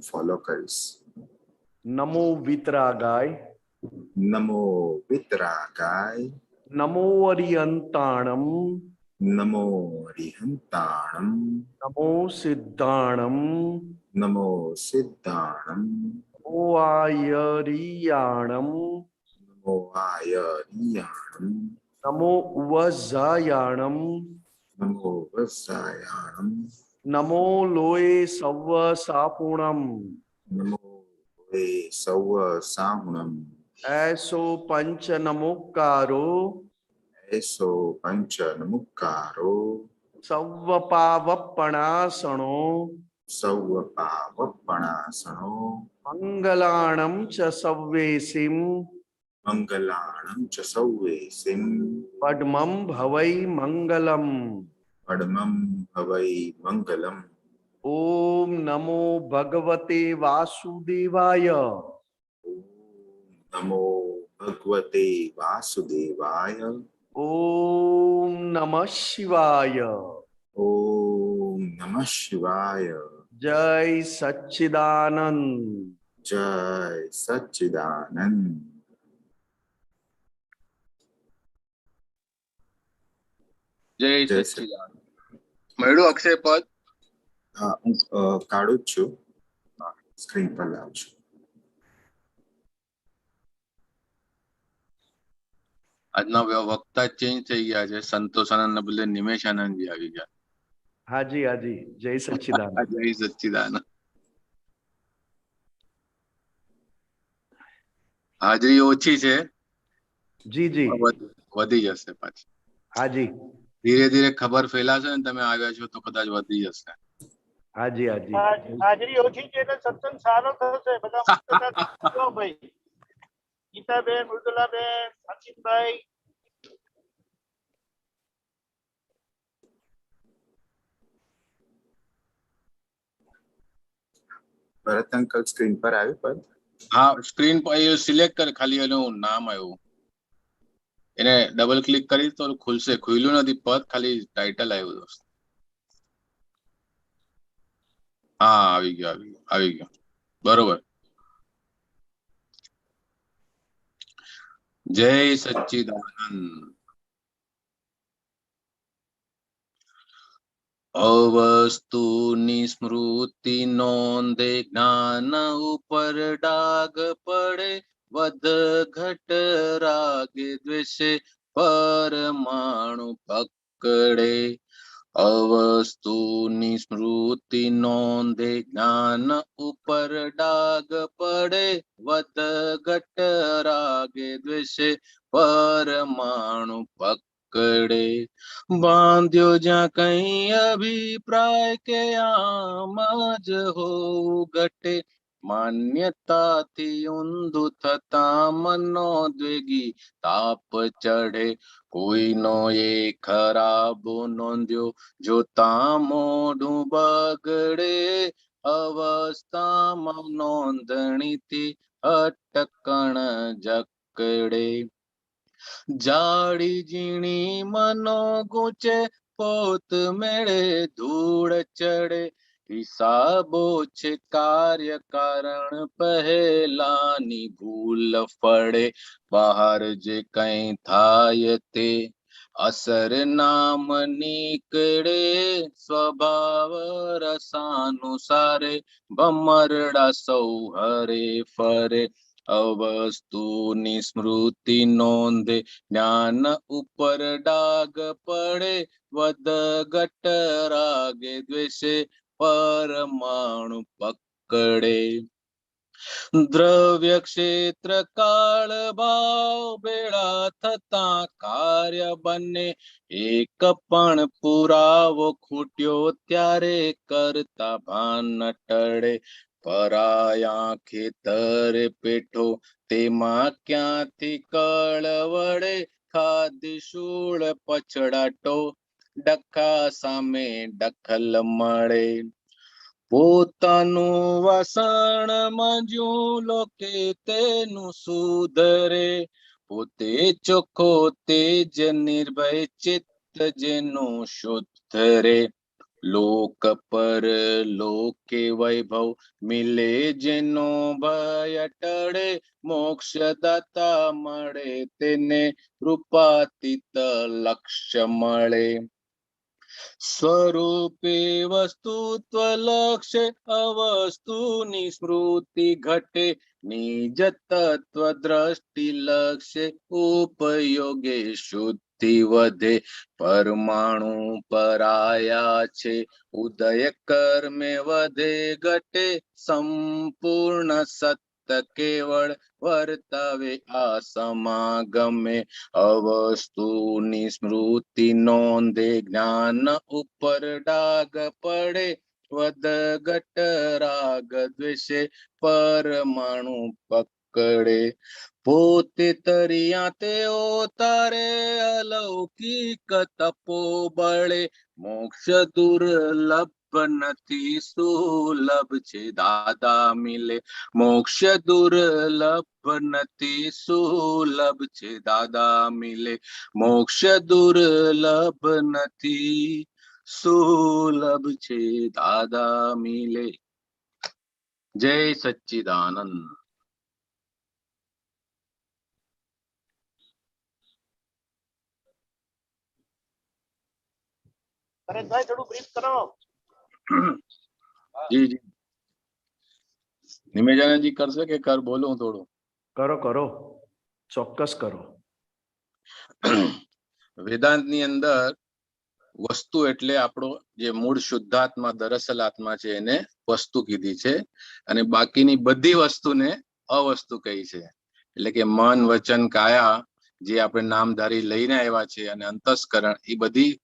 Follow કરીશ. નમો વિતરાગાય, નમો વિતરાગાય, નમો અરિયંતાણમ, નમો અરિહંતાણમ, નમો સિદ્ધાણમ, નમો સિદ્ધાણમ, નમો આયરિયાણમ, નમો આયરિયાણમ, નમો ઉવઝાયાણમ, નમો વસાયાણમ, નમો લોય સવ્વ સાપુણમ, નમો way સૌ સાહુણમ, એસો પંચ નમોકારો, એસો પંચ નમુકારો, સવ્વ પાવપણાસણો, સૌ પાવપણાસણો, મંગલાણમ ચ સવ્વેસિમ, મંગલાણમ ચ સૌવેસિમ, પદ્મમ ભવૈ મંગલમ. પડમમ ભવૈ મંગલમ. ઓમ નમો ભગવતે વાસુદેવાય. ઓમ નમો ભગવતે વાસુદેવાય. ઓમ નમઃ શિવાય. ઓમ નમઃ શિવાય. જય સચ્ચિદાનંદ. જય સચ્ચિદાનંદ. જય જય સચ્ચિદાનંદ. મળ્યું અક્ષય પદ? હું કાઢું જ છું, સ્ક્રીન પર લાવું છું. આજના વક્તા ચેન્જ થઈ ગયા છે, સંતોષ આનંદ બદલે નિમેશ આનંદજી આવી ગયા. હાજી હાજી, જય સચ્ચિદાનંદ. જય સચ્ચિદાનંદ. હાજરી ઓછી છે, જી જી, વધી જશે પાછી. હાજી ધીરે ધીરે ખબર ફેલાશે ને તમે આવ્યા છો તો કદાચ વધી જશે. હાજી હાજી, હાજરી ઓછી છે એટલે સત્સંગ સારો થશે. બધા ભાઈ ગીતાબેન, મૃદુલાબેન, અચિતભાઈ, ભરત અંકલ સ્ક્રીન પર આવ્યું પદ? હા, સ્ક્રીન પર એ સિલેક્ટ કરે, ખાલી એનું નામ આવ્યું, એને ડબલ ક્લિક કરી તો ખુલશે. ખુલ્યું નથી પદ, ખાલી ટાઇટલ આવ્યું દોસ્ત. હા, આવી ગયો, આવી ગયો, બરોબર. જય સચ્ચિદાનંદ. અવસ્તુની સ્મૃતિ નોંધે, જ્ઞાન ઉપર ડાગ પડે, વધ ઘટ રાગે દ્વેષે પરમાણુ પકડે. અવસ્તુની સ્મૃતિ નોંધે, જ્ઞાન ઉપર ડાગ પડે, વધ ઘટ રાગે દ્વેષે પરમાણુ પકડે. બાંધ્યો જ્યાં કઈ અભિપ્રાય કે આમ જ હોવું ઘટે, માન્યતાથી ઊંધું થતા મનોદ્વેગી તાપ ચઢે. કોઈનો એ ખરાબ નોંધ્યો જોતા મોઢું બગડે, અવસ્થામાં નોંધણીથી અટકણ જકડે. જાડી ઝીણી મનો ગૂંચે, પોત મેળે ધૂળ ચડે, હિસાબો છે કાર્ય કારણ પહેલાની ભૂલ ફળે. બહાર જે કઈ થાય તે અસર નામ નીકળે, સ્વભાવ રસાનુસારે ભમરડા સૌ હરે ફરે. અવસ્તુની સ્મૃતિ નોંધે, જ્ઞાન ઉપર ડાગ પડે, વધ ઘટ રાગે દ્વેષે પરમાણુ પકડે. દ્રવ્ય ક્ષેત્ર કાળ ભાવ ભેળા થતા કાર્ય બને, એક પણ પુરાવો ખૂટ્યો ત્યારે કરતા ભાન ટળે. પરાયા ખેતરે પેઠો તેમાં ક્યાંથી કળવડે, ખાધી શૂળ પછડાટો ડખા સામે દખલ મળે. પોતાનું વાસણ માંજ્યું લોકે તેનું સુધરે, પોતે ચોખ્ખો તેજ નિર્ભય ચિત્ત જેનું શુદ્ધ રે. લોક પર લોકે વૈભવ મિલે જેનો ભય ટળે મોક્ષ દાતા મળે તેને રૂપાતીત લક્ષ્ય મળે સ્વરૂપે વસ્તુત્વ લક્ષ્ય અવસ્તુની સ્મૃતિ ઘટે નિજ તત્વ દ્રષ્ટિ લક્ષ્ય ઉપયોગે શુદ્ધિ વધે પરમાણુ પરાયા છે ઉદય કર્મે વધે ઘટે સંપૂર્ણ સત્ય કેવળ વર્તાવે આ સમાગમે અવસ્તુની સ્મૃતિ નોંધે જ્ઞાન ઉપર ડાગ પડે વધઘટ રાગ દ્વેષે પરમાણુ પકડે પોતે તરિયા તેઓ તારે અલૌકિક તપો બળે મોક્ષ દુર્લભ નથી સુલભ છે દાદા મિલે મોક્ષ દુર્લભ નથી સુલભ છે દાદા મિલે મોક્ષ દુર્લભ નથી સુલભ છે દાદા મિલે જય સચ્ચિદાનંદ પરેશભાઈ થોડું બ્રીફ કરો. જી જી નિમેજાનંદજી કરશે કે કર બોલું હું થોડું કરો કરો ચોક્કસ કરો. વેદાંતની અંદર વસ્તુ એટલે આપણો જે મૂળ શુદ્ધાત્મા દરઅસલ આત્મા છે એને વસ્તુ કીધી છે અને બાકીની બધી વસ્તુને અવસ્તુ કહી છે એટલે કે મન વચન કાયા જે આપણે નામધારી લઈને આવ્યા છે અને અંતસ્કરણ એ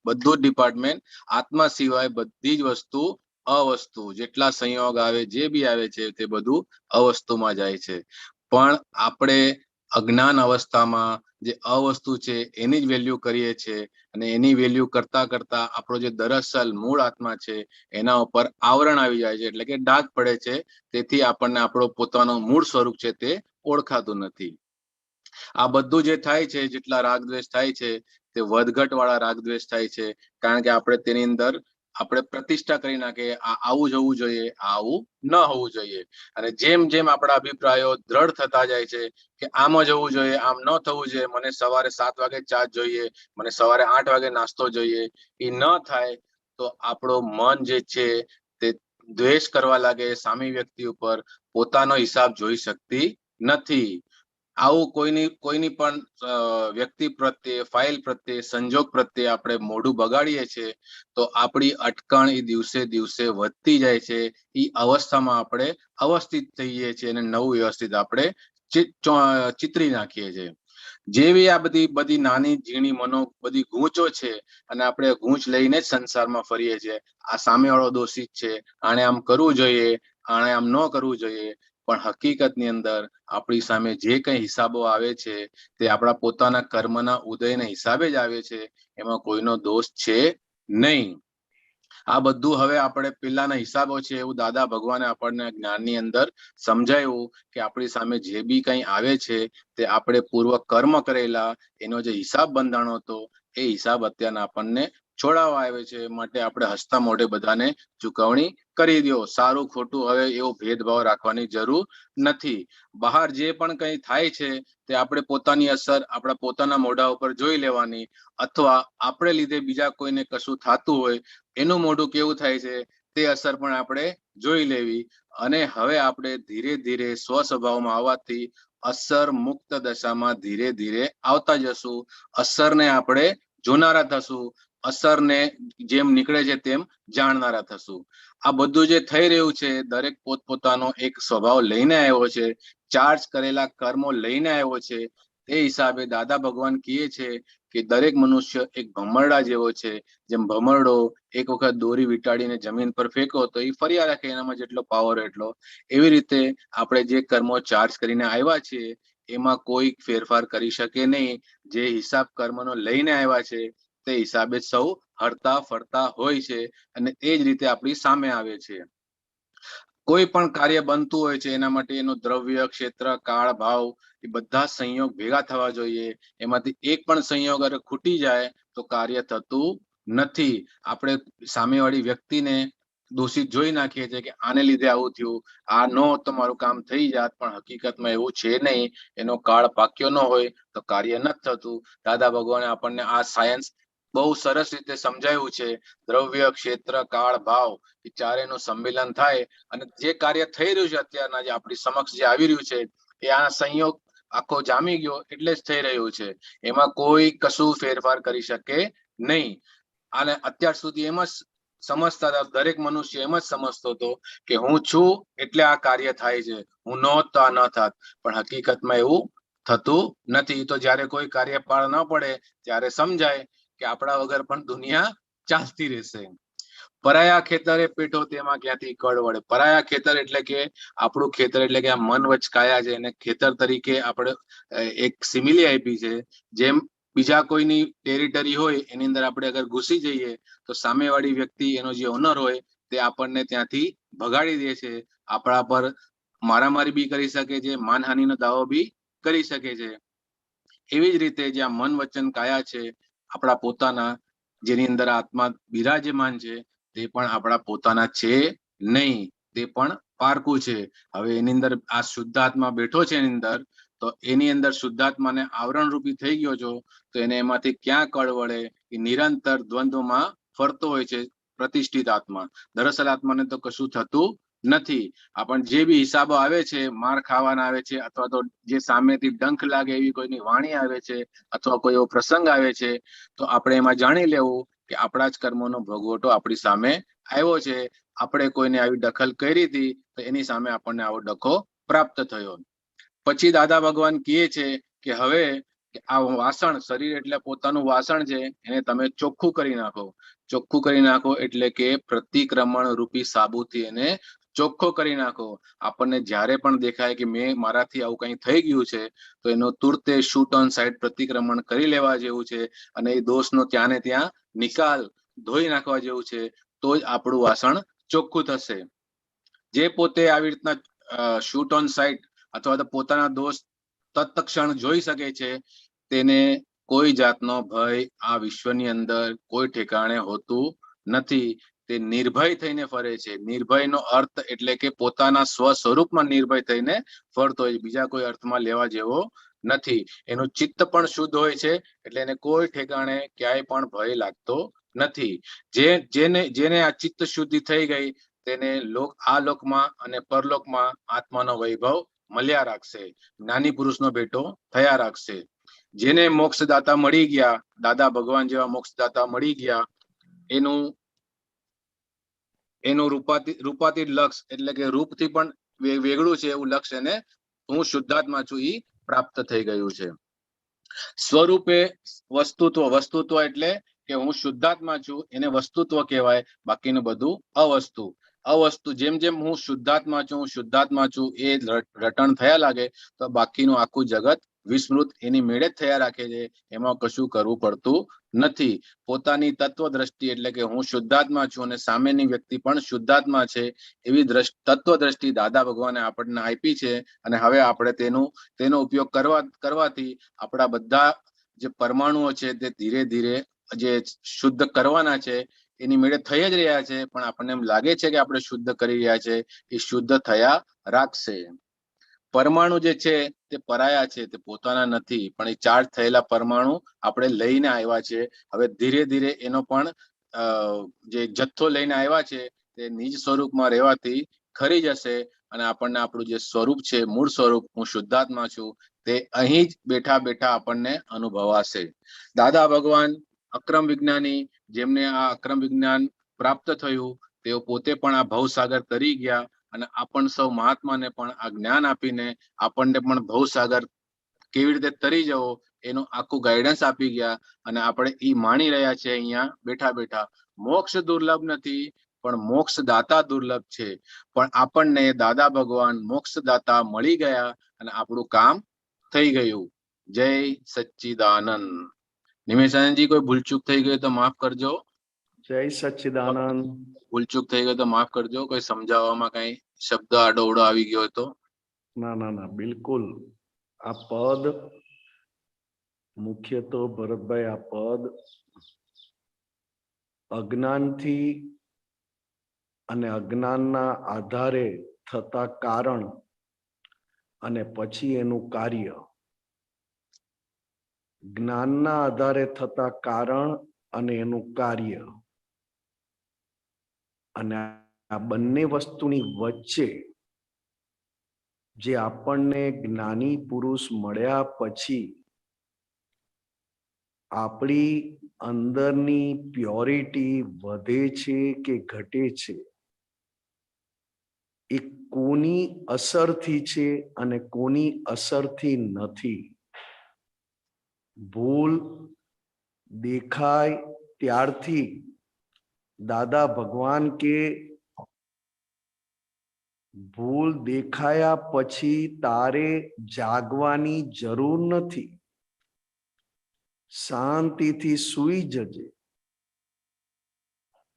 બધું ડિપાર્ટમેન્ટ આત્મા સિવાય બધી જ વસ્તુ અવસ્તુ જેટલા સંયોગ આવે જે બી આવે છે તે બધું અવસ્તુમાં જાય છે પણ આપણે અજ્ઞાન અવસ્થામાં જે અવસ્તુ છે એની જ વેલ્યુ કરીએ છીએ અને એની વેલ્યુ કરતા કરતા આપણો જે દરઅસલ મૂળ આત્મા છે એના ઉપર આવરણ આવી જાય છે એટલે કે ડાઘ પડે છે તેથી આપણને આપણો પોતાનો મૂળ સ્વરૂપ છે તે ઓળખાતું નથી. આ બધું જે થાય છે જેટલા રાગ દ્વેષ થાય છે તે વધઘટ વાળા રાગ દ્વેષ થાય છે કારણ કે આપણે તેની અંદર આપણે પ્રતિષ્ઠા કરી નાખીએ આ આવું જ હોવું જોઈએ આવું ન હોવું જોઈએ અને જેમ જેમ આપણા અભિપ્રાયો દ્રઢ થતા જાય છે કે આમ જ હોવું જોઈએ આમ ન થવું જોઈએ મને સવારે 7 વાગે ચા જોઈએ મને સવારે 8 વાગે નાસ્તો જોઈએ એ ન થાય તો આપણો મન જે છે તે દ્વેષ કરવા લાગે સામી વ્યક્તિ ઉપર પોતાનો હિસાબ જોઈ શકતી નથી. આવું કોઈની પણ વ્યક્તિ પ્રત્યે ફાઇલ પ્રત્યે સંજોગ પ્રત્યે આપણે મોઢું બગાડીએ છીએ તો આપણી અટકણ એ દિવસે દિવસે વધતી જાય છે એ અવસ્થામાં આપણે અવસ્થિત થઈએ છીએ અને નવું વ્યવસ્થિત આપણે ચિતરી નાખીએ છીએ. જેવી આ બધી નાની ઝીણી બધી ગૂંચો છે અને આપણે ગૂંચ લઈને જ સંસારમાં ફરીએ છીએ આ સામેવાળો દોષિત છે આણે આમ કરવું જોઈએ આણે આમ ન કરવું જોઈએ પણ હકીકતની અંદર આપણી સામે જે કંઈ હિસાબો આવે છે તે આપણા પોતાના કર્મના ઉદયના હિસાબે જ આવે છે એમાં કોઈનો દોષ છે નહીં. આ બધું હવે આપણે પેલાના હિસાબો છે એવું દાદા ભગવાને આપણને જ્ઞાનની અંદર સમજાયું કે આપણી સામે જે બી કંઈ આવે છે તે આપણે પૂર્વ કર્મ કરેલા એનો જે હિસાબ બંધાણો હતો એ હિસાબ અત્યારના આપણને છોડાવવા આવે છે માટે આપણે હસતા મોઢે બધાને ચૂકવણી કરી દો. સારું ખોટું હવે એવો ભેદભાવ રાખવાની જરૂર નથી. બહાર જે પણ કંઈ થાય છે તે આપણે પોતાની અસર આપણા પોતાના મોઢા ઉપર જોઈ લેવાની અથવા આપણે લીધે બીજા કોઈને કશું થતું હોય એનું મોઢું કેવું થાય છે તે અસર પણ આપણે જોઈ લેવી અને હવે આપણે ધીરે ધીરે સ્વ સ્વભાવમાં આવવાથી અસર મુક્ત દશામાં ધીરે ધીરે આવતા જશું. અસરને આપણે જોનારા થશું અસરને જેમ નીકળે છે તેમ જાણનારા થશું. આ બધું જે થઈ રહ્યું છે દરેક પોતપોતાનો એક સ્વભાવ લઈને આવ્યો છે ચાર્જ કરેલા કર્મો લઈને આવ્યો છે તે હિસાબે દાદા ભગવાન કહે છે કે દરેક મનુષ્ય એક ભમરડા જેવો છે જેમ ભમરડો એક વખત દોરી વીંટાળીને જમીન પર ફેંકો તો એ ફર્યા રાખે એનામાં જેટલો પાવર એટલો એવી રીતે આપણે જે કર્મો ચાર્જ કરીને આવ્યા છીએ એમાં કોઈ ફેરફાર કરી શકે નહીં. જે હિસાબ કર્મનો લઈને આવ્યા છે તે હિસાબે સૌ હરતા ફરતા હોય છે અને એ જ રીતે આપણી સામે આવે છે. કોઈ પણ કાર્ય બનતું હોય છે એના માટે એનો દ્રવ્ય ક્ષેત્ર કાળ ભાવ એ બધા સંયોગ ભેગા થવા જોઈએ. એમાંથી એક પણ સંયોગ અગર ખૂટી જાય તો કાર્ય થતું નથી. આપણે સામેવાળી વ્યક્તિને દોષિત જોઈ નાખીએ છીએ કે આને લીધે આવું થયું, આ ન હોત તો મારું કામ થઈ જાત, પણ હકીકતમાં એવું છે નહીં. એનો કાળ પાક્યો ન હોય તો કાર્ય નથી થતું. દાદા ભગવાને આપણને આ સાયન્સ બહુ સરસ રીતે સમજાવ્યું છે. દ્રવ્ય, ક્ષેત્ર, કાળ, ભાવ એ ચારેયનું સંમેલન થાય અને જે કાર્ય થઈ રહ્યું છે અત્યારના, જે આપણી સમક્ષ જે આવી રહ્યું છે, એ આ સંયોગ આખો જામી ગયો એટલે જ થઈ રહ્યું છે. એમાં કોઈ કશું ફેરફાર કરી શકે નહીં. અને અત્યાર સુધી એમ જ સમજતા હતા, દરેક મનુષ્ય એમ જ સમજતો હતો કે હું છું એટલે આ કાર્ય થાય છે, હું ન હોત તો આ ન થાત. પણ હકીકતમાં એવું થતું નથી. તો જ્યારે કોઈ કાર્ય પાર ન પડે ત્યારે સમજાય કે આપણા વગર પણ દુનિયા ચાલતી રહેશે. પરાયા ખેતરે પેટો તેમાં ક્યાંથી કળ વળે. પરાયા ખેતર એટલે કે આપણું ખેતર, એટલે કે આ મન વચકાયા છે એને ખેતર તરીકે આપણે એક સિમિલી આપી છે. જેમ બીજા કોઈની ટેરિટરી હોય એની અંદર આપણે અગર ઘૂસી જઈએ તો સામેવાળી વ્યક્તિ, એનો જે ઓનર હોય, તે આપણને ત્યાંથી ભગાડી દે છે. આપણા પર મારામારી બી કરી શકે છે, માનહાનિનો દાવો બી કરી શકે છે. એવી જ રીતે જે આ મન વચન કાયા છે આપણા પોતાના, જેની અંદર આત્મા બિરાજમાન છે, તે પણ આપણા પોતાના છે નહીં, તે પણ પારકું છે. હવે એની અંદર આ શુદ્ધાત્મા બેઠો છે એની અંદર, તો એની અંદર શુદ્ધાત્માને આવરણ રૂપી થઈ ગયો છો, તો એને એમાંથી ક્યાં કળ વળે? એ નિરંતર દ્વંદ્વમાં ફરતો હોય છે પ્રતિષ્ઠિત આત્મા. દરઅસલ આત્માને તો કશું થતું નથી. આપણને જે બી હિસાબો આવે છે, માર ખાવાના આવે છે, અથવા તો જે સામેથી ડંખ લાગે એવી કોઈની વાણી આવે છે, અથવા કોઈ એવો પ્રસંગ આવે છે, તો આપણે એમાં જાણી લેવું કે આપણા જ કર્મોનો ભોગવટો આપણી સામે આવ્યો છે. આપણે કોઈને આવી દખલ કરી હતી તો એની સામે આપણને આવો ડખો પ્રાપ્ત થયો. પછી દાદા ભગવાન કહે છે કે હવે આ વાસણ, શરીર એટલે પોતાનું વાસણ છે, એને તમે ચોખ્ખું કરી નાખો. ચોખ્ખું કરી નાખો એટલે કે પ્રતિક્રમણ રૂપી સાબુથી એને ચોખ્ખો કરી નાખો. આપણને જ્યારે પણ દેખાય કે મારાથી આવું કંઈ થઈ ગયું છે, તો એનો તુરતે શૂટ ઓન સાઇડ પ્રતિક્રમણ કરી લેવા જેવું છે, અને એ દોષનો ત્યાં ને ત્યાં નિકાલ, ધોઈ નાખવા જેવું છે. તો જ આપણું વાસણ ચોખ્ખું થશે. જે પોતે આવી રીતના શૂટ ઓન સાઇટ અથવા તો પોતાના દોષ તત્ક્ષણ જોઈ શકે છે, તેને કોઈ જાતનો ભય આ વિશ્વની અંદર કોઈ ઠેકાણે હોતું નથી. તે નિર્ભય થઈને ફરે છે. નિર્ભયનો અર્થ એટલે કે પોતાના સ્વ સ્વરૂપમાં નિર્ભય થઈને ફરતો હોય, બીજા કોઈ અર્થમાં લેવા જેવો નથી. એનું ચિત્ત પણ શુદ્ધ હોય છે, એટલે એને કોઈ ઠેકાણે ક્યાંય પણ ભય લાગતો નથી. જેને આ ચિત્ત શુદ્ધિ થઈ ગઈ, તેને આ લોકમાં અને પરલોકમાં આત્માનો વૈભવ મળ્યા રાખશે, જ્ઞાની પુરુષનો ભેટો થયા રાખશે. જેને મોક્ષદાતા મળી ગયા, દાદા ભગવાન જેવા મોક્ષદાતા મળી ગયા, એનું રૂપાતીત લક્ષ એટલે કે રૂપથી પણ વેગળું છે એવું લક્ષ એને હું શુદ્ધાત્મા છું એ પ્રાપ્ત થઈ ગયું છે. સ્વરૂપે વસ્તુત્વ એટલે કે હું શુદ્ધાત્મા છું, એને વસ્તુત્વ કહેવાય. બાકીનું બધું અવસ્તુ. જેમ જેમ હું શુદ્ધાત્મા છું એ રટણ થયા લાગે, તો બાકીનું આખું જગત વિસ્મૃત એની મેળે જ થયા રાખે છે. એમાં કશું કરવું પડતું નથી. પોતાની તત્વ દ્રષ્ટિ એટલે કે હું શુદ્ધાત્મા છું અને સામેની વ્યક્તિ પણ શુદ્ધાત્મા છે, એવી તત્વ દ્રષ્ટિ દાદા ભગવાને આપણને આપી છે. અને હવે આપણે તેનો ઉપયોગ કરવાથી આપણા બધા જે પરમાણુઓ છે તે ધીરે ધીરે જે શુદ્ધ કરવાના છે એની મેળે થઈ જ રહ્યા છે. પણ આપણને એમ લાગે છે કે આપણે શુદ્ધ કરી રહ્યા છે, એ શુદ્ધ થયા રાખશે. પરમાણુ જે છે તે પરાયા છે, તે પોતાના નથી, પણ એ ચાર્જ થયેલા પરમાણુ આપણે લઈને આવ્યા છે. હવે ધીરે ધીરે એનો પણ જે જથ્થો લઈને આવ્યા છે તે નિજ સ્વરૂપમાં રહેવાથી ખરી જશે, અને આપણને આપણું જે સ્વરૂપ છે, મૂળ સ્વરૂપ હું શુદ્ધાત્મા છું, તે અહીં જ બેઠા બેઠા આપણને અનુભવાશે. દાદા ભગવાન અક્રમ વિજ્ઞાની, જેમને આ અક્રમ વિજ્ઞાન પ્રાપ્ત થયું, તેઓ પોતે પણ આ ભવસાગર તરી ગયા, અને આપણ સૌ મહાત્માને પણ આ જ્ઞાન આપીને આપણને પણ ભવસાગર કેવી રીતે તરી જવો એનું આખું ગાઈડન્સ આપી ગયા. અને આપણે એ માણી રહ્યા છે અહીંયા બેઠા બેઠા. મોક્ષ દુર્લભ નથી, પણ મોક્ષ દાતા દુર્લભ છે. પણ આપણને દાદા ભગવાન મોક્ષ દાતા મળી ગયા અને આપણું કામ થઈ ગયું. જય સચ્ચિદાનંદ. નિમેશાનંદજી, કોઈ ભૂલચૂક થઈ ગઈ તો માફ કરજો. જય સચ્ચિદાનંદ. ભૂલચૂક થઈ ગઈ તો માફ કરજો. કોઈ સમજાવવામાં કઈ શબ્દ આડોઅવડો આવી ગયો તો. ના, બિલકુલ. આ પદ મુખ્ય તો ભરતભાઈ, આ પદ અજ્ઞાનથી અને અજ્ઞાનના આધારે થતા કારણ અને પછી એનું કાર્ય, જ્ઞાનના આધારે થતા કારણ અને એનું કાર્ય, અને આ બંને વસ્તુની વચ્ચે જે આપણને જ્ઞાની પુરુષ મળ્યા પછી આપણી અંદરની પ્યોરિટી વધે છે કે ઘટે છે, એ કોની અસરથી છે અને કોની અસરથી નથી. ભૂલ દેખાય ત્યારથી દાદા ભગવાન કે ભૂલ દેખાયા પછી તારે જાગવાની જરૂર નથી, શાંતિથી સૂઈ જજે.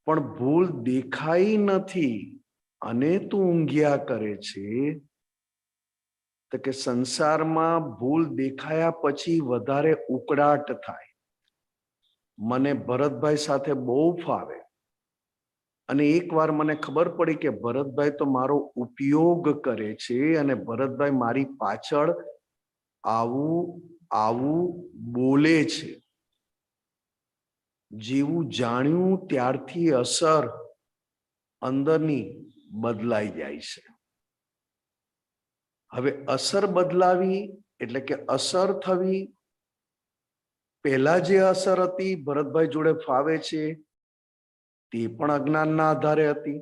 પણ ભૂલ દેખાઈ નથી અને તું ઊંઘ્યા કરે છે, તો કે સંસારમાં ભૂલ દેખાયા પછી વધારે ઉકળાટ થાય. મને ભરતભાઈ સાથે બહુ ફાવે, અને એકવાર મને ખબર પડી કે ભરતભાઈ તો મારો ઉપયોગ કરે છે અને ભરતભાઈ મારી પાછળ આવું આવું બોલે છે. જેવું જાણ્યું ત્યારથી અસર અંદરની બદલાઈ જાય છે. હવે અસર બદલાવી એટલે કે અસર થવી, પહેલા જે અસર હતી ભરતભાઈ જોડે ફાવે છે તે પણ અજ્ઞાનના આધારે હતી.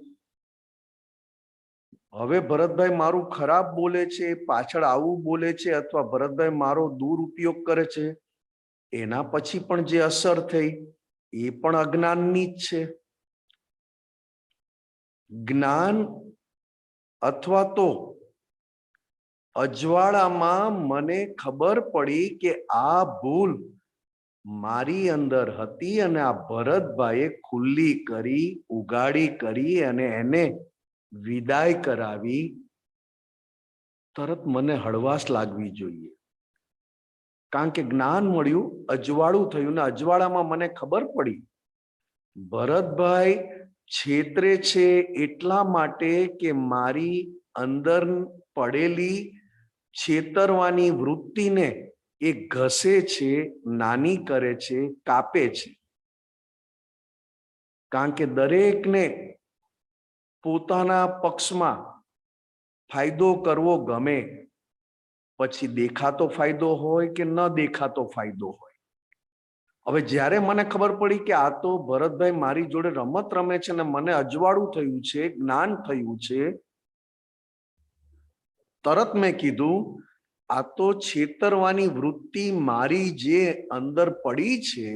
હવે ભરતભાઈ મારું ખરાબ બોલે છે, પાછળ આવું બોલે છે, અથવા ભરતભાઈ મારો દુરુપયોગ કરે છે, એના પછી પણ જે અસર થઈ એ પણ અજ્ઞાનની જ છે. જ્ઞાન અથવા તો અજવાળામાં મને ખબર પડી કે આ ભૂલ મારી અંદર હતી અને આ ભરતભાઈએ ખુલ્લી કરી, ઉગાડી કરી અને એને વિદાય કરાવી. તરત મને હળવાશ લાગવી જોઈએ, કારણ કે જ્ઞાન મળ્યું, અજવાળું થયું, ને અજવાળામાં મને ખબર પડી ભરતભાઈ છેતરે છે એટલા માટે કે મારી અંદર પડેલી છેતરવાની વૃત્તિને એ ઘસે છે, નાની કરે છે, કાપે છે. કારણ કે દરેકને પોતાના પક્ષમાં ફાયદો કરવો ગમે, પછી દેખાતો ફાયદો હોય કે ન દેખાતો ફાયદો હોય. હવે જ્યારે મને ખબર પડી કે આ તો ભરતભાઈ મારી જોડે રમત રમે છે ને મને અજવાળું થયું છે, જ્ઞાન થયું છે, તરત મેં કીધું આ તો છેતરવાની વૃત્તિ મારી જે અંદર પડી છે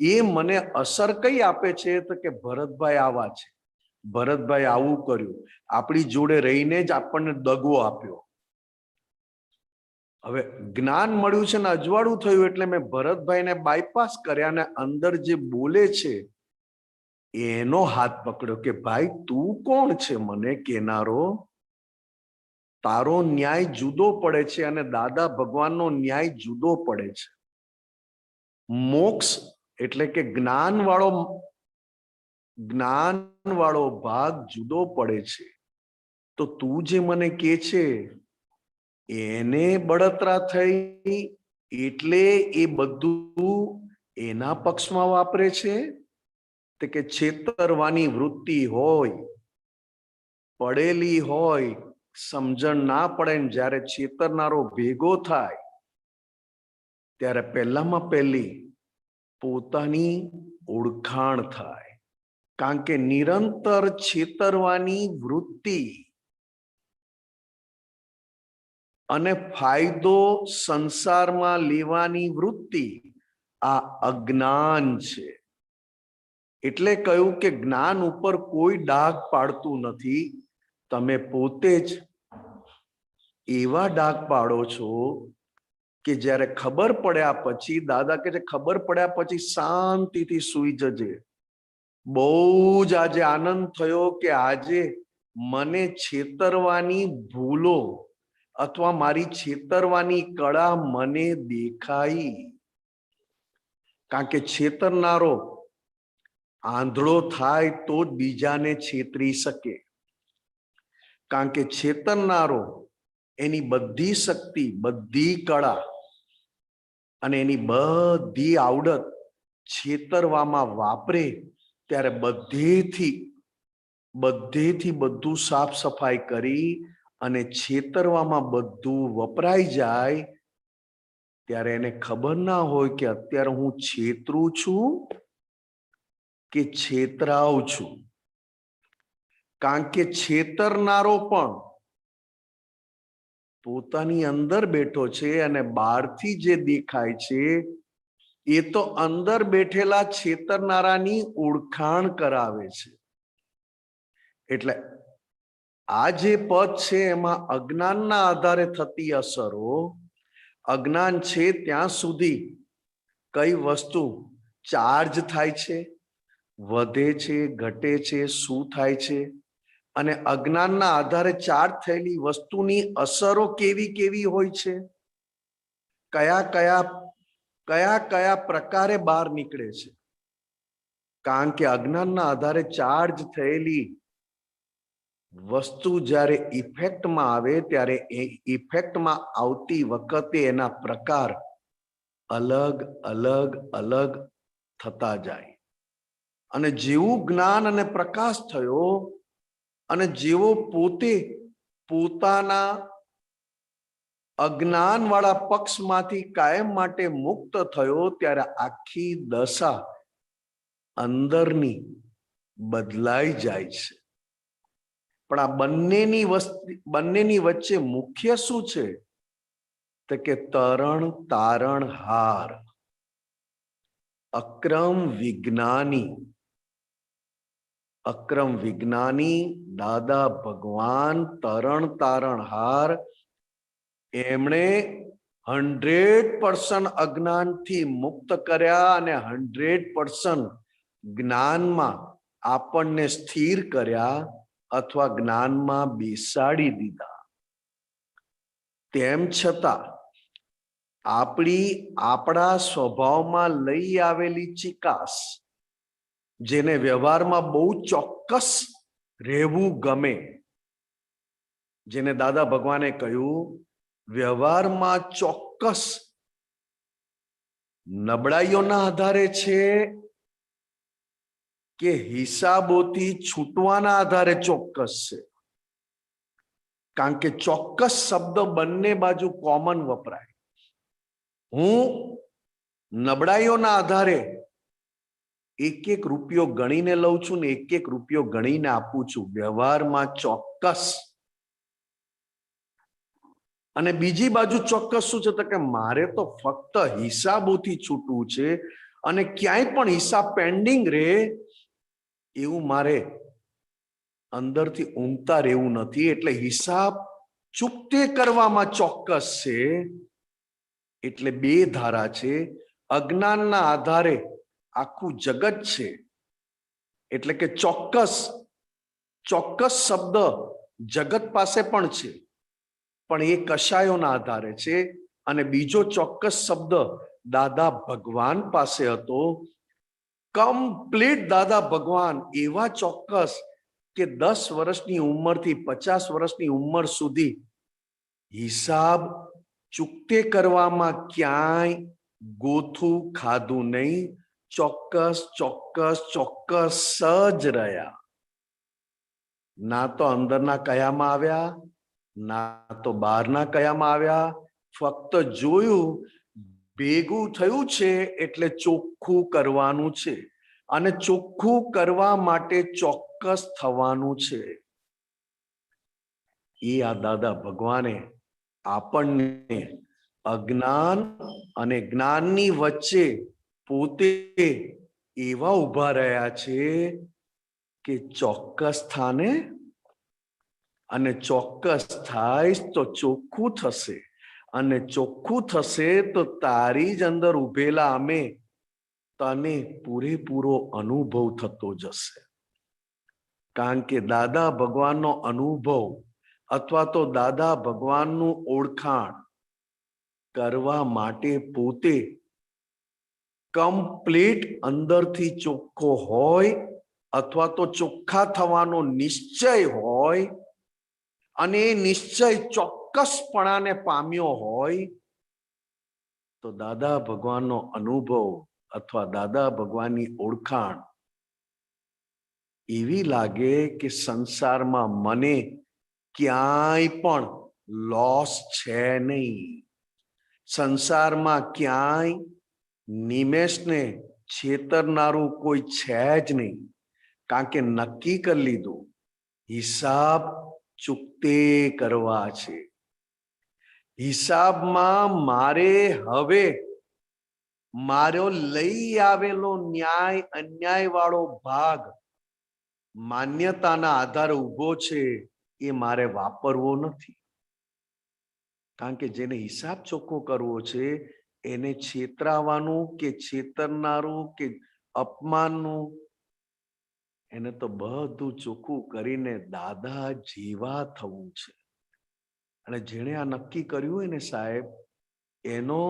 એ મને અસર કઈ આપે છે, તો કે ભરતભાઈ આવા છે, ભરતભાઈ આવું કર્યું, આપણી જોડે રહીને જ આપણને દગો આપ્યો. હવે જ્ઞાન મળ્યું છે ને અજવાળું થયું એટલે મેં ભરતભાઈને બાયપાસ કર્યા અને અંદર જે બોલે છે એનો હાથ પકડ્યો કે ભાઈ તું કોણ છે મને કેનારો? તારો ન્યાય જુદો પડે છે અને દાદા ભગવાનનો ન્યાય જુદો પડે છે. મોક્ષ એટલે કે જ્ઞાન વાળો ભાગ જુદો પડે છે. તો તું જે મને કે છે એને બળતરા થઈ એટલે એ બધું એના પક્ષમાં વાપરે છે, તે કે છેતરવાની વૃત્તિ હોય, પડેલી હોય, સમજણ ના પડે ને જ્યારે છેતરનારો ભેગો થાય ત્યારે પહેલામાં પહેલી પોતાની ઓળખાણ થાય. કારણ કે નિરંતર છેતરવાની વૃત્તિ અને ફાયદો સંસારમાં લેવાની વૃત્તિ આ અજ્ઞાન છે. એટલે કહ્યું કે જ્ઞાન ઉપર કોઈ ડાઘ પાડતું નથી, તમે પોતે જ એવા ડાઘ પાડો છો કે જ્યારે ખબર પડ્યા પછી, દાદા કે ખબર પડ્યા પછી શાંતિથી સૂઈ જજે. બહુ જ આજે આનંદ થયો કે આજે મને છેતરવાની ભૂલો અથવા મારી છેતરવાની કળા મને દેખાઈ. કારણ કે છેતરનારો આંધળો થાય તો જ બીજાને છેતરી શકે. કારણ કે છેતરનારો એની બધી શક્તિ, બધી કળા અને એની બધી આવડત છેતરવામાં વાપરે ત્યારે બધેથી બધું સાફ સફાઈ કરી અને છેતરવામાં બધું વપરાઈ જાય ત્યારે એને ખબર ના હોય કે અત્યારે હું છેતરું છું કે છેતરાવ છું. કારણ કે છેતરનારો પણ પોતાની અંદર બેઠો છે અને બહારથી જે દેખાય છે એ તો અંદર બેઠેલા છેતરનારાની ઓળખાણ કરાવે છે. એટલે આ જે પદ છે એમાં અજ્ઞાનના આધારે થતી અસરો, અજ્ઞાન છે ત્યાં સુધી કઈ વસ્તુ ચાર્જ થાય છે, વધે છે, ઘટે છે, શું થાય છે, અને અજ્ઞાનના આધારે ચાર્જ થયેલી વસ્તુની અસરો કેવી કેવી હોય છે, કયા કયા પ્રકારે બહાર નીકળે છે. કારણ કે અજ્ઞાનના આધારે ચાર્જ થયેલી વસ્તુ જ્યારે ઇફેક્ટમાં આવે ત્યારે એ ઇફેક્ટમાં આવતી વખતે એના પ્રકાર અલગ અલગ અલગ થતા જાય. અને જેવું જ્ઞાન અને પ્રકાશ થયો અને જેવો પોતે પોતાના અજ્ઞાન વાળા પક્ષમાંથી કાયમ માટે મુક્ત થયો ત્યારે આખી દશા અંદરની બદલાઈ જાય છે. પણ આ બંનેની વચ્ચે મુખ્ય શું છે? તો કે તરણ તારણ હાર. અક્રમ વિજ્ઞાની દાદા ભગવાન તરણ તારણ હાર, એમણે 100% અજ્ઞાનથી મુક્ત કર્યા અને 100% જ્ઞાનમાં આપણને સ્થિર કર્યા અથવા જ્ઞાનમાં બેસાડી દીધા. તેમ છતાં આપણા સ્વભાવમાં લઈ આવેલી ચિકાસ, જેને વ્યવહારમાં બહુ ચોક્કસ રહેવું ગમે, જેને દાદા ભગવાને કહ્યું વ્યવહારમાં ચોક્કસ નબળાઈઓના આધારે છે કે હિસાબોથી છૂટવાના આધારે ચોક્કસ છે. કારણ કે ચોક્કસ શબ્દ બંને બાજુ કોમન વપરાય. હું નબળાઈઓના આધારે એક રૂપિયો ગણીને લઉં છું ને એક રૂપિયો ગણીને આપું છું. વ્યવહારમાં ચોક્કસ. અને બીજી બાજુ ચોક્કસ શું છે? તો કે મારે તો ફક્ત હિસાબોથી છૂટવું છે અને ક્યાંય પણ હિસાબ પેન્ડિંગ રહે એવું મારે અંદરથી ઊંઘતા રહેવું નથી. એટલે હિસાબ ચૂકતે કરવામાં ચોક્કસ છે. એટલે બે ધારા છે. અજ્ઞાનના આધારે આખું જગત છે. એટલે કે ચોક્કસ શબ્દ જગત પાસે પણ છે, પણ એ કશાયોના આધારે છે. અને બીજો ચોક્કસ શબ્દ દાદા ભગવાન પાસે હતો. કમ્પ્લીટ દાદા ભગવાન એવા ચોક્કસ કે 10 વર્ષની ઉંમરથી 50 વર્ષની ઉંમર સુધી હિસાબ ચૂકતે કરવામાં ક્યાંય ગોથું ખાધું નહીં. ચોક્કસ જ રહ્યા. ના તો અંદરના કયામાં આવ્યા, ના તો બહારના કયામાં આવ્યા. ફક્ત જોયું ભેગું થયું છે એટલે ચોખ્ખું કરવાનું છે, અને ચોખ્ખું કરવા માટે ચોક્કસ થવાનું છે. એ આ દાદા ભગવાને આપણને અજ્ઞાન અને જ્ઞાનની વચ્ચે પોતે એવા ઉભા રહ્યા છે કે ચોક્કસ થાને, અને ચોક્કસ થાય તો ચોખ્ખું થશે, અને ચોખ્ખું થશે તો તારી જ અંદર ઉભેલા અમે તને પૂરેપૂરો અનુભવ થતો જશે. કારણ કે દાદા ભગવાનનો અનુભવ અથવા તો દાદા ભગવાનનું ઓળખાણ કરવા માટે પોતે કમ્પ્લીટ અંદરથી ચોખ્ખો હોય અથવા તો ચોખ્ખા થવાનો નિશ્ચય હોય અને એ નિશ્ચય ચોક્કસપણાને પામ્યો હોય તો દાદા ભગવાનનો અનુભવ અથવા દાદા ભગવાનની ઓળખાણ એવી લાગે કે સંસારમાં મને ક્યાંય પણ લોસ છે નહીં, સંસારમાં ક્યાંય નિમેષને છેતરનારું કોઈ છે જ નહીં, કારણ કે નક્કી કરી લીધું હિસાબ ચૂકતે કરવા છે. હિસાબમાં મારે હવે મારો લઈ આવેલો ન્યાય અન્યાય વાળો ભાગ માન્યતાના આધારે ઉભો છે એ મારે વાપરવો નથી, કારણ કે જેને હિસાબ ચોખ્ખો કરવો છે એને છેતરાવાનું કે છેતરનારું કે અપમાનનું એને તો બધું ચોખ્ખું કરીને દાદા જેવા થવું છે. અને જેણે આ નક્કી કર્યું હોય ને સાહેબ, એનો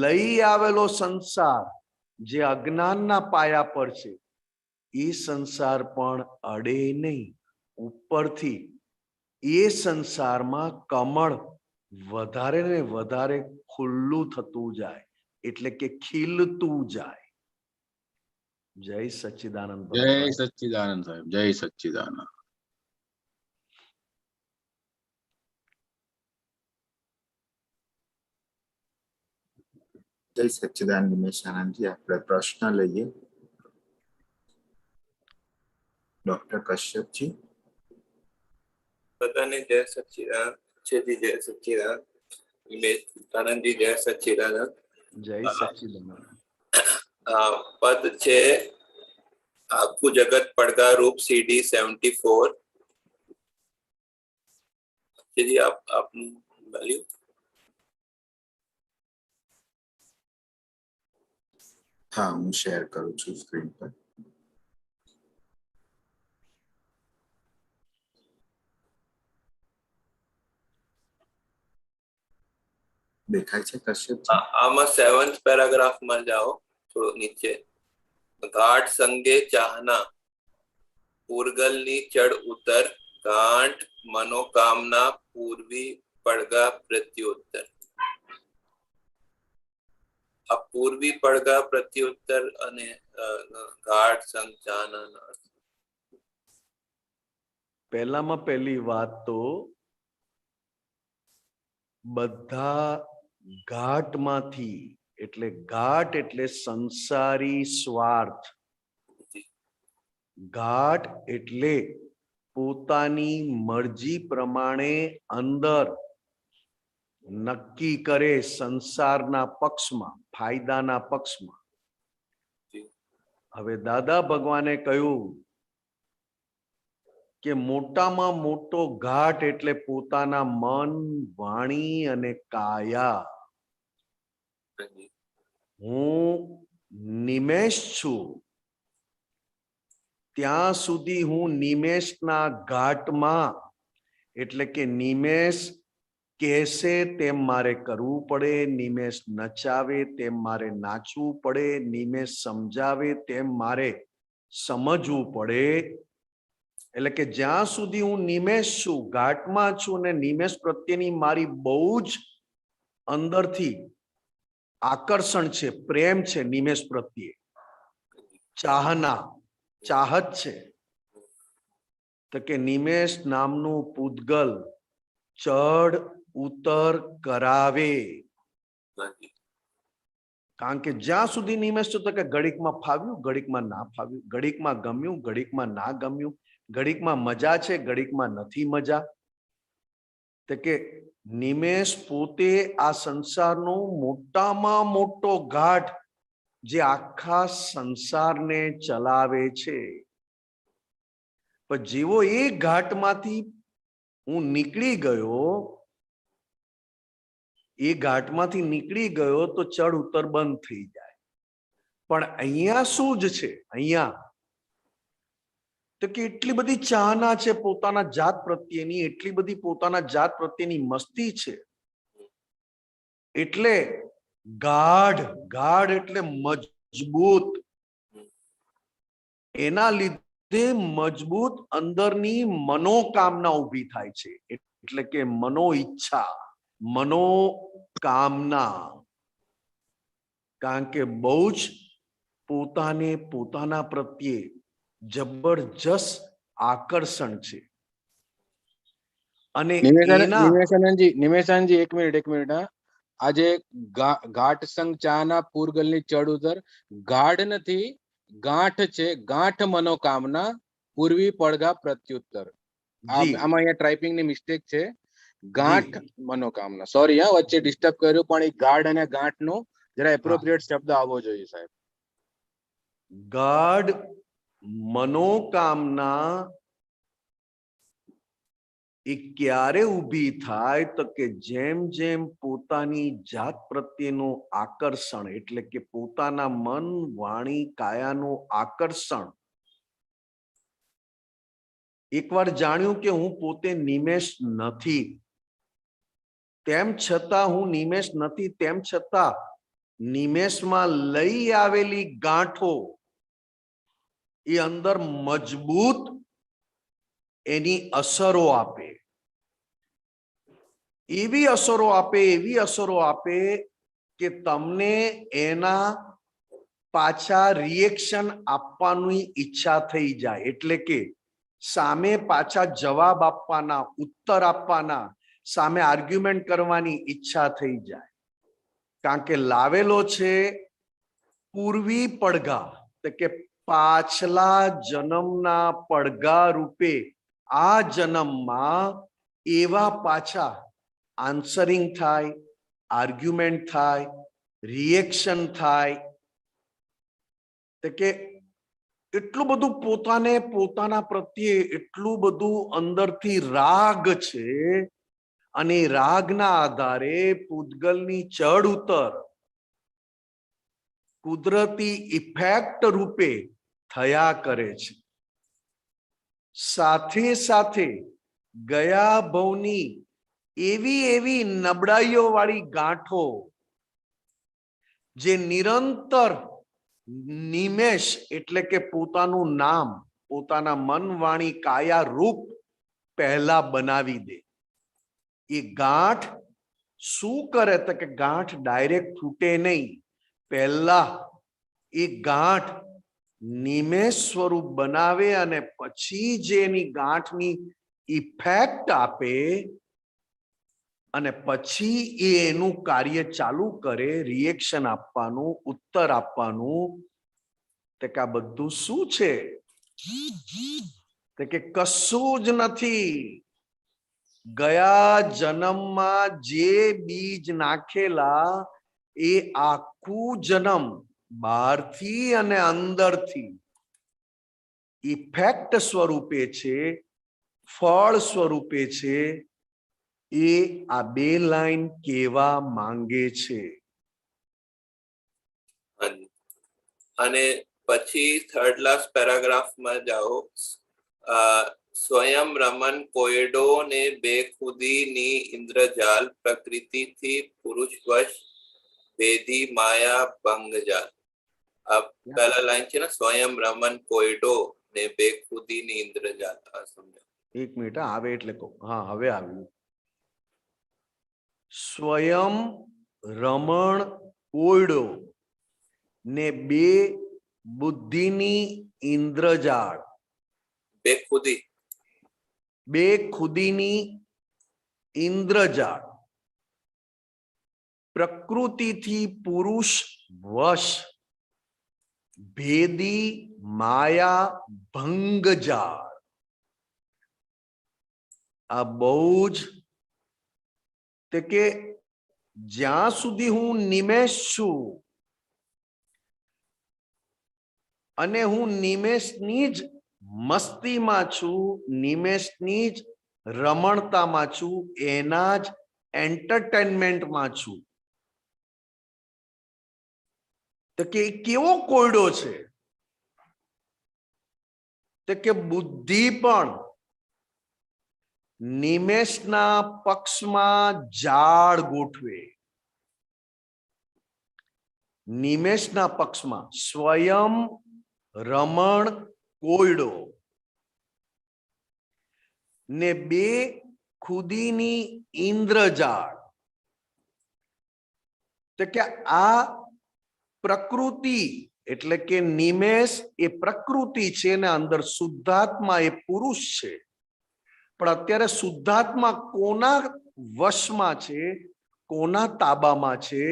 લઈ આવેલો સંસાર જે અજ્ઞાનના પાયા પર છે એ સંસાર પણ અડે નહીં. ઉપરથી એ સંસારમાં કમળ વધારે ને વધારે ખુલ્લું થતું જાય, એટલે કે ખીલતું જાય. જય સચ્ચિદાનંદ. જય સચ્ચિદાનંદ સાહેબ, જય સચ્ચિદાનંદ. જય સચ્ચિદાનંદ નિમેશ આનંદજી. આપણે પ્રશ્ન લઈએ. ડોક્ટર કશ્યપજી. બધાને જય સચ્ચિદાનંદ. જી જય સચ્ચિદાનંદ. નિમેશ આનંદજી જય સચ્ચિદાનંદ. જય સચ્ચિદાનંદ. પદ છે આખું જગત પડઘા રૂપ CD 74. જી આપનું વેલ્યુ. હા, હું શેર કરું છું સ્ક્રીન પર. દેખાય છે કશ્યપજી? આમાં 7th પેરાગ્રાફમાં જાઓ, થોડો નીચે. ઘાટ સંગે ચાહના, પૂરગલની ચડ ઉતર, ગાંઠ મનોકામના, પૂર્વી પડઘા પ્રત્યુત્તર. આ પૂર્વી પડઘા પ્રત્યુત્તર અને ઘાટ સંગ ચાહના. પહેલામાં પહેલી વાત તો બધા ઘાટમાંથી, એટલે ઘાટ એટલે સંસારી સ્વાર્થ, ઘાટ એટલે પોતાની મરજી પ્રમાણે અંદર નક્કી કરે સંસારના પક્ષમાં, ફાયદાના પક્ષમાં. હવે દાદા ભગવાને કહ્યું કે મોટામાં મોટો ઘાટ એટલે પોતાના મન, વાણી અને કાયા. હું નિમેષ છું ત્યાં સુધી હું નિમેષના ઘાટમાં, એટલે કે નિમેષ કહેશે તેમ મારે કરવું પડે, નિમેષ નચાવે તેમ મારે નાચવું પડે, નિમેષ સમજાવે તેમ મારે સમજવું પડે. એટલે કે જ્યાં સુધી હું નિમેષ છું, ઘાટમાં છું, ને નિમેષ પ્રત્યેની મારી બહુ જ અંદરથી આકર્ષણ છે, પ્રેમ છે નિમેષ પ્રત્યે, ચાહના, ચાહત છે, તો કે નિમેષ નામનું પૂતગલ ચડ ઉતર કરાવે. કારણ કે જ્યાં સુધી નિમેષ છું તો કે ઘડીકમાં ફાવ્યું, ઘડીકમાં ના ફાવ્યું, ઘડીકમાં ગમ્યું, ઘડીકમાં ના ગમ્યું, ઘડીકમાં મજા છે, ઘડીકમાં નથી મજા. તો કે નિમેષ પોતે આ સંસારનો મોટામાં મોટો ઘાટ જે આખા સંસારને ચલાવે છે. પણ જેવો એ ઘાટમાંથી હું નીકળી ગયો, એ ઘાટમાંથી નીકળી ગયો તો ચડ ઉતર બંધ થઈ જાય. પણ અહીંયા શું જ છે? અહીંયા તો કે એટલી બધી ચાહના છે પોતાના જાત પ્રત્યેની, એટલી બધી પોતાના જાત પ્રત્યેની મસ્તી છે, એટલે ગાઢ, ગાઢ એટલે મજબૂત, એના લીધે મજબૂત અંદરની મનોકામના ઊભી થાય છે, એટલે કે મનો ઈચ્છા, મનોકામના. કારણ કે બહુ જ પોતાને પોતાના પ્રત્યે જબરજસ્ત આકર્ષણ છે અને એના નિમેશાનંદજી એક મિનિટ હા. આજે ઘાટ સંગ ચાના પૂરગલની ચડ ઉતર, ગાઢ નથી ગાંઠ છે, ગાંઠ મનોકામના પૂર્વી પડઘા પ્રત્યુત્તર. આમાં અહીંયા ટાઈપિંગ ની મિસ્ટેક છે, ગાંઠ મનોકામના. સોરી હા, વચ્ચે ડિસ્ટર્બ કર્યું, પણ એ ગાઢ અને ગાંઠ નો જરા એપ્રોપ્રિએટ શબ્દ આવવો જોઈએ સાહેબ. ગાઢ મનોકામના એ ક્યારે ઊભી થાય તો કે જેમ જેમ પોતાની જાત પ્રત્યેનું આકર્ષણ, એટલે કે પોતાના મન વાણી કાયાનું આકર્ષણ. એકવાર જાણ્યું કે હું પોતે નિમેષ નથી, તેમ છતાં હું નિમેષ નથી, તેમ છતાં નિમેષમાં લઈ આવેલી ગાંઠો એ અંદર મજબૂત એની અસરો આપે, એવી અસરો આપે કે તમને એના પાછા રિએક્શન આપવાની ઈચ્છા થઈ જાય, એટલે કે સામે પાછા જવાબ આપવાના, ઉત્તર આપવાના, સામે આર્ગ્યુમેન્ટ કરવાની ઈચ્છા થઈ જાય. કારણ કે લાવેલો છે પૂર્વી પડઘા, એટલે કે પાછલા જન્મના પડઘા રૂપે આ જન્મમાં એવા પાછા આન્સરિંગ થાય, આર્ગ્યુમેન્ટ થાય, રિએક્શન થાય. કે એટલું બધું પોતાને પોતાના પ્રત્યે એટલું બધું અંદરથી રાગ છે, અને રાગના આધારે પૂતગલની ચડ ઉતર કુદરતી ઇફેક્ટ રૂપે થયા કરે છે. સાથે સાથે ગયા ભવની એવી નબળાઈઓ વાળી ગાંઠો જે નિરંતર નિમેષ, એટલે કે પોતાનું નામ, પોતાના મન વાણી કાયા રૂપ પહેલા બનાવી દે. એ ગાંઠ શું કરે તો કે ગાંઠ ડાયરેક્ટ ફૂટે નહીં, પહેલા એ ગાંઠ નિમેષ સ્વરૂપ બનાવે અને પછી જે એની ગાંઠની ઇફેક્ટ આપે અને પછી એ એનું કાર્ય ચાલુ કરે, રિએક્શન આપવાનું, ઉત્તર આપવાનું. તો કે આ બધું શું છે? તો કે કશું જ નથી. ગયા જન્મમાં જે બીજ નાખેલા એ આખું જન્મ બહારથી અને અંદરથી ઇફેક્ટ સ્વરૂપે છે, ફળ સ્વરૂપે છે. એ આ બે લાઈન કેવા માંગે છે. અને પછી થર્ડ લાસ્ટ પેરાગ્રાફમાં જાઓ. સ્વયં રમન કોયડો ને બેખુદીની ઇન્દ્રજાલ, પ્રકૃતિથી પુરુષ વશ ભેદી માયા ભંગજાલ. આ પહેલા લાઈન છે ને, સ્વયં રમન કોયડો ને બેખુદીની ઇન્દ્રજાલ. આ સમજો. એક મિનિટ આવે એટલે કહું. હા, હવે આવ્યું. સ્વયં રમણ કોયડો ને બે બુદ્ધિની ઇન્દ્રજાળ, બે ખુદીની ઇન્દ્રજાળ, પ્રકૃતિથી પુરુષ વશ ભેદી માયા ભંગજાળ. આ બહુ જ, તે કે જ્યાં સુધી હું નિમેષ છું અને હું નિમેષની જ મસ્તીમાં છું, નિમેષની જ રમણતામાં છું, એના જ એન્ટરટેનમેન્ટમાં છું. તો કે કેવો કોયડો છે? તો કે બુદ્ધિ પણ નિમેષના પક્ષમાં જાળ ગોઠવે, નિમેષના પક્ષમાં સ્વયં રમણ કોયડો ને બે ખુદીની ઇન્દ્રજાળ, તો કે આ પ્રકૃતિ એટલે કે નિમેષ એ પ્રકૃતિ છે ને અંદર શુદ્ધાત્મા એ પુરુષ છે. પણ અત્યારે શુદ્ધાત્મા કોના વશમાં છે, કોના તાબામાં છે?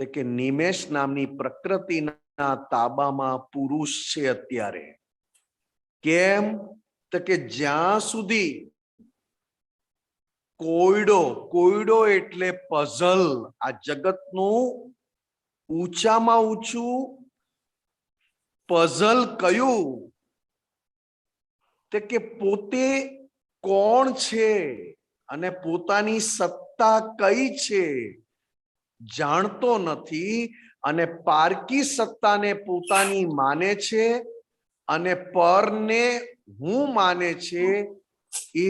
તો કે નિમેષ નામની પ્રકૃતિના તાબામાં પુરુષ છે અત્યારે. કેમ? તો કે જ્યાં સુધી કોયડો એટલે પઝલ, આ જગતનું ઊંચામાં ઊંચું પઝલ કયું? તો કે પોતે કોણ છે અને પોતાની સત્તા કઈ છે જાણતો નથી, અને પારકી સત્તાને પોતાની માને છે અને પરને હું માને છે. એ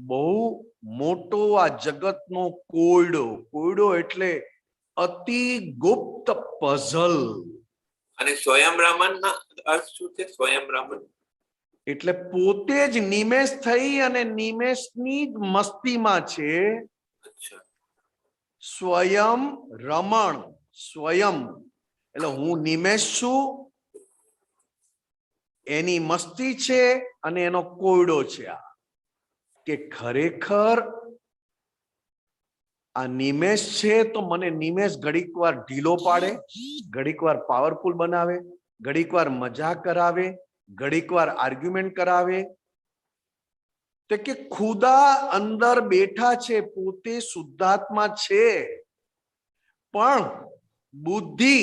બહુ મોટો આ જગતનો કોયડો એટલે અતિ ગુપ્ત પઝલ. અને સ્વયં બ્રાહ્મણ ના અર્થ શું છે? સ્વયં બ્રાહ્મણ એટલે પોતે જ નિમેષ થઈ અને નિમેષની જ મસ્તીમાં છે. અચ્છા. સ્વયં રમણ, સ્વયં એટલે હું નિમેષ છું, એની મસ્તી છે અને એનો કોયડો છે. આ કે ખરેખર આ નિમેષ છે તો મને નિમેષ ઘડીક વાર ઢીલો પાડે, ઘડીક વાર પાવરફુલ બનાવે, ઘડીક વાર મજા કરાવે, ઘડીક વાર આર્ગ્યુમેન્ટ કરાવે. તો કે ખુદા અંદર બેઠા છે, પોતે શુદ્ધાત્મા છે, પણ બુદ્ધિ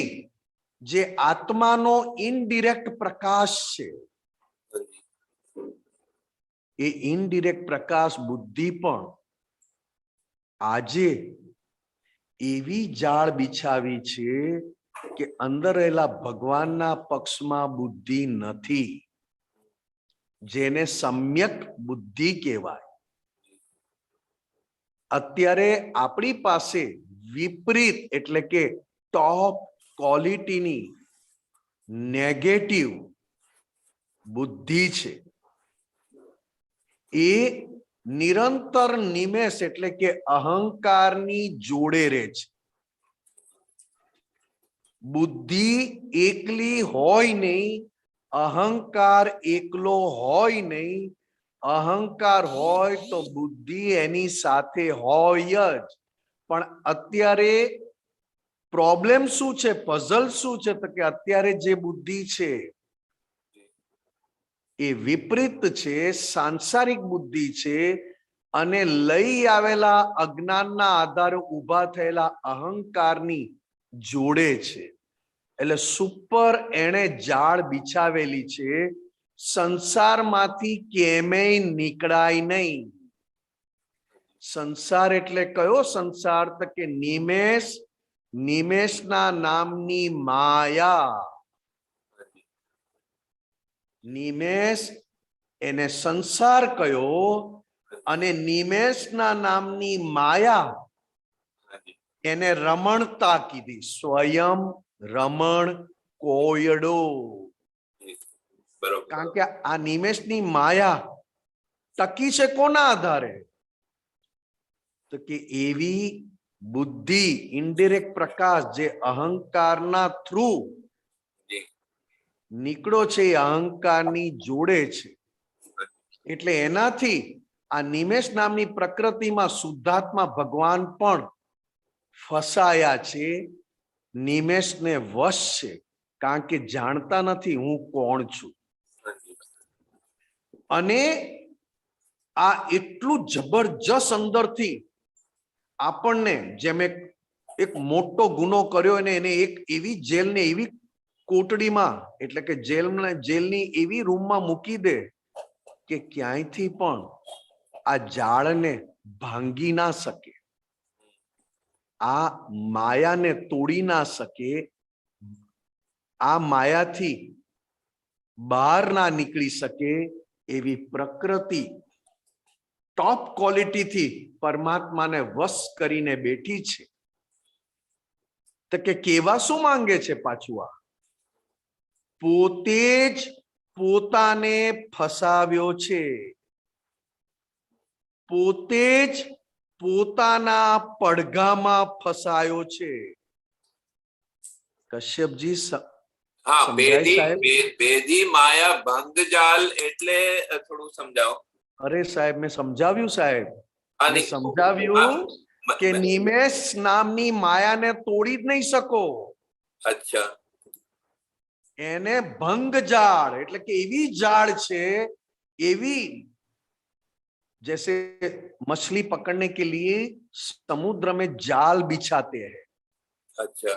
જે આત્માનો ઇનડિરેક્ટ પ્રકાશ છે, એ ઇનડિરેક્ટ પ્રકાશ બુદ્ધિ પણ આજે એવી જાળ બિછાવી છે કે અંદર રહેલા ભગવાનના પક્ષમાં બુદ્ધિ નથી, જેને સમ્યક બુદ્ધિ કહેવાય. અત્યારે આપણી પાસે વિપરીત એટલે કે ટોપ ક્વોલિટીની નેગેટિવ બુદ્ધિ છે. એ નિરંતર નિમેષ એટલે કે અહંકારની જોડે રહે છે. બુદ્ધિ એકલી હોય નહીં, અહંકાર એકલો હોય નહીં. અહંકાર હોય તો બુદ્ધિ એની સાથે હોય જ. પણ અત્યારે પ્રોબ્લેમ શું છે, પઝલ શું છે? તો કે અત્યારે જે બુદ્ધિ છે એ વિપરીત છે, સાંસારિક બુદ્ધિ છે, અને લઈ આવેલા અજ્ઞાનના આધારે ઉભા થયેલા અહંકારની જોડે છે. એટલે સુપર એણે જાળ બિછાવેલી છે, સંસારમાંથી કેમેય નીકળાય નહીં. સંસાર એટલે કયો સંસાર? તો કે નિમેષ, નિમેષના નામની માયા. નિમેષ એને સંસાર કયો, અને નિમેષના નામની માયા એને રમણતા કીધી. સ્વયં રમણ કોયડો. બરોબર. કારણ કે આ નિમેષની માયા ટકી છે કોના આધારે? તો કે એવી બુદ્ધિ, ઇનડિરેક્ટ પ્રકાશ જે અહંકારના થ્રુ નીકળો છે, એ અહંકારની જોડે છે. એટલે એનાથી આ નિમેષ નામની પ્રકૃતિમાં શુદ્ધાત્મા ભગવાન પણ ફસાયા છે, નિમેષને વશ છે, કારણ કે જાણતા નથી હું કોણ છું. અને આ એટલું જબરજસ્ત અંદરથી આપણને, જેમ એક મોટો ગુનો કર્યો અને એને એક એવી જેલને એવી કોટડીમાં એટલે કે જેલની એવી રૂમમાં મૂકી દે કે ક્યાંયથી પણ આ જાળને ભાંગી ના શકે, આ માયાને તોડી ના શકે, આ માયાથી બહાર ના નીકળી શકે. એવી પ્રકૃતિ ટોપ ક્વોલિટીથી પરમાત્માને વશ કરીને બેઠી છે. તો કે કેવા શું માંગે છે પાછું? આ પોતે જ પોતાને ફસાવ્યો છે, પોતે જ પોતાના પડઘામાં ફસાયો છે. કશ્યપજી હા, સમજાય સાહેબ? ભેદી માયા ભંગજાલ એટલે થોડું સમજાવો. અરે સાહેબ, મેં સમજાવ્યું સાહેબ, હા, મેં નહીં. સમજાવ્યું કે નિમેષ નામની માયાને તોડી જ નહીં શકો. અચ્છા. એને ભંગ જાળ એટલે કે એવી જાળ છે, એવી जैसे मछली पकड़ने के लिए समुद्र में जाल बिछाते हैं. अच्छा.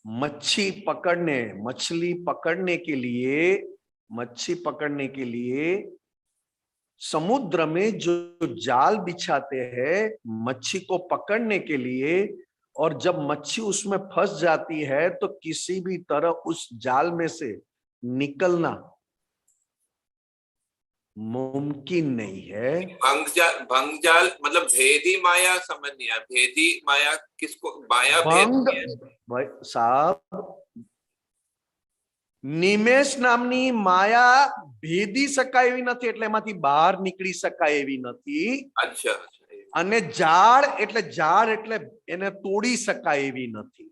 मच्छी पकड़ने के लिए समुद्र में जो जाल बिछाते हैं मच्छी को पकड़ने के लिए, और जब मच्छी उसमें फंस जाती है तो किसी भी तरह उस जाल में से निकलना मुमकिन नहीं है. भंगजाल मतलब भेदी माया समझ नहीं आया. भेदी माया किसको? माया भंग भाई साहब, નિમેષ નામની માયા ભેદી શકાય એવી નથી, એટલે એમાંથી બહાર નીકળી શકાય એવી નથી. अच्छा. અને જાળ એટલે એને તોડી શકાય એવી નથી.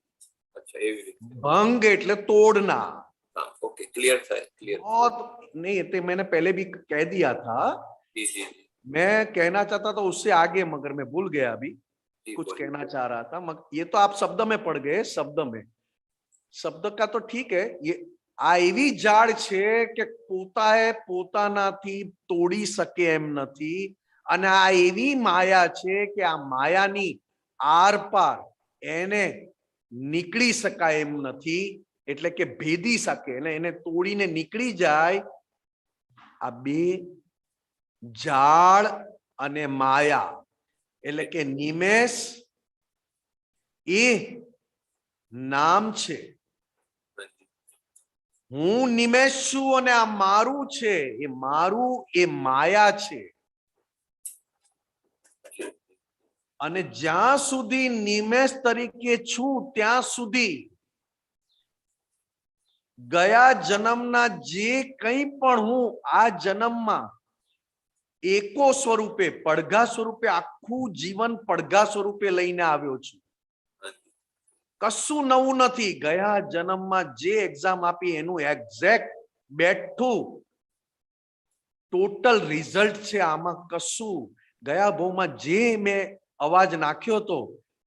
अच्छा, એવી રીતે. ભંગ એટલે તોડના. हाँ, ओके, क्लियर था, क्लियर. बहुत नहीं, ये मैंने पहले भी कह दिया था. जी जी जी. मैं कहना चाहता था उससे आगे, मगर मैं भूल गया अभी. जी, कुछ बोलिए. कहना चाह रहा था, मगर ये तो आप शब्द में पड़ गए. शब्द का तो ठीक है. ये આ એવી જાળ છે કે પોતાએ પોતાનાથી તોડી શકે એમ નથી, અને આ એવી માયા છે કે આ માયાની આર પાર એને નીકળી શકાય એમ નથી, એટલે કે ભેદી શકે એટલે એને તોડીને નીકળી જાય. આ બે જાળ અને માયા એટલે કે નિમેષ એ નામ છે. હું નિમેષ છું અને આ મારું છે, એ માયા છે. અને જ્યાં સુધી નિમેષ તરીકે છું ત્યાં સુધી ગયા જન્મના જે કંઈ પણ હું આ જન્મમાં એકો સ્વરૂપે પડઘા સ્વરૂપે આખું જીવન પડઘા સ્વરૂપે લઈને આવ્યો છું. કશું નવું નથી. ગયા જન્મમાં જે એક્ઝામ આપી એનું એક્ઝેક્ટ બેઠું ટોટલ રિઝલ્ટ છે. આમાં કશું ગયા ભાવમાં જે મેં અવાજ નાખ્યો હતો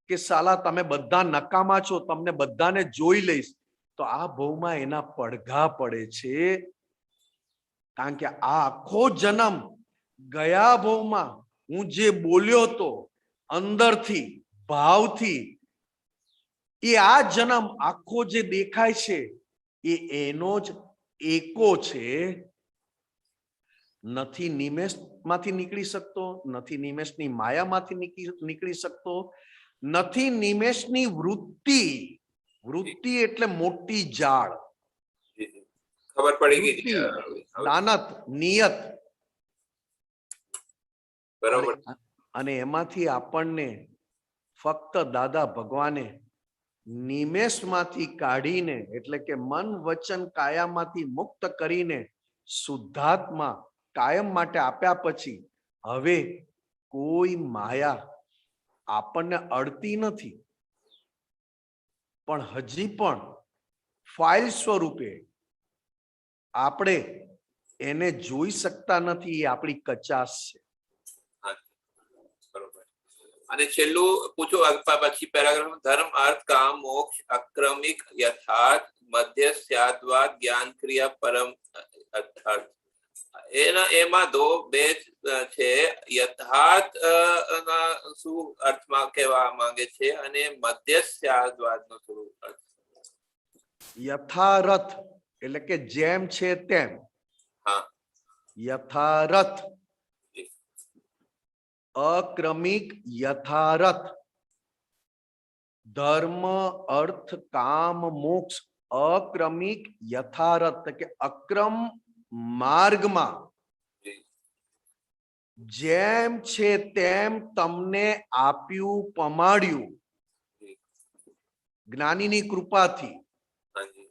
કે સાલા તમે બધા નકામા છો, તમને બધાને જોઈ લઈશ, તો આ ભાવમાં એના પડઘા પડે છે. કારણ કે આ આખો જન્મ ગયા ભાવમાં હું જે બોલ્યો હતો અંદરથી ભાવથી, એ આ જન્મ આખો જે દેખાય છે એ એનો જ એકો છે. નથી નિમેષમાંથી નીકળી શકતો, નથી નિમેષની માયામાંથી નીકળી શકતો, નથી નિમેષની વૃત્તિ. વૃત્તિ એટલે મોટી જાળ. ખબર પડી ગઈ. દાનત, નિયત. બરાબર. અને એમાંથી આપણને ફક્ત દાદા ભગવાને નિમેષમાંથી કાઢીને, એટલે કે મન વચન કાયામાંથી મુક્ત કરીને શુદ્ધાત્મા કાયમ માટે આપ્યા પછી હવે કોઈ માયા આપણને અડતી નથી, પણ હજી પણ ફાઇલ સ્વરૂપે આપણે એને જોઈ શકતા નથી. એ આપણી કચાશ છે. અને છેલ્લું પૂછો પછી પેરાગ્રાફ, ધર્મ અર્થ કામ મોક્ષ અક્રમિક યથાર્થ મધ્યસ્યાદ્વાદ જ્ઞાન ક્રિયા પરમ અર્થ. એમાં બે છે. યથાર્થ ના શું અર્થમાં કહેવા માંગે છે, અને મધ્યસ્યાદ્વાદ નો થોડું અર્થ. યથારથ એટલે કે જેમ છે તેમ. હા. યથારથ. अक्रमिक यथारथ. धर्म अर्थ काम मोक्ष अक्रमिक यथारथ के अक्रम मार्ग में जेम छे तेम तमने आप्यू पमाड्यू જ્ઞાનીની કૃપાથી हाँ जी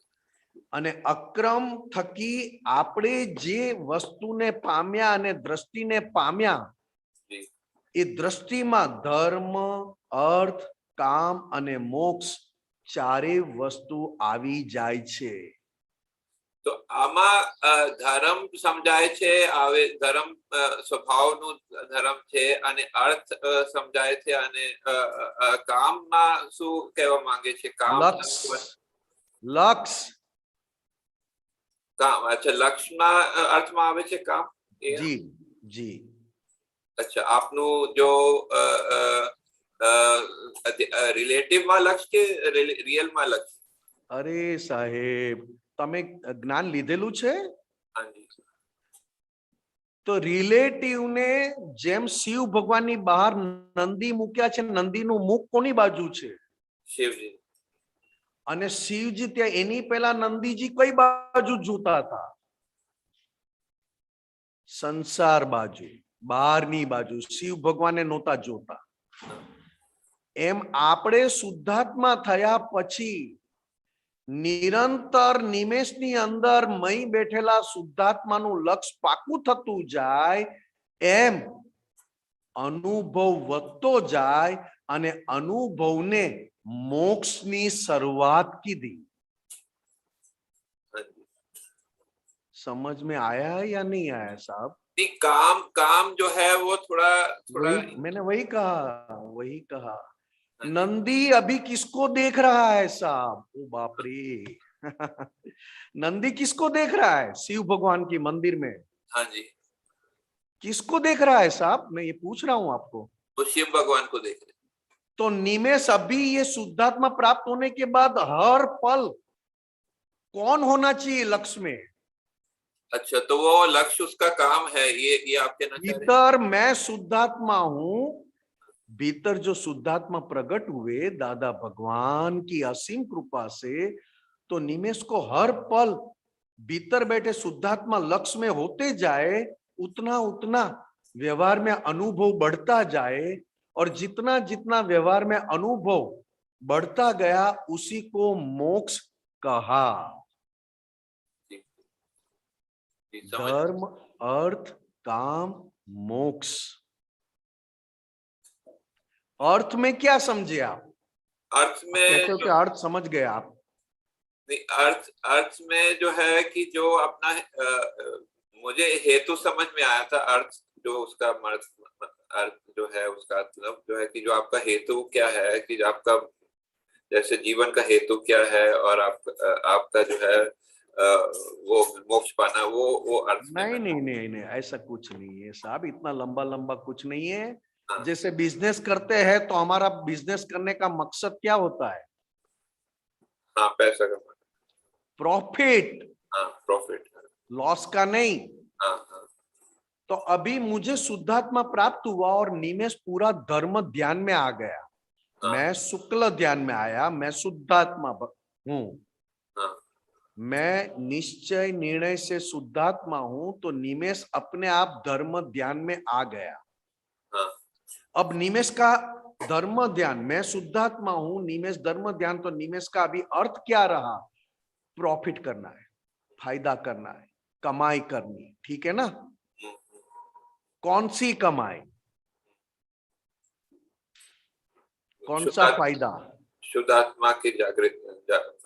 અને અક્રમ થકી આપણે જે વસ્તુને પામ્યા અને દ્રષ્ટિને પામ્યા जी એ દ્રષ્ટિમાં ધર્મ અર્થ કામ અને મોક્ષ ચારે વસ્તુ આવી જાય છે. તો આમાં ધર્મ સમજાય છે, આવે ધર્મ સ્વભાવનું ધર્મ છે અને અર્થ સમજાય છે અને કામમાં શું કહેવા માંગે છે? કામ લક્ષ કામ, અચ્છા, લક્ષ્યના અર્થમાં આવે છે કામ. જી જી અચ્છા, આપનું જો રિલેટિવમાં લક્ષ્ય કે રિયલમાં લક્ષ્ય? અરે સાહેબ, તમે જ્ઞાન લીધેલું છે हाँ जी તો રિલેટિવ ને જેમ શિવ ભગવાનની બહાર નંદી મૂક્યા છે, નંદીનું મુખ કોની બાજુ છે? शिवजी અને શિવજી ત્યાં એની પહેલા નંદીજી કઈ બાજુ જોતા હતા? સંસાર બાજુ, બહારની બાજુ. શિવ ભગવાને નહોતા જોતા. એમ આપણે શુદ્ધાત્મા થયા પછી નિરંતર નિમેષની અંદર મય બેઠેલા શુદ્ધાત્માનું લક્ષ પાકું થતું જાય એમ અનુભવ વધતો જાય અને અનુભવને મોક્ષની શરૂઆત कीधी. हाँ जी समझ में आया है या नहीं आया साहब? नहीं, काम काम जो है वो थोड़ा थोड़ा मैंने वही कहा नंदी अभी किसको देख रहा है साहब? ओ बाप रे नंदी किसको देख रहा है? शिव भगवान की मंदिर में हाँ जी किसको देख रहा है साहब? मैं ये पूछ रहा हूं आपको. वो शिव भगवान को देख रहे. तो निमेष अभी ये शुद्धात्मा प्राप्त होने के बाद हर पल कौन होना चाहिए लक्ष्य में? अच्छा, तो वो लक्ष्य उसका काम है, ये आप कहना चाह रहे हैं? भीतर मैं शुद्धात्मा हूं, भीतर जो शुद्धात्मा प्रकट हुए दादा भगवान की असीम कृपा से, तो निमेष को हर पल भीतर बैठे शुद्धात्मा लक्ष्य में होते जाए, उतना उतना व्यवहार में अनुभव बढ़ता जाए और जितना जितना व्यवहार में अनुभव बढ़ता गया उसी को मोक्ष कहा. धर्म अर्थ काम मोक्ष. अर्थ में क्या समझे आप? अर्थ में कहते हो कि अर्थ समझ गए आप? नहीं, अर्थ में जो है कि जो अपना मुझे हेतु समझ में आया था. अर्थ जो उसका अर्थ जो है उसका मतलब जो है कि जो आपका हेतु क्या है, कि आपका जैसे जीवन का हेतु क्या है और आपका जो है वो मोक्ष पाना, वो अर्थ में नहीं नहीं नहीं नहीं ऐसा कुछ नहीं है साहब, इतना लंबा लंबा कुछ नहीं है. हाँ. जैसे बिजनेस करते हैं तो हमारा बिजनेस करने का मकसद क्या होता है? हाँ, पैसा कमाना, प्रॉफिट. हाँ, प्रॉफिट, लॉस का नहीं. हाँ हाँ. तो अभी मुझे शुद्धात्मा प्राप्त हुआ और निमेष पूरा धर्म ध्यान में आ गया. हाँ. मैं शुक्ल ध्यान में आया, मैं शुद्धात्मा हूं. हाँ. मैं निश्चय निर्णय से शुद्धात्मा हूं, तो निमेष अपने आप धर्म ध्यान में आ गया. हाँ. अब निमेष का धर्म ध्यान, मैं शुद्धात्मा हूं, निमेष धर्म ध्यान, तो निमेष का अभी अर्थ क्या रहा? प्रॉफिट करना है, फायदा करना है, कमाई करनी. ठीक है ना? कौन सी कमाई, कौन सा फायदा? शुद्धात्मा की जागृत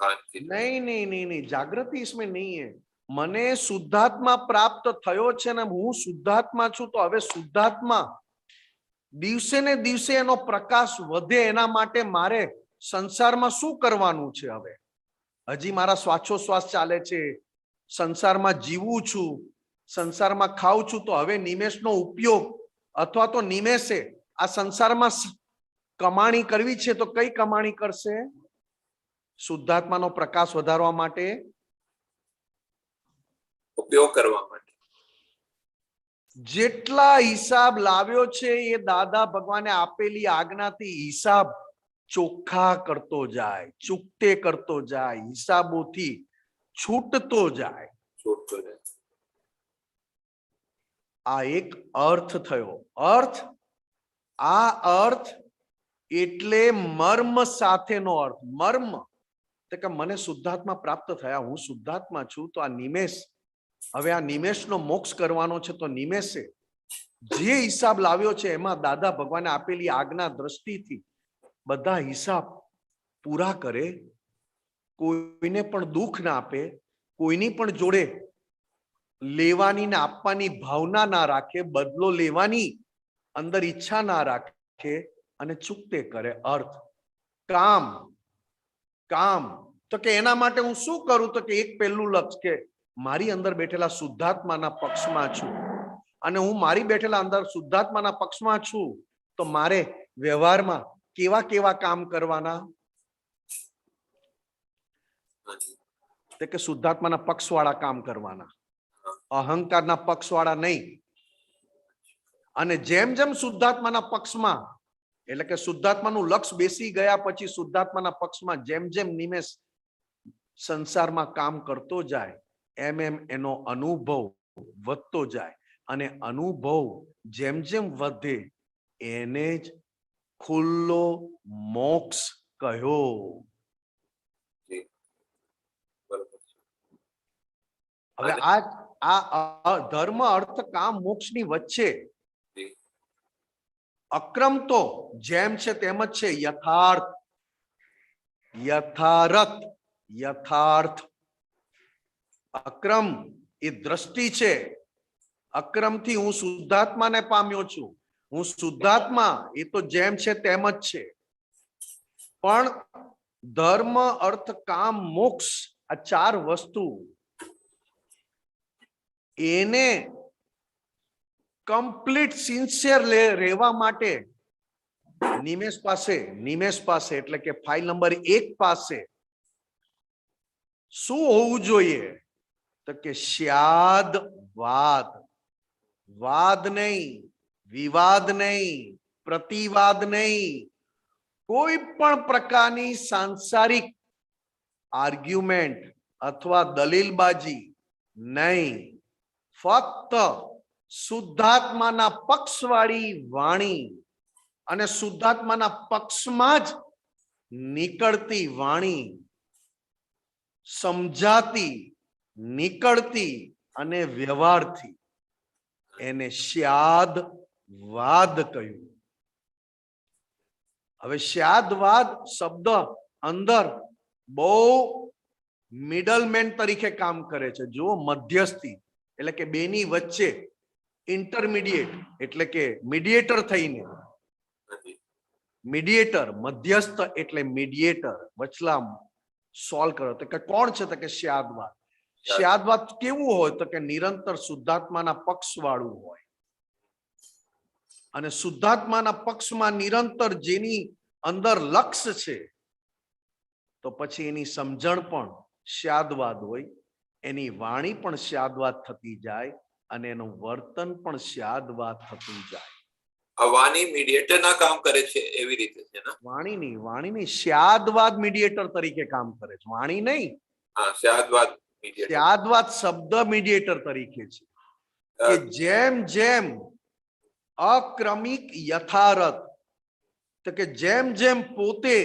भान की. नहीं नहीं नहीं नहीं, जागृति इसमें नहीं है. મને શુદ્ધાત્મા પ્રાપ્ત થયો છે ને હું શુદ્ધાત્મા છું, તો હવે શુદ્ધાત્મા દિવસે ને દિવસે એનો પ્રકાશ વધે એના માટે મારે સંસારમાં શું કરવાનું છે? હવે હજી મારા શ્વાસોશ્વાસ ચાલે છે, સંસારમાં જીવું છું, સંસારમાં ખાઉં છું, તો હવે નિમેષનો ઉપયોગ અથવા તો નિમેષે આ સંસારમાં કમાણી કરવી છે તો કઈ કમાણી કરશે? શુદ્ધાત્માનો પ્રકાશ વધારવા માટે, ઉપયોગ કરવા માટે. જેટલા હિસાબ લાવ્યો છે એ દાદા ભગવાને આપેલી આજ્ઞાથી હિસાબ ચોખ્ખા કરતો જાય, ચૂકતે કરતો જાય, હિસાબોથી છૂટતો જાય. છૂટતો જાય. આ એક અર્થ થયો. અર્થ, આ અર્થ એટલે મર્મ સાથેનો અર્થ. મર્મ તો કે મને શુદ્ધાત્મા પ્રાપ્ત થયા, હું શુદ્ધાત્મા છું, તો આ નિમેષ, હવે આ નિમેષનો મોક્ષ કરવાનો છે, તો નિમેષે જે હિસાબ લાવ્યો છે એમાં દાદા ભગવાને આપેલી આજ્ઞા દ્રષ્ટિથી બધા હિસાબ પૂરા કરે, કોઈને પણ દુઃખ ના આપે, કોઈની પણ જોડે લેવાની ને આપવાની ભાવના ના રાખે, બદલો લેવાની અંદર ઈચ્છા ના રાખે અને ચૂકતે કરે. અર્થ કામ, કામ તો કે એના માટે હું શું કરું, તો કે એક પહેલું લક્ષ્ય કે મારી અંદર બેઠેલા શુદ્ધાત્માના પક્ષમાં છું, અને હું મારી બેઠેલા અંદર શુદ્ધાત્માના પક્ષમાં છું, તો મારે વ્યવહારમાં કેવા કેવા કામ કરવાના, તો કે શુદ્ધાત્માના પક્ષવાળા કામ કરવાના, અહંકારના પક્ષવાળા નહીં. અને જેમ જેમ શુદ્ધાત્માના પક્ષમાં, એટલે કે શુદ્ધાત્માનું લક્ષ બેસી ગયા પછી શુદ્ધાત્માના પક્ષમાં જેમ જેમ નિમેષ સંસારમાં કામ કરતો જાય, એમ એમ એનો અનુભવ વધતો જાય, અને અનુભવ જેમ જેમ વધે એને જ ખુલ્લો મોક્ષ કહ્યો. હવે આ ધર્મ અર્થ કામ મોક્ષ ની વચ્ચે અક્રમ તો જેમ છે તેમ જ છે. યથાર્થ, યથાર્થ, યથાર્થ. અક્રમ એ દ્રષ્ટિ છે. અક્રમથી હું શુદ્ધાત્માને પામ્યો છું, હું શુદ્ધાત્મા, એ તો જેમ છે તેમ જ છે. પણ ધર્મ અર્થ કામ મોક્ષ આ ચાર વસ્તુ એને કમ્પ્લીટ સિન્સિયર રહેવા માટે નિમેષ પાસે એટલે કે ફાઇલ નંબર 1 પાસે શું હોવું જોઈએ, તો કે સ્યાદ વાદ. વાદ નહીં, વિવાદ નહીં, પ્રતિવાદ નહીં, કોઈ પણ પ્રકારની સાંસારિક આર્ગ્યુમેન્ટ અથવા દલીલબાજી નહીં. ફક્ત શુદ્ધાત્માના પક્ષવાળી વાણી અને શુદ્ધાત્માના પક્ષમાં જ નીકળતી વાણી, સમજાતી, નીકળતી અને વ્યવહારથી, એને સ્યાદવાદ કહ્યું. હવે સ્યાદવાદ શબ્દ અંદર બહુ મિડલમેન તરીકે કામ કરે છે. જો મધ્યસ્થી એટલે કે બેની વચ્ચે, ઇન્ટરમીડિયેટ એટલે કે મીડિયેટર થઈને, મીડિયેટર, મધ્યસ્થ એટલે મીડિયેટર, વચલા સોલ્વ કરો. તો કે કોણ છે, તો કે સ્યાદવાદ. સ્યાદવાદ કેવું હોય, તો કે નિરંતર શુદ્ધાત્માના પક્ષ વાળું હોય, અને શુદ્ધાત્માના પક્ષમાં નિરંતર જેની અંદર લક્ષ્ય છે, તો પછી એની સમજણ પણ સ્યાદવાદ હોય, એની વાણી પણ સ્યાદવાદ થતી જાય, અને એનું વર્તન પણ સ્યાદવાદ થતું જાય. વાણી મીડિયેટર ના કામ કરે છે એવી રીતે છે ને? વાણીની સ્યાદવાદ મીડિયેટર તરીકે કામ કરે છે, વાણી નહીં. હા, સ્યાદવાદ મીડિયેટર. સ્યાદવાદ શબ્દ મીડિયેટર તરીકે છે કે જેમ જેમ અક્રમિક યથાર્થ, તો કે જેમ જેમ પોતે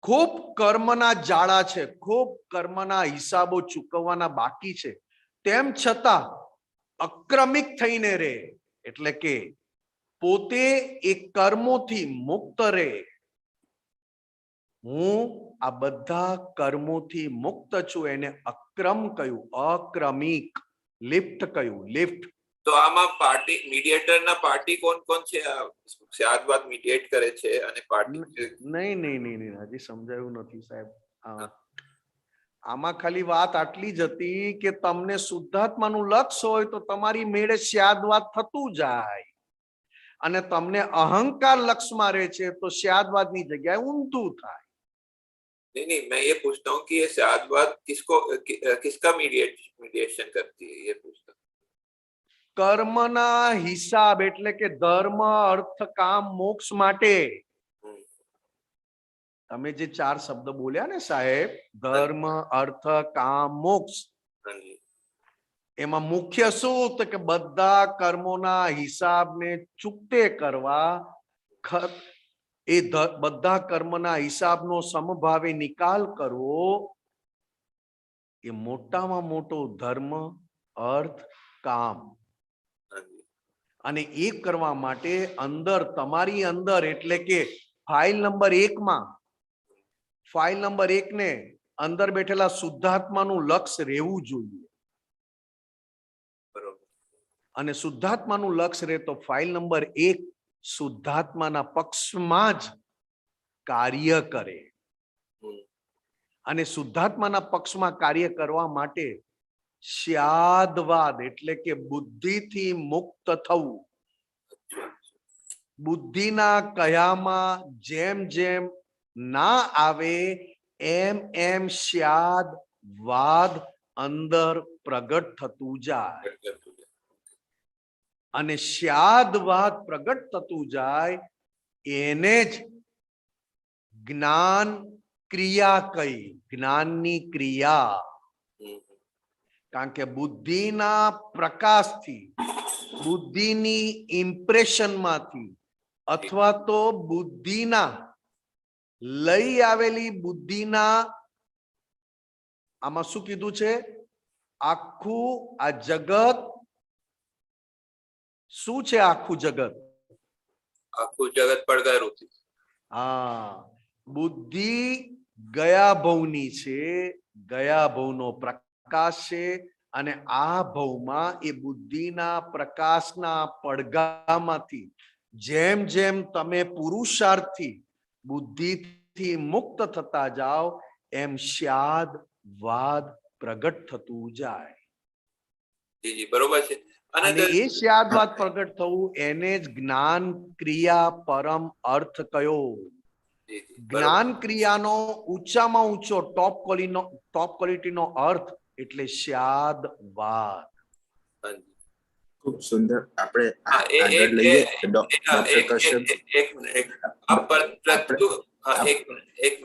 ખૂબ કર્મના જાળા છે, ખૂબ કર્મના હિસાબો ચૂકવવાના બાકી છે, તેમ છતાં અક્રમિક થઈને રહે, એટલે કે પોતે એ કર્મોથી મુક્ત રહે. હું આ બધા કર્મોથી મુક્ત છું, એને અક્રમ કહ્યું, અક્રમિક. લિફ્ટ કહ્યું, લિફ્ટ. તો આમાં પાર્ટી મીડિયેટર ના પાર્ટી કોણ કોણ છે? સ્યાદવાદ મીડિયેટ કરે છે અને પાર્ટી નહીં, હજી સમજાયું નથી સાહેબ. આમાં ખાલી વાત આટલી જ હતી કે તમને શુદ્ધાત્માનું લક્ષ્ય હોય તો તમારી મેળે સ્યાદવાદ થતું જાય, અને તમને અહંકાર લક્ષમાં રહે છે તો સ્યાદવાદની જગ્યાએ ઊંધું થાય. नहीं, मैं ये पूछता हूँ कि ये स्यादवाद किसका मीडिएशन करती है, ये पूछता हूँ. કર્મના હિસાબ એટલે કે ધર્મ અર્થ કામ મોક્ષ માટે તમે જે 4 શબ્દ બોલ્યા ને સાહેબ, ધર્મ અર્થ કામ મોક્ષ, એમાં મુખ્ય શું, તો કે બધા કર્મોના હિસાબને ચૂકતે કરવા એ બધા કર્મના હિસાબનો સમભાવે નિકાલ કરવો એ મોટામાં મોટો ધર્મ, અર્થ, કામ. અને એ કરવા માટે અંદર તમારી અંદર એટલે કે ફાઇલ નંબર 1 માં ફાઇલ નંબર 1 ને અંદર બેઠેલા શુદ્ધાત્માનું લક્ષ્ય રહેવું જોઈએ. અને શુદ્ધાત્માનું લક્ષ્ય રહે તો ફાઇલ નંબર 1 શુદ્ધાત્માના પક્ષમાં જ કાર્ય કરે. અને શુદ્ધાત્માના પક્ષમાં કાર્ય કરવા માટે સ્યાદવાદ એટલે કે બુદ્ધિથી મુક્ત થવું. બુદ્ધિના કયામાં જેમ જેમ ના આવે એમ એમ સ્યાદવાદ અંદર પ્રગટ થતું જાય. અને સ્યાદવાદ પ્રગટ થતું જાય એને જ જ્ઞાન ક્રિયા કહી. જ્ઞાનની ક્રિયા. કારણ કે બુદ્ધિના પ્રકાશથી, બુદ્ધિની ઇમ્પ્રેશનમાંથી અથવા તો બુદ્ધિના લઈ આવેલી બુદ્ધિના આમાં શું કીધું છે? આખું આ જગત શું છે? આખું જગત પડઘારૂપી. હા, બુદ્ધિ ગયા ભવની છે, ગયા ભવનો પ્રકાશ છે. અને આ ભવમાં એ બુદ્ધિના પ્રકાશના પડઘામાંથી જેમ જેમ તમે પુરુષાર્થથી બુદ્ધિથી મુક્ત થતા જાઓ એમ સ્યાદવાદ પ્રગટ થતું જાય. જી બરોબર છે. અને એ સ્યાદવાદ પ્રગટ થવું એને જ જ્ઞાન ક્રિયા પરમ અર્થ કયો. જ્ઞાન ક્રિયાનો ઊંચામાં ઊંચો ટોપ ક્વોલિટીનો અર્થ એટલે સ્યાદવાદ. ખૂબ સુંદર. આપણે હા, આગળ લઈએ ડોક્ટર કશ્યપ.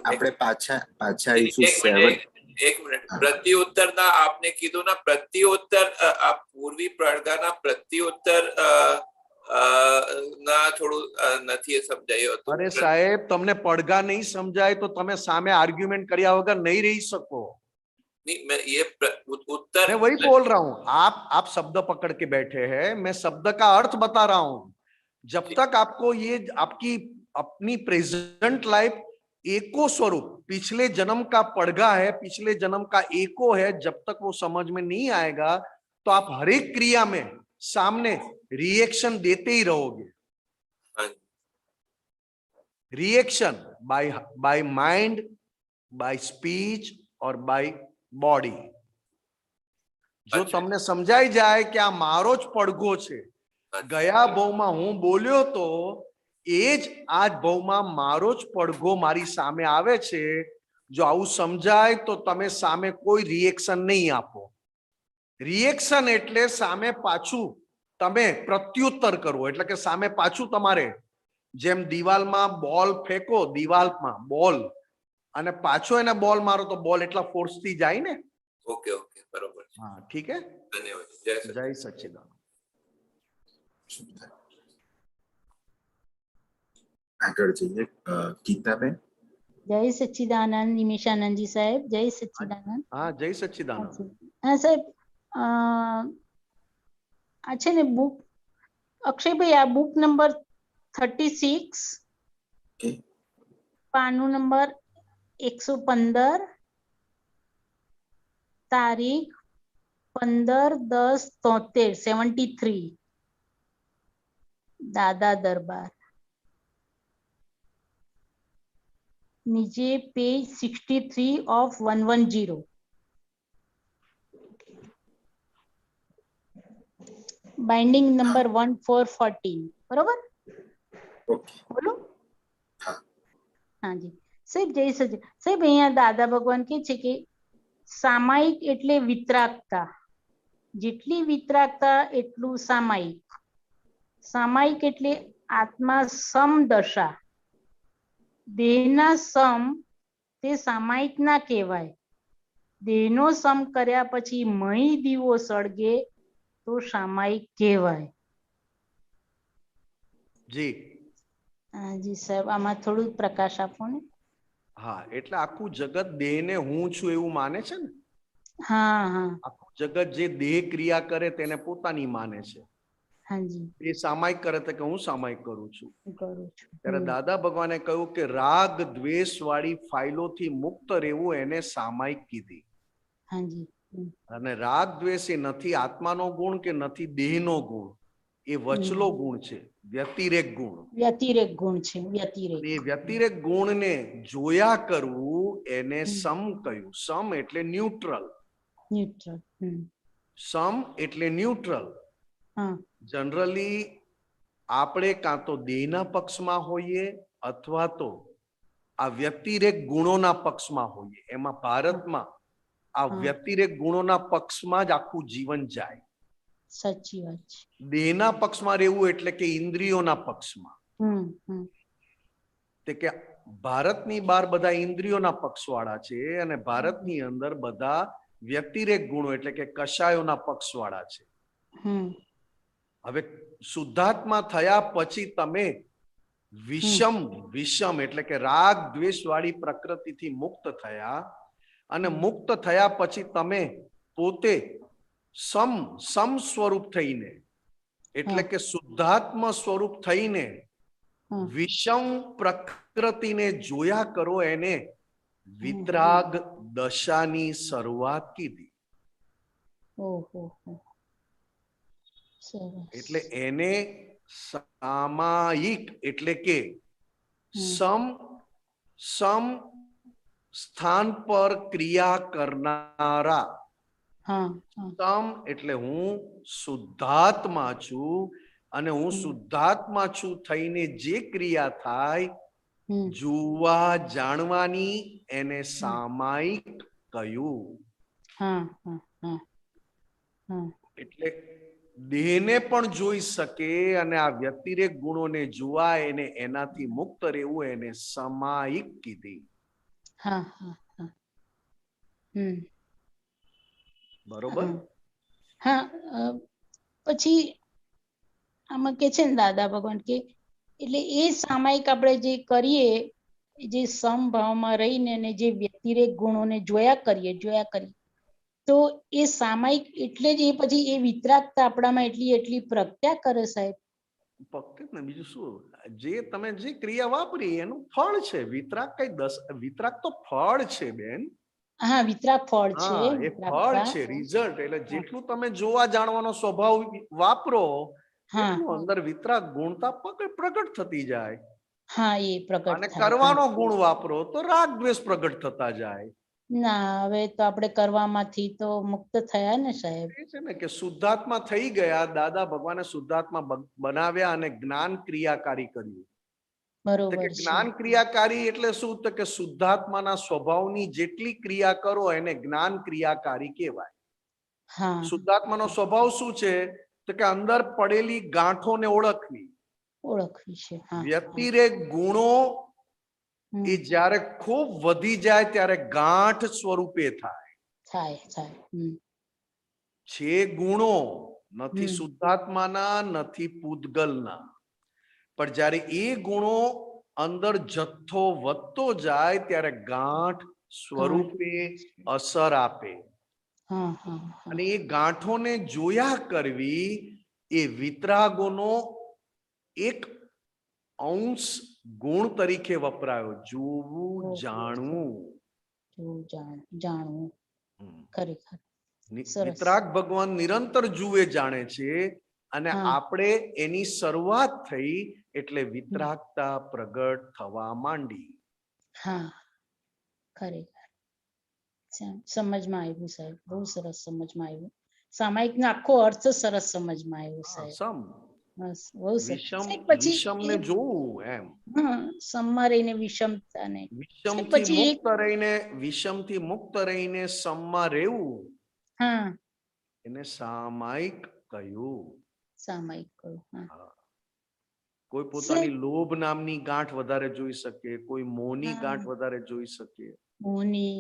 આપણે પાછા આવીશું 7. એક મિનિટ. પ્રત્યુત્તરના આપને કીધું ના, પ્રત્યુત્તર આ પૂર્વી પડઘાના પ્રત્યુત્તર ના થોડું નથી સમજાયું હતું. અરે સાહેબ, તમને પડઘા નહીં સમજાય તો તમે સામે આર્ગ્યુમેન્ટ કર્યા વગર नहीं रह सको. मैं ये उत्तर मैं वही बोल रहा हूँ. आप शब्द पकड़ के बैठे हैं, मैं शब्द का अर्थ बता रहा हूँ. जब तक आपको ये आपकी अपनी प्रेजेंट लाइफ एको स्वरूप पिछले जन्म का पड़गा है, पिछले जन्म का एको है, जब तक वो समझ में नहीं आएगा तो आप हर एक क्रिया में सामने रिएक्शन देते ही रहोगे. Reaction by mind, bye speech और बाय બોડી. જો તમને સમજાઈ જાય કે આ મારો જ પડઘો છે, ગયા ભવમાં હું બોલ્યો તો એ જ આ જ ભવમાં મારો જ પડઘો મારી સામે આવે છે. જો આવું સમજાય તો તમે સામે કોઈ રિએક્શન નહીં આપો. રિએક્શન એટલે સામે પાછું તમે પ્રત્યુત્તર કરવો. એટલે કે સામે પાછું તમારે જેમ દિવાલમાં બોલ ફેંકો, દિવાલમાં બોલ, અને પાછો એને બોલ મારો તો બોલ એટલા ફોર્સ થી જાય ને. ओके ओके बरोबर. हाँ ठीक है. धन्यवाद. जय सच्चिदानंद. આગળ જઈએ ગીતાબેન. જય સચ્ચિદાનંદ. નિમિષાનંદજી સાહેબ, જય સચ્ચિદાનંદ. हाँ जय सच्चिदानंद. હા સાહેબ, આ છે ને બુક, અક્ષયભાઈ આ બુક નંબર 36, પાનું નંબર 115, તારીખ 15/10/73, 73, દાદા દરબાર. નીચે પેજ 63 of 110. Binding number 1414. બરોબર? ઓકે. બોલો. હા. હાજી સાહેબ, જય સચિદ સાહેબ. અહીંયા દાદા ભગવાન કે છે કે સામાયિક એટલે વિતરાગતા. જેટલી વિતરાગતા એટલું સામાયિક. સામાયિક એટલે આત્મા સમદશા. દેહના સમ તે સામાયિક ના કહેવાય. દેહનો સમ કર્યા પછી મહી દીવો સળગે તો સામાયિક કહેવાય. જી. જી સાહેબ આમાં થોડું પ્રકાશ આપો ને. હા, એટલે આખું જગત દેહને હું છું એવું માને છે ને. હા હા આખું જગત જે દેહ ક્રિયા કરે તેને પોતાની માને છે. હાજી એ સામાયિક કરે તો કે હું સામાયિક કરું છું. હું કરું છું. ત્યારે દાદા ભગવાને કહ્યું કે રાગ દ્વેષ વાળી ફાઇલોથી મુક્ત રહેવું એને સામાયિક કીધી. હાજી અને રાગ દ્વેષ એ નથી આત્માનો ગુણ કે નથી દેહનો ગુણ, એ વચલો ગુણ છે, વ્યતિરેક ગુણ. વ્યતિરેક ગુણ છે. અને વ્યતિરેક એ વ્યતિરેક ગુણને જોયા કરવું એને સમ કહ્યું. સમ એટલે ન્યુટ્રલ. ન્યુટ્રલ. સમ એટલે ન્યુટ્રલ. હા જનરલી આપણે કાં તો દેહના પક્ષમાં હોઈએ અથવા તો આ વ્યતિરેક ગુણોના પક્ષમાં હોઈએ. એમાં ભારતમાં આ વ્યતિરેક ગુણોના પક્ષમાં જ આખું જીવન જાય. સાચી વાત છે. દેહના પક્ષમાં રહેવું એટલે કે ઇન્દ્રિયોના પક્ષમાં. તે કે ભારતની બહાર બધા ઇન્દ્રિયોના પક્ષવાળા છે અને ભારતની અંદર બધા વ્યતિરેક ગુણો એટલે કે કશાયોના પક્ષવાળા છે. હવે શુદ્ધાત્મા થયા પછી તમે વિષમ એટલે કે રાગ દ્વેષ વાળી પ્રકૃતિથી મુક્ત થયા અને મુક્ત થયા પછી તમે પોતે સમ સ્વરૂપ થઈને એટલે કે શુદ્ધાત્મ સ્વરૂપ થઈને વિષમ પ્રકૃતિને જોયા કરો એને વિતરાગ દશાની શરૂઆત કીધી. એટલે એને સામાયિક એટલે કે સમ સ્થાન પર ક્રિયા કરનારા. સમ એટલે હું શુદ્ધાત્મા છું અને હું શુદ્ધાત્મા છું થઈને જે ક્રિયા થાય જોવા જાણવાની એને સામાયિક કહ્યું. એટલે દેહને પણ જોઈ શકે અને આ વ્યતિરેક ગુણોને જોવા એને એનાથી મુક્ત રહેવું એને સામાયિક કીધી. બરોબર. હા પછી આમાં કે છે ને દાદા ભગવાન કે એટલે એ સામાયિક આપણે જે કરીએ જે સમભાવમાં રહીને અને જે વ્યતિરેક ગુણોને જોયા કરીએ તો એ સામાયિક એટલે જ એ પછી એ વિતરાગતા આપણામાં એટલી પ્રગટ્યા કરે સાહેબ. ફક્ત ને બીજું શું, જે તમે જે ક્રિયા વાપરી એનું ફળ છે. વિતરાગ તો ફળ છે બેન. હા વિતરાગ ફળ છે. એ ફળ છે, રિઝલ્ટ. એટલે જેટલું તમે જોવા જાણવાનો સ્વભાવ વાપરો એટલું અંદર વિતરાગ ગુણતા પ્રગટ થતી જાય. હા એ પ્રગટ અને થાય. કરવાનો ગુણ વાપરો તો રાગ દ્વેષ પ્રગટ થતા જાય. ના હવે તો આપણે કરવામાંથી તો મુક્ત થયા ને સાહેબ. એ છે ને કે શુદ્ધાત્મા થઈ ગયા. દાદા ભગવાને શુદ્ધાત્મા બનાવ્યા અને જ્ઞાન ક્રિયાકારી કર્યું. બરોબર છે. જ્ઞાન ક્રિયાકારી એટલે શું? તો કે શુદ્ધાત્માના સ્વભાવની જેટલી ક્રિયા કરો એને જ્ઞાન ક્રિયાકારી કહેવાય. શુદ્ધાત્માનો સ્વભાવ શું છે? તો કે અંદર પડેલી ગાંઠોને ઓળખવી છે. વ્યતિરેક ગુણો એ જ્યારે ખૂબ વધી જાય ત્યારે ગાંઠ સ્વરૂપે થાય છે. ગુણો નથી શુદ્ધાત્માના નથી પૂતગલના, પણ જ્યારે એ ગુણો અંદર જથ્થો વધતો જાય ત્યારે ગાંઠ સ્વરૂપે અસર આપે. અને એ ગાંઠોને જોયા કરવી એ વિતરાગોનો એક અંશ ગુણ તરીકે વપરાયો. જોવું જાણવું. ખરેખર વિતરાગ ભગવાન નિરંતર જુએ જાણે છે અને આપણે એની શરૂઆત થઈ એટલે વિતરાગતા પ્રગટ થવા માંડી. ખરેખર સમજમાં આવ્યું સાહેબ. બહુ સરસ સમજમાં આવ્યું. સામાયિક નો આખો અર્થ સરસ સમજમાં આવ્યો સાહેબ. વિષમને જોવું એમ. સમમાં રહીને વિષમતાને વિષમથી મુક્ત રહીને સમમાં રહેવું એને સામાયિક કહ્યું. કોઈ પોતાની લોભ નામની ગાંઠ વધારે જોઈ શકે, કોઈ મોહની ગાંઠ વધારે જોઈ શકે. મોહની,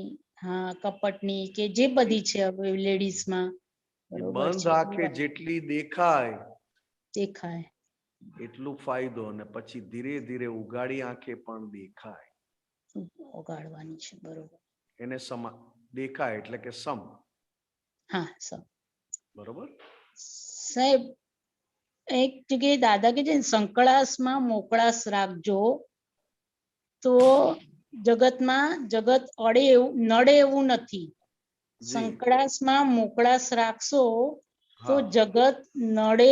કપટની કે જે બધી છે હવે લેડીઝમાં બંધ આંખે જેટલી દેખાય એટલું ફાયદો, અને પછી ધીરે ધીરે ઉગાડી આંખે પણ દેખાય, ઓગાળવાની છે, બરોબર. એને દેખાય એટલે કે સમ. હા સર. બરોબર. સાહેબ એક જગ્યાએ દાદા કે છે ને, સંકળાશમાં મોકળાશ રાખજો તો જગતમાં જગત અડે એવું નડે એવું નથી. સંકળાશમાં મોકળાશ રાખશો તો જગત નડે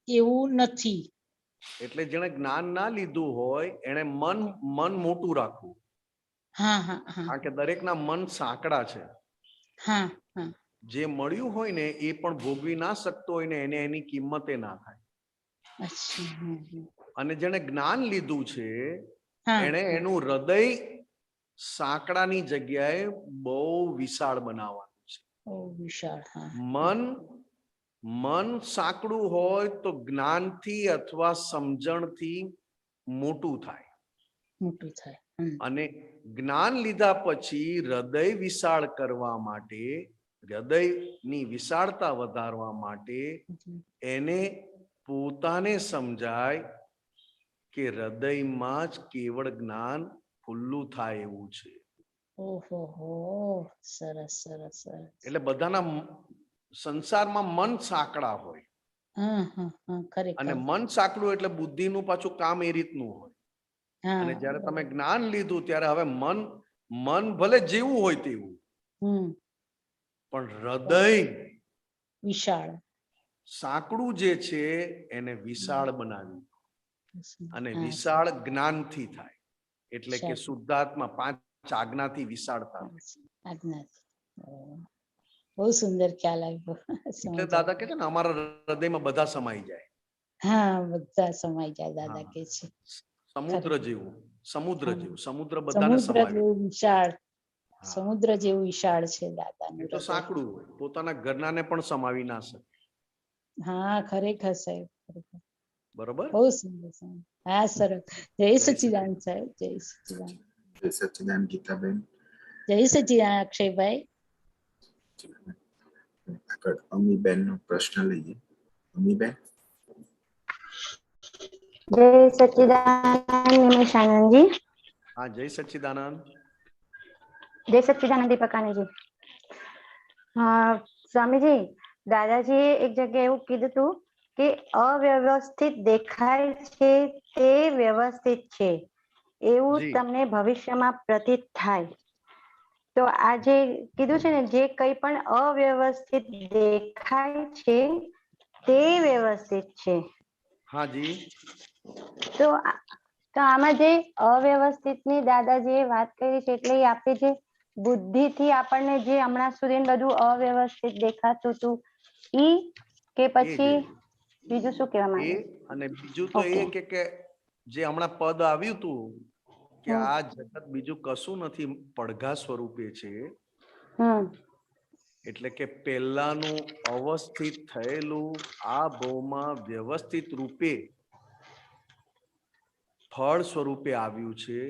એવું નથી. એટલે જેને જ્ઞાન ના લીધું હોય એને મન મોટું રાખવું. હા હા હા. કારણ કે દરેકના મન સાંકડા છે. હા હા. જે મળ્યું હોય ને એ પણ ભોગવી ના શકતો હોય ને એને એની કિંમતે ના થાય. અને જેને જ્ઞાન લીધું છે એને એનું હૃદય સાંકડાની જગ્યાએ બહુ વિશાળ બનાવવાનું છે. વિશાળ. મન સાંકડું હોય તો જ્ઞાનથી અથવા સમજણથી મોટું થાય. મોટું થાય. અને જ્ઞાન લીધા પછી હૃદય વિશાળ કરવા માટે, હૃદયની વિશાળતા વધારવા માટે એને પોતાને સમજાય કે હૃદયમાં જ કેવળ જ્ઞાન ખુલ્લું થાય એવું છે. ઓહો, સરસ સરસ સરસ. એટલે બધાના સંસારમાં મન સાંકડા હોય. અને મન સાંકડું એટલે બુદ્ધિનું પાછું કામ એ રીતનું હોય. અને જયારે તમે જ્ઞાન લીધું ત્યારે હવે મન ભલે જેવું હોય તેવું, પણ હૃદય વિશાળ સાંકડું જે છે એને વિશાળ બનાવ્યું. અને વિશાળ જ્ઞાનથી થાય એટલે કે શુદ્ધાત્મા 5 આજ્ઞાથી વિશાળતા. બહુ સુંદર ખ્યાલ આવ્યો. એટલે દાદા કે છે ને અમારા હૃદયમાં બધા સમાઈ જાય. હા, બધા સમાઈ જાય દાદા કે છે. સમુદ્ર જેવું, સમુદ્ર બધાને સમાવે. વિશાળ, સમુદ્ર જેવું વિશાળ છે દાદાનું. તો સાંકડું હોય, પોતાના ઘરનાને પણ સમાવી ના શકે. હા, ખરેખર સાહેબ. બરોબર. બહુ સુંદર. હા સરસ. જય સચ્ચિદાનંદ સાહેબ. જય સચ્ચિદાનંદ. જય સચ્ચિદાનંદ ગીતાબેન. જય સચ્ચિદાનંદ અક્ષયભાઈ. આગળ અમીબેન નો પ્રશ્ન લઈએ. અમીબેન. જય સચ્ચિદાનંદ નિમેશાનંદજી. હા, જય સચ્ચિદાનંદ. જય સચ્ચિદાનંદ દીપકાનીજી. સ્વામીજી, દાદાજીએ એક જગ્યાએ એવું કીધું હતું કે અવ્યવસ્થિત દેખાય છે તે વ્યવસ્થિત છે એવું તમને ભવિષ્યમાં પ્રતીત થાય. તો આ જે કીધું છે ને, જે કંઈ પણ અવ્યવસ્થિત દેખાય છે તે વ્યવસ્થિત છે. હાજી. તો આમાં જે અવ્યવસ્થિતની દાદાજીએ વાત કરી છે, એટલે આપણી જે બુદ્ધિથી આપણને જે હમણાં સુધી બધું અવ્યવસ્થિત દેખાતું હતું ઈ, કે પછી બીજું શું કહેવા માંગે? અને બીજું તો એ કે જે હમણાં પદ આવ્યું હતું કે આ જગત બીજું કશું નથી, પડઘા સ્વરૂપે છે. એટલે કે પહેલાનું અવસ્થિત થયેલું આ ભવમાં વ્યવસ્થિત રૂપે ફળ સ્વરૂપે આવ્યું છે.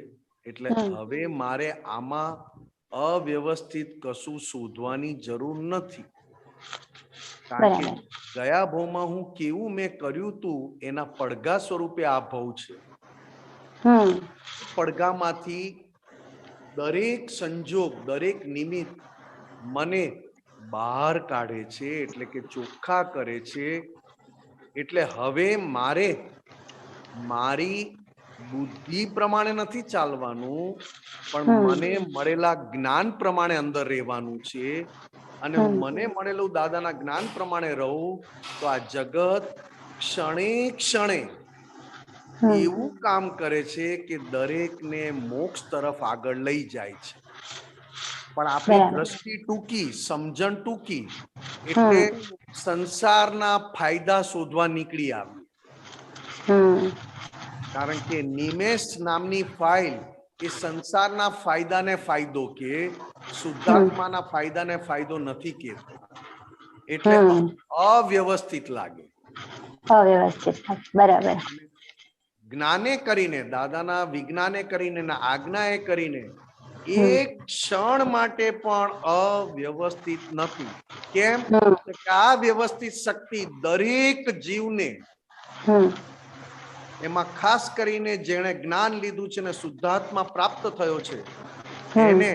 એટલે હવે મારે આમાં અવ્યવસ્થિત કશું શોધવાની જરૂર નથી. કારણ કે ગયા ભવમાં હું કેવું મેં કર્યું હતું એના પડઘા સ્વરૂપે આ ભવ છે. પડઘામાંથી દરેક સંજોગ, દરેક નિમિત્ત મને બહાર કાઢે છે, એટલે કે ચોખ્ખા કરે છે. એટલે હવે મારે મારી બુદ્ધિ પ્રમાણે નથી ચાલવાનું, પણ મને મળેલા જ્ઞાન પ્રમાણે અંદર રહેવાનું છે. અને મને મળેલું દાદાના જ્ઞાન પ્રમાણે રહું તો આ જગત ક્ષણે ક્ષણે એવું કામ કરે છે કે દરેકને મોક્ષ તરફ આગળ લઈ જાય છે. પણ આપણી દ્રષ્ટિ ટૂંકી, સમજણ ટૂંકી, એટલે સંસારના ફાયદા શોધવા નીકળી આવી. કારણ કે નિમેષ નામની ફાઇલ એ સંસારના ફાયદાને ફાયદો કે શુદ્ધાત્માના ફાયદાને ફાયદો નથી કહેતો. એટલે અવ્યવસ્થિત લાગે. અવ્યવસ્થિત, બરાબર. જ્ઞાને કરીને, દાદાના વિજ્ઞાને કરીને, આજ્ઞાએ કરીને એક ક્ષણ માટે પણ અવ્યવસ્થિત નથી. કેમ? આ વ્યવસ્થિત શક્તિ દરેક જીવને એમાં ખાસ કરીને જેણે જ્ઞાન લીધું છે ને શુદ્ધાત્મા પ્રાપ્ત થયો છે હમ એને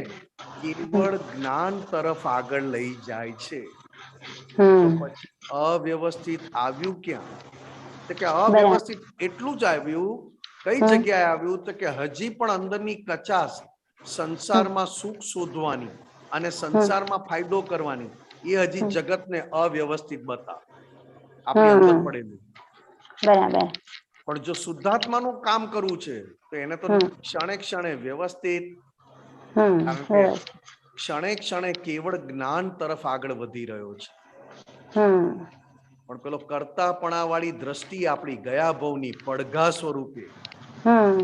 કેવળ જ્ઞાન તરફ આગળ લઈ જાય છે. તો હમ પછી અવ્યવસ્થિત આવ્યું ક્યાં? તો કે બરાબર અવ્યવસ્થિત એટલું જ આવ્યું, કઈ હમ જગ્યાએ આવ્યું તો કે હજી પણ અંદરની કચાશ સંસારમાં સુખ શોધવાની અને સંસારમાં ફાયદો કરવાની એ હજી હમ જગતને અવ્યવસ્થિત બતાવે આપણી અંદર હમ પડેલું. બરાબર પણ જો શુદ્ધાત્માનું કામ કરવું છે તો એને તો હમ ક્ષણે ક્ષણે વ્યવસ્થિત, હમ કારણ કે ક્ષણે ક્ષણે કેવળ જ્ઞાન તરફ આગળ વધી રહ્યો છે. હમ પણ પેલો કરતાપણા વાળી દ્રષ્ટિ આપણી ગયા ભવની પડઘા સ્વરૂપે હમ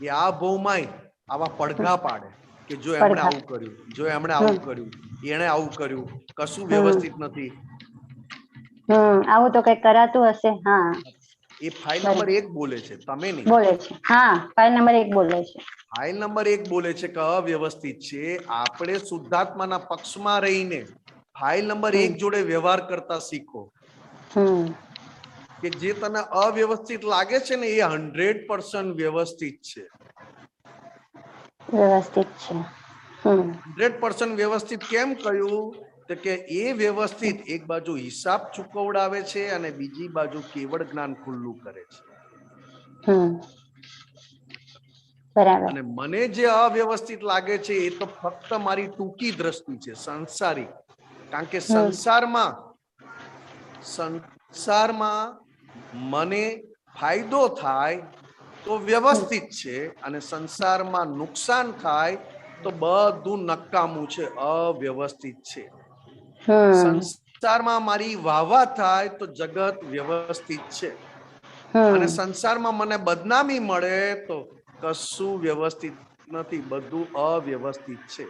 એ આ ભવમાંય આવા પડઘા પાડે કે જો એમણે પડઘા આવું કર્યું, જો એમણે હમ આવું કર્યું, એણે આવું કર્યું, કશું હમ વ્યવસ્થિત નથી. આવું તો કઈ કરાતું હશે. હા એ ફાઇલ નંબર બરાબર 1 બોલે છે, તમે નહીં. બોલે છે. હા ફાઇલ નંબર 1 બોલે છે. ફાઇલ નંબર 1 બોલે છે કે અવ્યવસ્થિત છે. આપણે શુદ્ધાત્માના પક્ષમાં રહીને ફાઇલ નંબર 1 જોડે વ્યવહાર કરતા શીખો હમ કે જે તને અવ્યવસ્થિત લાગે છે ને એ 100% વ્યવસ્થિત છે. વ્યવસ્થિત છે. 100% વ્યવસ્થિત કેમ કહ્યું? તો કે એ વ્યવસ્થિત એક બાજુ હિસાબ ચૂકવડાવે છે અને બીજી બાજુ કેવળ જ્ઞાન ખુલ્લું કરે છે. બરાબર અને મને જે અવ્યવસ્થિત લાગે છે એ તો ફક્ત મારી ટૂંકી દ્રષ્ટિ છે, સંસારિક. કારણ કે સંસારમાં મને ફાયદો થાય તો વ્યવસ્થિત છે અને સંસારમાં નુકસાન થાય તો બધું નકામું છે, અવ્યવસ્થિત છે. સંસારમાં મારી વાહવા થાય તો જગત વ્યવસ્થિત છે અને સંસારમાં મને બદનામી મળે તો કશું વ્યવસ્થિત નથી, બધું અવ્યવસ્થિત છે.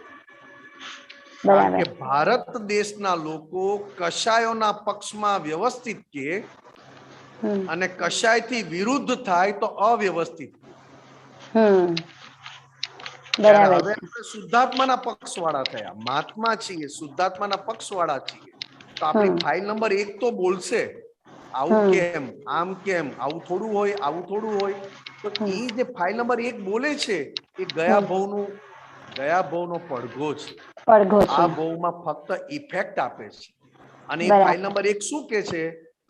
કારણ કે ભારત દેશના લોકો કશાયોના પક્ષમાં વ્યવસ્થિત કે અને કશાયથી વિરુદ્ધ થાય તો અવ્યવસ્થિત. ત્યારે હવે આપણે શુદ્ધાત્માના પક્ષવાળા થયા, મહાત્મા છીએ, શુદ્ધાત્માના પક્ષવાળા છીએ. તો આપણી ફાઇલ નંબર 1 તો બોલશે આવું કેમ, આમ કેમ, આવું થોડું હોય, આવું થોડું હોય. તો એ જે ફાઇલ નંબર 1 બોલે છે એ ગયા ભવનો પડઘો છે. આ ભવમાં ફક્ત ઇફેક્ટ આપે છે. અને એ ફાઇલ નંબર 1 શું કે છે?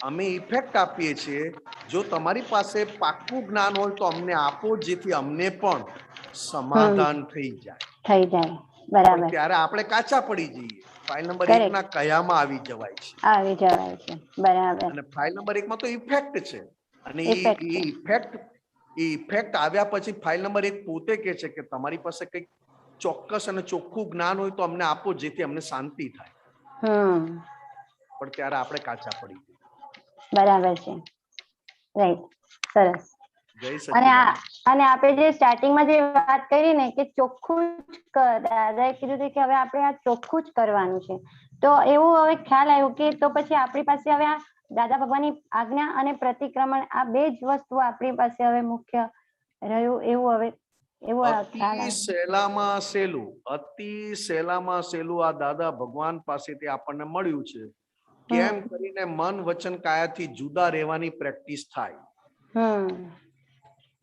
અમે ઇફેક્ટ આપીએ છીએ. જો તમારી પાસે પાક્કું જ્ઞાન હોય તો અમને આપો, જેથી અમને પણ સમાધાન થઈ જાય. પણ ત્યારે આપણે કાચા પડી જઈએ, ફાઇલ નંબર 1 ના કયામાં આવી જવાય છે. અને ફાઇલ નંબર 1 માં તો ઇફેક્ટ છે અને એ ઇફેક્ટ આવ્યા પછી ફાઇલ નંબર 1 પોતે કે છે કે તમારી પાસે કંઈક ચોક્કસ અને ચોખ્ખું જ્ઞાન હોય તો અમને આપો, જેથી અમને શાંતિ થાય. પણ ત્યારે આપણે કાચા પડી જઈએ. બરાબર છે. રાઈટ, સરસ. જય સચ્ચિદાનંદ. અને આપણે જે સ્ટાર્ટિંગમાં જે વાત કરી ને કે ચોખ્ખું દાદાએ કીધું કે હવે આપણે આ ચોખ્ખું જ કરવાનું છે, તો એવું હવે ખ્યાલ આવ્યો કે તો પછી આપણી પાસે હવે આ દાદા ભગવાનની આજ્ઞા અને પ્રતિક્રમણ આ બે જ વસ્તુ આપણી પાસે હવે મુખ્ય રહ્યું, એવું હવે એવું ખ્યાલ અતિ સહેલામાં સહેલું આ દાદા ભગવાન પાસેથી આપણને મળ્યું છે. કેમ કરીને મન વચન કાયાથી જુદા રહેવાની પ્રેક્ટિસ થાય.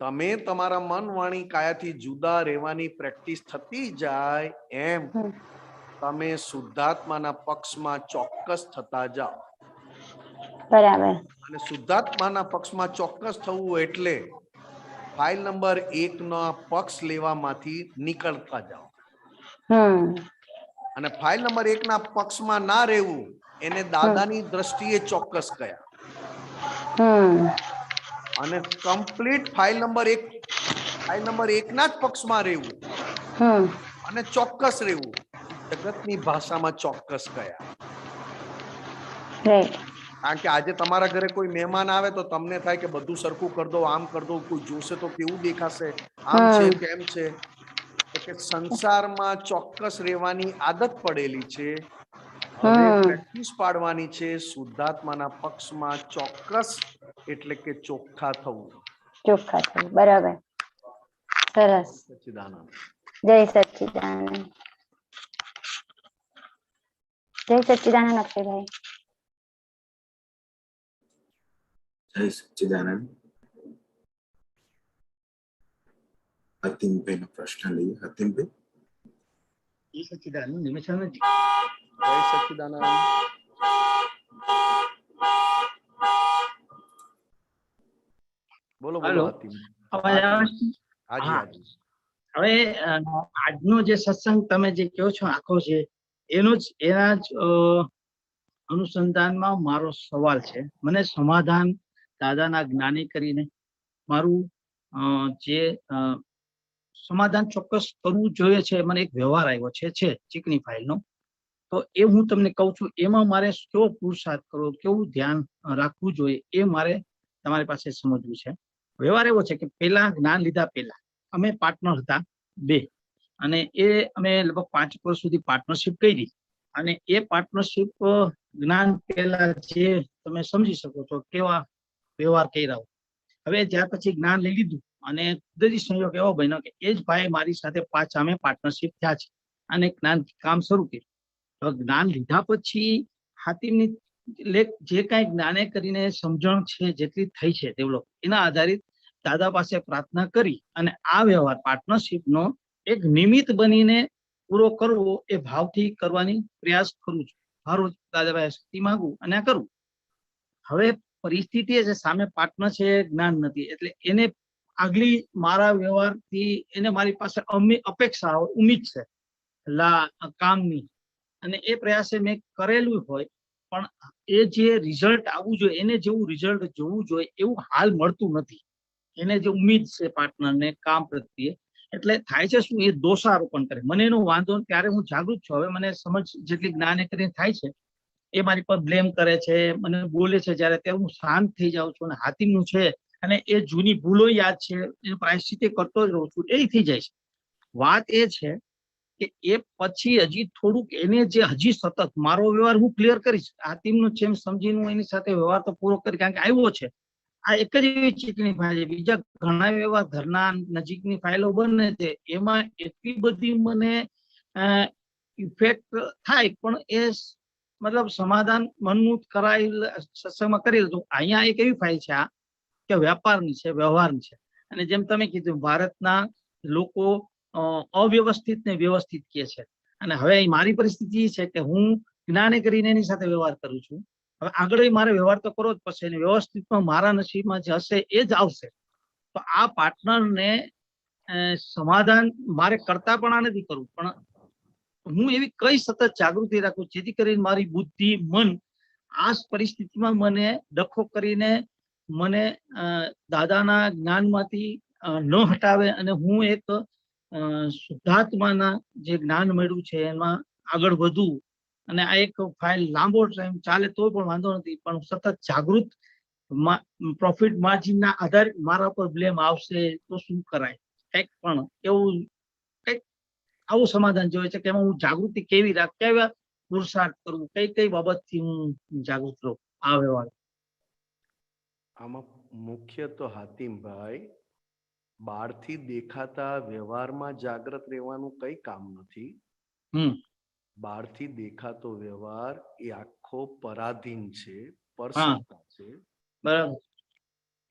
તમે તમારા મન વાણી કાયાથી જુદા રહેવાની પ્રેક્ટિસ થતી જાય એમ તમે શુદ્ધાત્માના પક્ષમાં ચોક્કસ થતા જાઓ. બરાબર. અને શુદ્ધાત્માના પક્ષમાં ચોક્કસ થવું એટલે ફાઇલ નંબર 1 ના પક્ષ લેવામાંથી નીકળતા જાઓ. અને ફાઇલ નંબર 1 ના પક્ષમાં ના રહેવું એને દાદાની દ્રષ્ટિએ ચોક્કસ કયા. અને કમ્પ્લીટ ફાઇલ નંબર 1 ના જ પક્ષમાં રહેવું અને ચોક્કસ રહેવું જગતની ભાષામાં ચોક્કસ કયા. કારણ કે આજે તમારા ઘરે કોઈ મહેમાન આવે તો તમને થાય કે બધું સરખું કરી દો, આમ કરી દો, કોઈ જોશે તો કેવું દેખાશે, આમ છે તેમ છે. તો કે સંસારમાં ચોક્કસ રહેવાની આદત પડેલી છે. હવે પ્રેક્ટિસ પાડવાની છે શુદ્ધાત્માના પક્ષમાં ચોક્કસ એટલે કે ચોખ્ખા થવું. બરાબર, સરસ. સચ્ચિદાનંદ. જય સચ્ચિદાનંદ. જય સચ્ચિદાનંદ અક્ષયભાઈ. જય સચ્ચિદાનંદ. હતીમભાઈ નો પ્રશ્ન લઈએ. હતીમભાઈ, એ સચ્ચિદાનંદ નિમેશાનંદજી. જય સચ્ચિદાનંદ. બોલો બોલો Hello. હાતિમ. અવાજ આવે છે? હાજી હા. હાજી. હવે આજનો જે સત્સંગ તમે જે કહો છો આખો છે એના જ અનુસંધાનમાં મારો સવાલ છે. મને સમાધાન દાદાના જ્ઞાની કરીને મારું જે સમાધાન ચોક્કસ કરવું જોઈએ છે. મને એક વ્યવહાર આવ્યો છે ચીકણી ફાઇલનો. તો એ હું તમને કહું છું, એમાં મારે કેવો પુરુષાર્થ કરવો, કેવું ધ્યાન રાખવું જોઈએ એ મારે તમારી પાસે સમજવું છે. વ્યવહાર એવો છે કે પેલા જ્ઞાન લીધા પહેલા અમે પાર્ટનર હતા 2, અને એ અમે લગભગ 5 વર્ષ સુધી પાર્ટનરશિપ કરી. અને એ પાર્ટનરશિપ જ્ઞાન પહેલા જે તમે સમજી શકો છો કેવા વ્યવહાર કર્યા. હવે ત્યાર પછી જ્ઞાન લઈ લીધું અને કુદરતી સંયોગ એવો બન્યો કે એ જ ભાઈ મારી સાથે પાછા અમે પાર્ટનરશિપ થયા છે અને જ્ઞાન કામ શરૂ કર્યું. તો જ્ઞાન લીધા પછી હાતિમની જે કાંઈ જ્ઞાને કરીને સમજણ છે જેટલી થઈ છે ડેવલપ, એના આધારિત દાદા પાસે પ્રાર્થના કરી અને આ વ્યવહાર પાર્ટનરશિપનો એક નિમિત્ત બનીને પૂરો કરવો એ ભાવથી કરવાની પ્રયાસ કરું છું. મારું દાદાભાઈ શક્તિ માંગુ અને આ કરું. હવે પરિસ્થિતિ એ છે સામે પાર્ટનર છે, જ્ઞાન નથી, એટલે એને આગલી મારા વ્યવહારથી એને મારી પાસે અપેક્ષા ઉમ્મીદ છે કામની, અને એ પ્રયાસે મેં કરેલું હોય પણ એ જે રિઝલ્ટ આવવું જોઈએ, એને જેવું રિઝલ્ટ જોવું જોઈએ એવું હાલ મળતું નથી. એને જે ઉમ્મીદ છે પાર્ટનરને કામ પ્રત્યે, એટલે થાય છે શું, એ દોષારોપણ કરે. મને એનો વાંધો ત્યારે હું જાગૃત છું. હવે મને સમજ જેટલી જ્ઞાન કરીને થાય છે, એ મારી પર બ્લેમ કરે છે, મને બોલે છે જ્યારે, ત્યારે હું શાંત થઈ જાઉં છું. અને હાતિમનું છે અને એ જૂની ભૂલો યાદ છે, એ પ્રાયશ્ચિત કરતો જ રહું છું, એ થઈ જાય છે. વાત એ છે કે એ પછી હજી થોડુંક એને જે હજી સતત મારો વ્યવહાર હું ક્લિયર કરીશ, હાતિમનું જેમ સમજીને હું એની સાથે વ્યવહાર તો પૂરો કરી, કારણ કે આવ્યો છે. આ એક જ એવી ચીકણી ફાઇલ છે. બીજા ઘણા એવા ઘરના નજીકની ફાઇલો બને છે, એમાં એટલી બધી મને ઇફેક્ટ થાય પણ એ મતલબ સમાધાન મનનું કરાયેલ સત્સંગમાં કરી લીધું. અહીંયા એક એવી ફાઇલ છે આ કે વ્યાપારની છે, વ્યવહારની છે. અને જેમ તમે કીધું, ભારતના લોકો અવ્યવસ્થિત ને વ્યવસ્થિત કહે છે. અને હવે મારી પરિસ્થિતિ એ છે કે હું જ્ઞાને કરીને એની સાથે વ્યવહાર કરું છું. હવે આગળ મારે વ્યવહાર તો કરવો જ પડશે, અને વ્યવસ્થિતમાં મારા નસીબમાં જે હશે એ જ આવશે. તો આ પાર્ટનરને સમાધાન મારે કરતા પણ આ નથી કરવું, પણ હું એવી કઈ સતત જાગૃતિ રાખું જેથી કરીને મારી બુદ્ધિ, મન આ પરિસ્થિતિમાં મને ડખો કરીને મને દાદાના જ્ઞાનમાંથી ન હટાવે, અને હું એક શુદ્ધાત્માના જે જ્ઞાન મળ્યું છે એમાં આગળ વધું. અને આ એક ફાઇલ લાંબો ટાઈમ ચાલે તો પણ વાંધો નથી, પણ સતત જાગૃત પ્રોફિટ માર્જિનના આધારે મારા પર બ્લેમ આવશે તો શું કરાય? કંઈક પણ એવું કંઈક આવું સમાધાન જોઈએ છે કે એમાં હું જાગૃતિ કેવી રાખ, કેવા પુરુષાર્થ કરવું, કઈ કઈ બાબતથી હું જાગૃત રહું આ વ્યવહાર. આમાં મુખ્ય તો હાતિમભાઈ, બહારથી દેખાતા વ્યવહારમાં જાગૃત રહેવાનું કઈ કામ નથી. બહારથી દેખાતો વ્યવહાર એ આખો પરાધીન છે, પરસત્તા છે. બરાબર.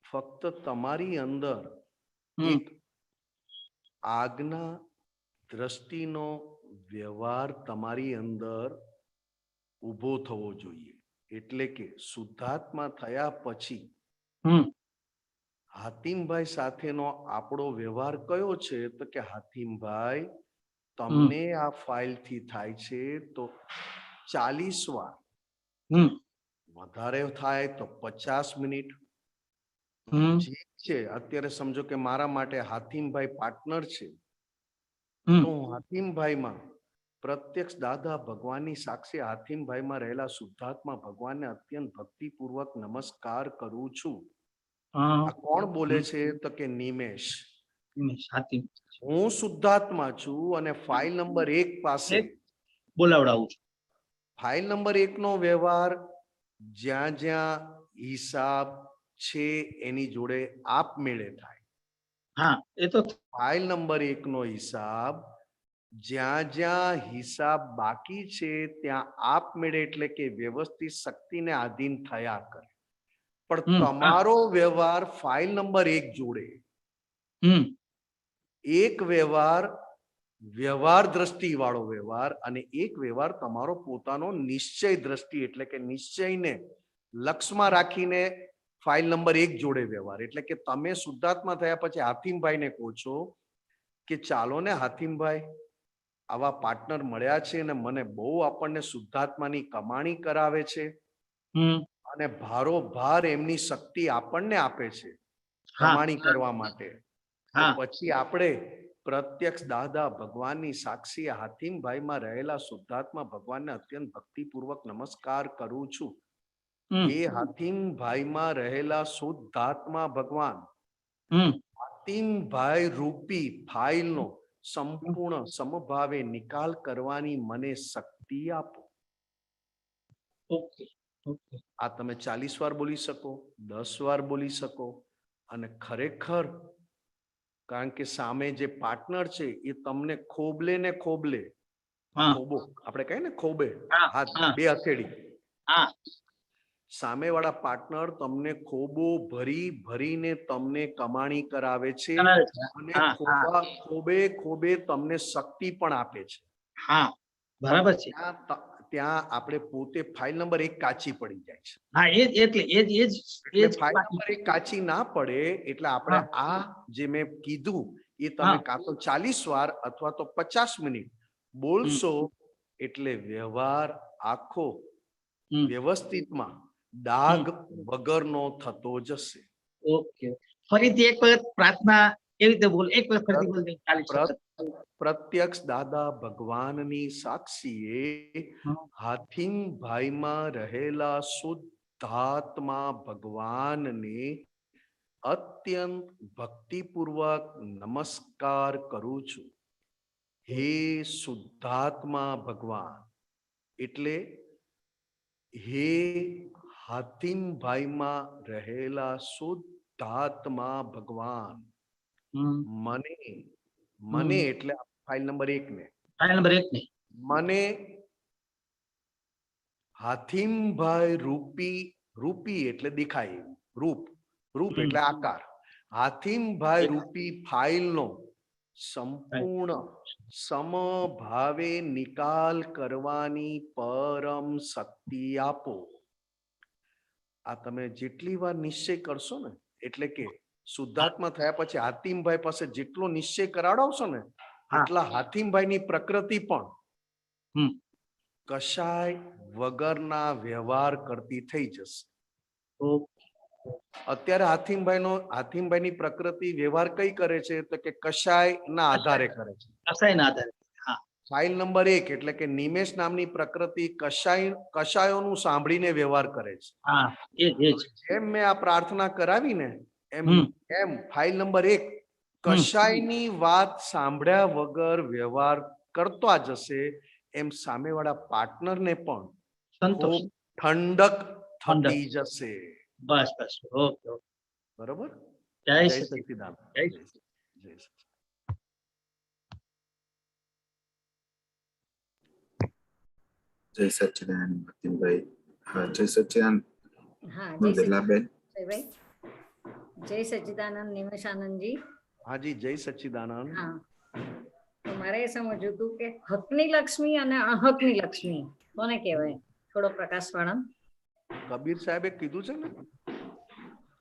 ફક્ત તમારી અંદર એક આજ્ઞા દ્રષ્ટિનો વ્યવહાર તમારી અંદર ઊભો થવો જોઈએ. એટલે કે શુદ્ધાત્મા થયા પછી હાતિમભાઈ સાથેનો આપણો વ્યવહાર કયો છે? તો કે હાતિમભાઈ, તમને આ ફાઇલ થી થાય છે તો 40 વાર, વધારે થાય તો 50 મિનિટ. ઠીક છે, અત્યારે સમજો કે મારા માટે હાતિમભાઈ પાર્ટનર છે, તો હું હાતિમભાઈમાં પ્રત્યક્ષ દાદા ભગવાનની સાક્ષી હાતિમભાઈમાં રહેલા શુદ્ધાત્મા ભગવાનને અત્યંત ભક્તિપૂર્વક નમસ્કાર કરું છું. આ કોણ બોલે છે? તો કે નિમેશ. હું શુદ્ધાત્મા છું અને ફાઇલ નંબર 1 પાસે બોલાવડાવું છું. ફાઇલ નંબર 1 નો વ્યવહાર જ્યાં જ્યાં હિસાબ છે એની જોડે આપમેળે થાય. હા, એ તો ફાઇલ નંબર 1 નો હિસાબ જ્યાં જ્યાં હિસાબ બાકી છે ત્યાં આપમેળે, એટલે કે વ્યવસ્થિત શક્તિને આધીન થયા કરે. પણ તમારો વ્યવહાર ફાઇલ નંબર 1 જોડે એક વ્યવહાર વ્યવહાર દ્રષ્ટિ વાળો વ્યવહાર અને એક વ્યવહાર તમારો પોતાનો નિશ્ચય દ્રષ્ટિ એટલે કે નિશ્ચયને લક્ષમાં રાખીને ફાઇલ નંબર 1 જોડે વ્યવહાર. એટલે કે તમે શુદ્ધાત્મા થયા પછી હાથીમભાઈને કહો છો કે ચાલો ને હાથીમભાઈ, આવા પાર્ટનર મળ્યા છે અને મને બહુ આપણને શુદ્ધાત્માની કમાણી કરાવે છે અને ભારોભાર એમની શક્તિ આપણને આપે છે કમાણી કરવા માટે. પછી આપણે પ્રત્યક્ષ દાદા ભગવાનની સાક્ષી હાથીમભાઈમાં રહેલા શુદ્ધાત્મા ભગવાનને અત્યંત ભક્તિપૂર્વક નમસ્કાર કરું છું. એ હાથીમભાઈમાં રહેલા શુદ્ધાત્મા ભગવાન હાથીમભાઈ રૂપી ફાઇલનો સંપૂર્ણ સમભાવે નિકાલ કરવાની મને શક્તિ આપો. આ તમે 40 વાર બોલી શકો, 10 વાર બોલી શકો. અને ખરેખર કારણ કે સામે જે પાર્ટનર છે એ તમને ખોબલે ને ખોબલે, ખોબો આપણે કહીએ ને ખોબે, હાથ બે હથેળી, સામે વાળા પાર્ટનર તમને ખોબો ભરી ભરીને તમને કમાણી કરાવે છે અને ખોબે ખોબે તમને શક્તિ પણ આપે છે. હા, બરાબર છે. ત્યાં આપણે પોતે ફાઇલ નંબર 1 કાચી પડી જાય છે. હા, એટલે ફાઇલ નંબર 1 કાચી ના પડે એટલે આપણે આ જે મેં કીધું એ તમે કાં તો 40 વાર અથવા તો 50 મિનિટ બોલશો એટલે વ્યવહાર આખો વ્યવસ્થિતમાં ડાઘ વગરનો થતો જશે. ઓકે, ફરીથી એક વખત પ્રાર્થના એવી રીતે બોલ, એક વખત ફરીથી બોલ દે. 40 પ્રત્યક્ષ દાદા ભગવાનની સાક્ષીએ હાથીમભાઈમાં રહેલા શુદ્ધાત્મા ભગવાનને અત્યંત ભક્તિપૂર્વક નમસ્કાર કરું છું. હે શુદ્ધાત્મા ભગવાન એટલે હે હાથીમભાઈમાં રહેલા શુદ્ધાત્મા ભગવાન, મને એટલે ફાઇલ નંબર 1 ને, ફાઇલ નંબર 1 ને મને હાથીમભાઈ રૂપી એટલે દેખાય, રૂપ એટલે આકાર, હાથીમભાઈ રૂપી ફાઇલનો સંપૂર્ણ સમભાવે નિકાલ કરવાની પરમ શક્તિ આપો. આ તમે જેટલી વાર નિશ્ચય કરશો ને, એટલે કે શુદ્ધાત્મા થયા પછી હાથીમભાઈ પાસે જેટલો નિશ્ચય કરાવશો ને એટલા હાથીમભાઈની પ્રકૃતિ પણ કશાય વગરના વ્યવહાર કરતી થઈ જશે. અત્યારે હાથીમભાઈની પ્રકૃતિ વ્યવહાર કઈ કરે છે તો કે કશાય ના આધારે કરે છે. કશાયના આધારે. ફાઇલ નંબર 1 એટલે કે નિમેશ નામની પ્રકૃતિ કશાયોનું સાંભળીને વ્યવહાર કરે છે. જેમ મેં આ પ્રાર્થના કરાવી ને એમ ફાઇલ નંબર 1 કશાયની વાત સાંભળ્યા વગર વ્યવહાર કરતા જશે. એમ સામેવાળા પાર્ટનરને પણ ઠંડક થતી જશે. બસ ઓકે, બરોબર. જય સચ્ચિદાનંદ. જય સચ્ચિદાનંદ ભક્તિભાઈ. જય સચ્ચિદાનંદ. જય સચ્ચિદાનંદ નિમેશાનંદજી. હાજી, જય સચ્ચિદાનંદ. તો મારે એ સમજવું હતું કે હકની લક્ષ્મી અને અહકની લક્ષ્મી કોને કહેવાય? થોડો પ્રકાશ પાડો. કબીર સાહેબે કીધું છે ને,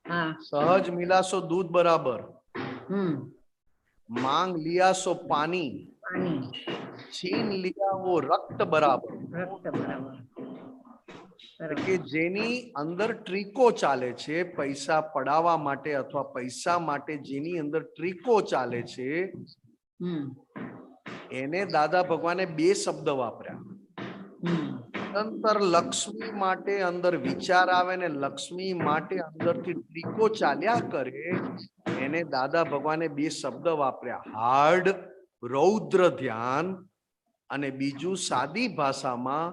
હા, સહજ મિલાસો દૂધ બરાબર, માંગ લિયાસો પાણી, છીન લિયા વો રક્ત બરાબર. કે જેની અંદર ટ્રીકો ચાલે છે પૈસા પડાવવા માટે અથવા પૈસા માટે જેની અંદર ટ્રીકો ચાલે છે એને દાદા ભગવાને 2 શબ્દ વાપર્યા. નિરંતર લક્ષ્મી માટે અંદર વિચાર આવે ને લક્ષ્મી માટે અંદરથી ટ્રીકો ચાલ્યા કરે એને દાદા ભગવાને 2 શબ્દ વાપર્યા, હાર્ડ રૌદ્ર ધ્યાન અને બીજું સાદી ભાષામાં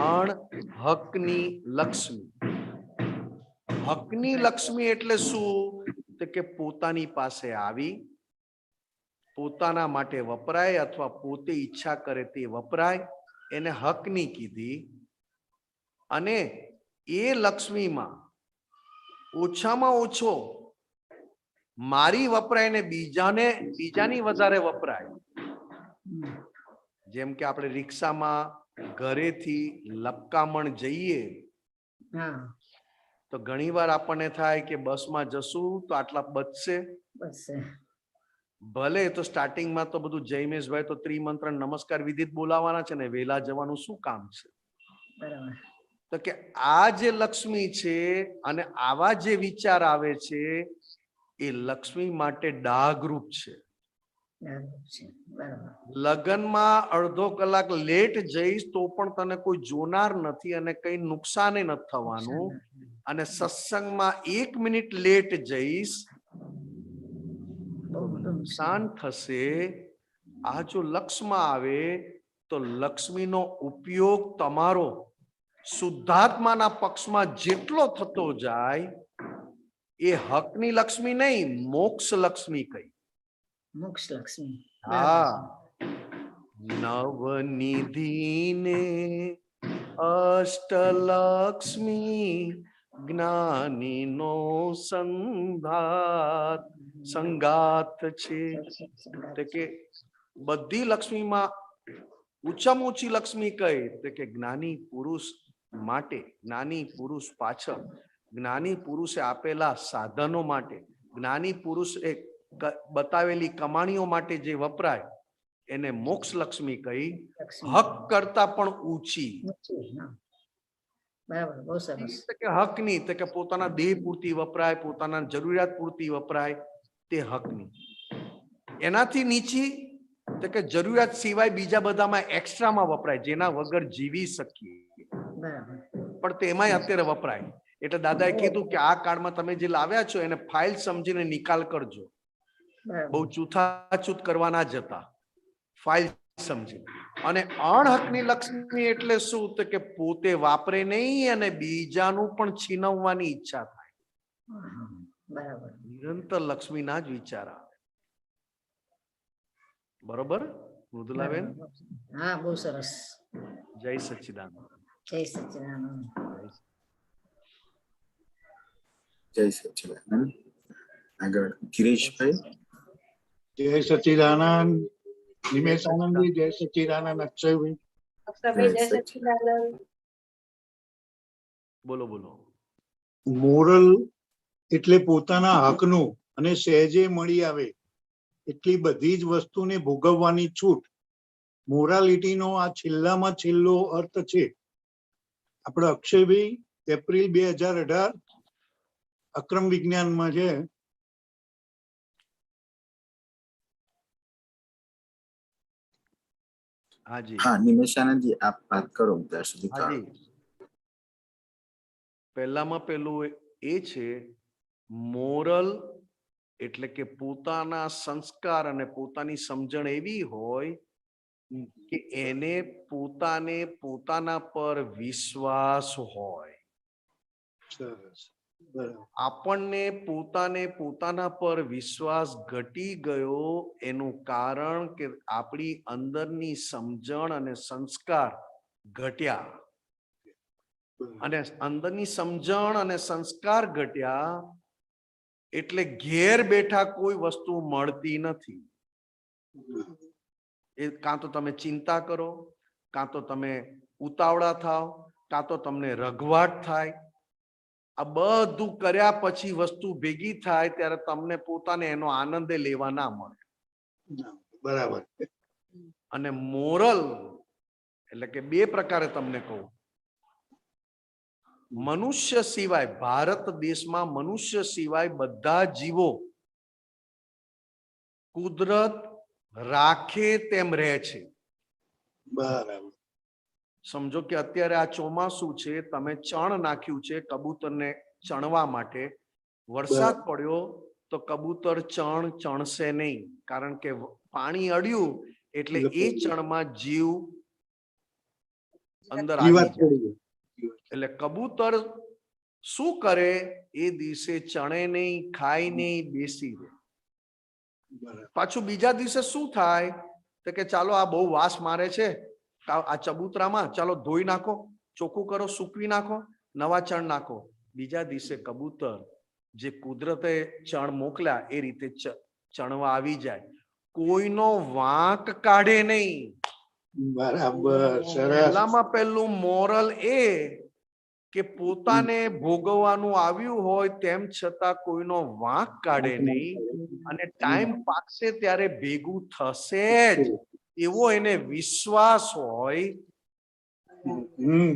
અણહકની લક્ષ્મી. હકની લક્ષ્મી એટલે શું? તો કે પોતાની પાસે આવી પોતાના માટે વપરાય અથવા પોતે ઈચ્છા કરે તે વપરાય, એને હકની કીધી. અને એ લક્ષ્મીમાં ઓછામાં ઓછો મારી વપરાય ને બીજાની વધારે વપરાય. જેમ કે આપણે રિક્ષામાં ઘરેથી લપકામણ જઈએ હા તો ઘણી વાર આપણને થાય કે બસમાં જશું તો આટલા બચશે. બસ ભલે તો સ્ટાર્ટિંગમાં તો બધું જયમેશભાઈ તો ત્રિમંત્રણ નમસ્કાર વિધિત બોલાવાના છે ને વેલા જવાનું શું કામ છે. બરાબર. તો કે આ જે લક્ષ્મી છે અને આવા જે વિચાર આવે છે એ લક્ષ્મી માટે ડાઘરૂપ છે. બરાબર. લગ્નમાં અડધો કલાક લેટ જઈશ તો પણ તને કોઈ જોનાર નથી અને કઈ નુકસાન નથી થવાનું. અને સત્સંગમાં 1 મિનિટ લેટ જઈશ નુકસાન થશે. આ જો લક્ષમાં આવે તો લક્ષ્મીનો ઉપયોગ તમારો શુદ્ધાત્માના પક્ષમાં જેટલો થતો જાય એ હકની લક્ષ્મી નહીં, મોક્ષ લક્ષ્મી કઈ. મોક્ષ લક્ષ્મી. હા. નવનિધિને અષ્ટલક્ષ્મી જ્ઞાનીનો સંગાત છે. એટલે કે બધી લક્ષ્મીમાં ઊંચામાં ઊંચી લક્ષ્મી કઈ તો કે જ્ઞાની પુરુષ માટે, જ્ઞાની પુરુષ પાછળ, જ્ઞાની પુરુષે આપેલા સાધનો માટે, જ્ઞાની પુરુષે બતાવેલી કમાણીઓ માટે જે વપરાય એને મોક્ષ લક્ષ્મી કહી. હક કરતા પણ ઊંચી. બરાબર. બહુ સરસ. કે હકની તો કે પોતાના દેહ પૂરતી વપરાય, પોતાના જરૂરિયાત પૂરતી વપરાય તે હકની. એનાથી નીચી તો કે જરૂરિયાત સિવાય બીજા બધામાં એક્સ્ટ્રામાં વપરાય જેના વગર જીવી શકીએ પણ તેમાંય અત્યારે વપરાય. એટલે દાદાએ કીધું કે આ કાર્ડમાં તમે જે લાવ્યા છો એને ફાઇલ સમજીને નિકાલ કરજો. બહુ ચૂથાચૂત કરવા ના જતા, ફાઇલ સમજી. અને અણહકની લક્ષ્મી એટલે શું તો કે પોતે વાપરે નહીં અને બીજાનું પણ છીનવવાની ઈચ્છા થાય. બરાબર. નિરંતર લક્ષ્મીના જ વિચાર આવે. બરોબર મૃદુલાબેન? હા બહુ સરસ. જય સચ્ચિદાનંદ. જય સચ્ચિદાનંદ. જય સચ્ચિદાનંદ. આગળ ગિરીશભાઈ. જય સચ્ચિદાનંદ. નિમેશ આનંદી. જય સચ્ચિદાનંદ. અક્ષયભાઈ. બોલો બોલો. મોરલ એટલે પોતાના હકનું અને સહેજે મળી આવે એટલી બધી જ વસ્તુને ભોગવવાની છૂટ. મોરાલિટીનો આ છેલ્લામાં છેલ્લો અર્થ છે. આપણે અક્ષયભાઈ એપ્રિલ 2018 અક્રમ વિજ્ઞાનમાં છે. હાજી. હા નિમેશાનંદજી આપ વાત કરો ત્યાં સુધી. હાજી. પહેલામાં પેલું એ છે મોરલ એટલે કે પોતાના સંસ્કાર અને પોતાની સમજણ એવી હોય કે એને પોતાને પોતાના પર વિશ્વાસ હોય. આપણને પોતાને પોતાના પર વિશ્વાસ ઘટી ગયો એનું કારણ કે આપણી અંદરની સમજણ અને સંસ્કાર ઘટ્યા. અને અંદરની સમજણ અને સંસ્કાર ઘટ્યા એટલે ઘેર બેઠા કોઈ વસ્તુ મળતી નથી. એ કાં તો તમે ચિંતા કરો, કાં તો તમે ઉતાવળા થાવ, કાં તો તમને રઘવાટ થાય. આ બધું કર્યા પછી વસ્તુ ભેગી થાય ત્યારે તમને પોતાને એનો આનંદ લેવા ના મળે. બરાબર. અને મોરલ એટલે કે બે પ્રકારે તમને કહું. મનુષ્ય સિવાય ભારત દેશમાં મનુષ્ય સિવાય બધા જીવો કુદરત રાખે તેમ રહે છે. બરાબર. સમજો કે અત્યારે આ ચોમાસું છે, તમે ચણ નાખ્યું છે કબૂતરને ચણવા માટે. વરસાદ પડ્યો તો કબૂતર ચણશે નહીં, કારણ કે પાણી અડ્યું એટલે એ ચણમાં જીવ અંદર આવી જાય. એટલે કબૂતર શું કરે એ દિવસે ચણે નહીં, ખાય નહીં, બેસી રહે. પાછું બીજા દિવસે શું થાય તો કે ચાલો આ બહુ વાસ મારે છે આ ચબૂતરામાં, ચાલો ધોઈ નાખો, ચોખ્ખું કરો, સૂકવી નાખો, નવા ચણ નાખો. બીજા દિવસે કબૂતર જે કુદરતે ચણ મોકલ્યા એ રીતે ચણવા આવી જાય, કોઈનો વાંક કાઢે નહીં. બરાબર, સરસ. પહેલામાં પહેલું મોરલ એ કે પોતાને ભોગવવાનું આવ્યું હોય તેમ છતાં કોઈનો વાંક કાઢે નહીં, અને ટાઈમ પાકશે ત્યારે ભેગું થશે જ એવો એને વિશ્વાસ હોય.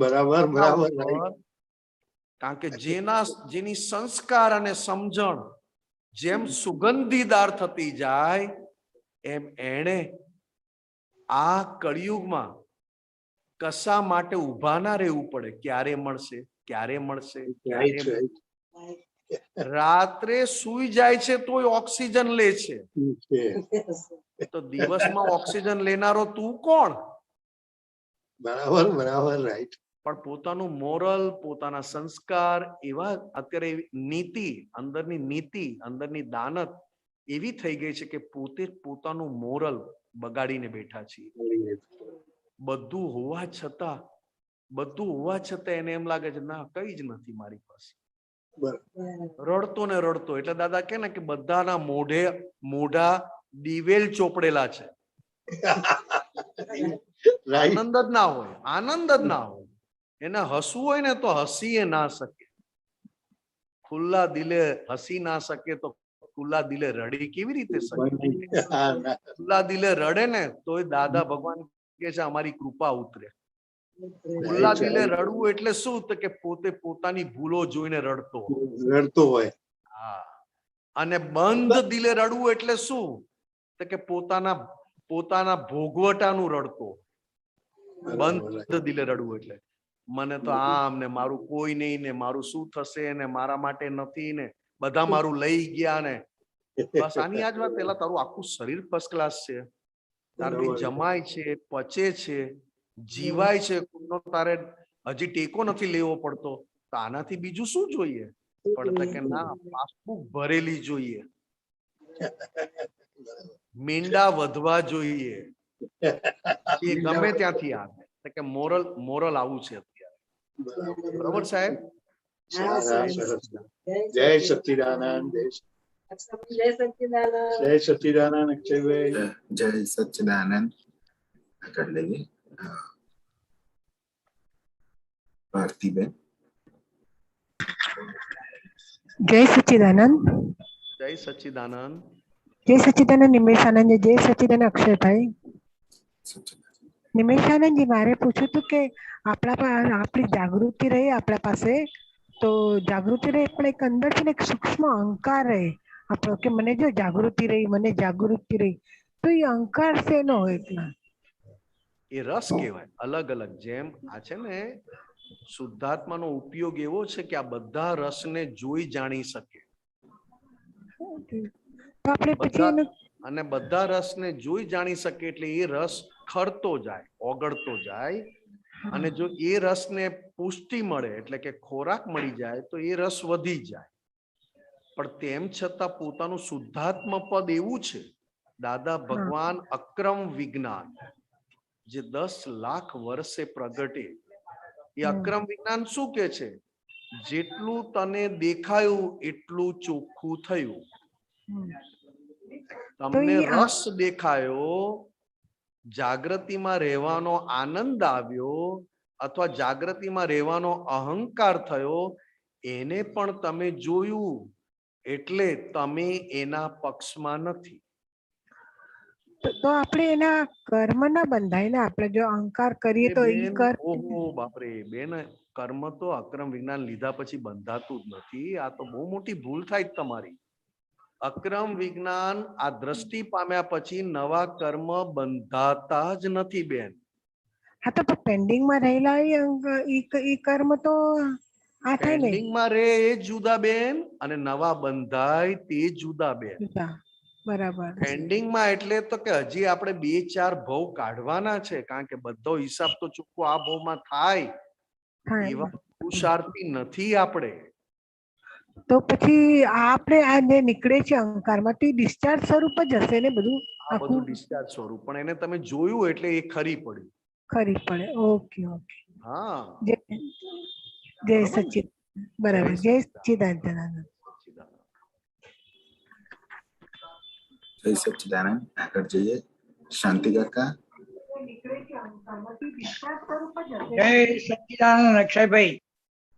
બરાબર, બરાબર. કારણ કે જેની સંસ્કાર અને સમજણ જેમ સુગંધીદાર થતી જાય એમ એણે આ કળિયુગમાં કશા માટે ઉભા ના રહેવું પડે. ક્યારે મળશે, ક્યારે મળશે, ક્યારે મળશે. રાત્રે સુઈ જાય છે તોય ઓક્સિજન લે છે, તો દિવસમાં ઓક્સિજન લેનારો તું કોણ? બરાબર, બરાબર, રાઈટ. પણ પોતાનું મોરલ, પોતાના સંસ્કાર એવા અત્યારે નીતિ અંદરની દાનત એવી થઈ ગઈ છે કે પોતે પોતાનું મોરલ બગાડીને બેઠા છીએ. બધું હોવા છતાં એને એમ લાગે છે ના કઈ જ નથી મારી પાસે. રડતો ને રડતો. એટલે દાદા કે ને કે બધાના મોઢા દિવેલ ચોપડેલા છે. આનંદ જ ના હોય, આનંદ જ ના હોય. એને હસવું હોય ને તો હસી ના શકે, ખુલ્લા દિલે હસી ના શકે તો ખુલ્લા દિલે રડી કેવી રીતે શકે? ખુલ્લા દિલે રડે ને તો દાદા ભગવાન કે છે અમારી કૃપા ઉતરે. ખુલ્લા દિલે રડવું એટલે શું? તો કે પોતે પોતાની ભૂલો જોઈને રડતો હોય. હા. અને બંધ દિલે રડવું એટલે શું? તો કે પોતાના ભોગવટાનું રડતો. બંધ દિલે રડવું એટલે મને તો આમ ને મારું કોઈ નહીં ને મારું શું થશે ને મારા માટે નથી ને બધા મારું લઈ ગયા ને બસ આની આજ વાત. પેલા તારું આખું શરીર ફર્સ્ટ ક્લાસ છે, તારથી જમાય છે, પચે છે, જીવાય છે, તારે હજી ટેકો નથી લેવો પડતો, તો આનાથી બીજું શું જોઈએ? પણ કે ના, પાસબુક ભરેલી જોઈએ, મીંડા વધવા જોઈએ, એ ગમે ત્યાંથી આવે. કે મોરલ આવું છે અત્યારે. બરોબર સાહેબ? જય સચ્ચિદાનંદ. જય સચ્ચિદાનંદ અક્ષયભાઈ. જય સચ્ચિદાનંદ. આગળ લઈએ ભારતીબેન. જય સચ્ચિદાનંદ. જય સચ્ચિદાનંદ. જય સચ્ચિદાનંદ નિમેશાનંદ. જય સચ્ચિદાનંદ અક્ષયભાઈ. નિમેશાનંદજી, મારે પૂછ્યું હતું કે આપણી જાગૃતિ રહે આપણા પાસે, તો જાગૃતિ રહે પણ એક અંદરથી ને એક સૂક્ષ્મ અહંકાર રહે આપણો કે મને જો જાગૃતિ રહી, મને જાગૃતિ રહી, તો એ અહંકાર શેનો હોય? એટલા એ રસ કહેવાય. અલગ અલગ. જેમ આ છે ને શુદ્ધાત્માનો ઉપયોગ એવો છે કે આ બધા રસને જોઈ જાણી શકે. તો આપણે પછી અને બધા રસને જોઈ જાણી શકે એટલે એ રસ ખરતો જાય, ઓગળતો જાય. અને જો એ રસને પુષ્ટિ મળે એટલે કે ખોરાક મળી જાય તો એ રસ વધી જાય. પણ તેમ છતાં પોતાનું શુદ્ધાત્મ પદ એવું છે, દાદા ભગવાન અક્રમ વિજ્ઞાન જે 10 લાખ વર્ષે પ્રગટે, એ અક્રમ વિજ્ઞાન શું કે છે? જેટલું તને દેખાયું એટલું ચોખ્ખું થયું. તમને રસ દેખાયો, જાગૃતિમાં રહેવાનો આનંદ આવ્યો અથવા જાગૃતિમાં રહેવાનો અહંકાર થયો, એને પણ તમે જોયું એટલે તમે એના પક્ષમાં નથી. તો આપણે એના કર્મ ના બંધાય ને? આપણે જો અહંકાર કરીએ તો એ ઓહો બાપરે બેન, કર્મ તો અક્રમ વિજ્ઞાન લીધા પછી બંધાતું જ નથી. આ તો બહુ મોટી ભૂલ થાય તમારી. અક્રમ વિજ્ઞાન આ દ્રષ્ટિ પામ્યા પછી નવા કર્મ બંધાતા જ નથી બેન. હા, તો પેન્ડિંગમાં રહેલા એ કર્મ તો આ થાય ને. પેન્ડિંગમાં રહે એ જુદા બેન, અને નવા બંધાય તે જુદા બેન. બરાબર. પેન્ડિંગમાં એટલે તો કે હજી આપણે 2-4 ભવ કાઢવાના છે, કારણ કે બધો હિસાબ તો ચૂકવો આ ભવમાં થાય એવા પુરુષાર્થી નથી આપણે. તો પછી આપણે આ જે નીકળે છે અહંકારમાંથી ડિસ્ચાર્જ સ્વરૂપ જ હશે ને બધું? આ બધું ડિસ્ચાર્જ સ્વરૂપ, પણ એને તમે જોયું એટલે એ ખરી પડ્યું. ખરી પડે. Okay okay. હા, જય સચ્ચિદાનંદ. બરાબર. જય સચ્ચિદાનંદ. જય સચ્ચિદાનંદ. આગળ જઈએ. શાંતિ કાકા. જય સચ્ચિદાનંદ અક્ષયભાઈ.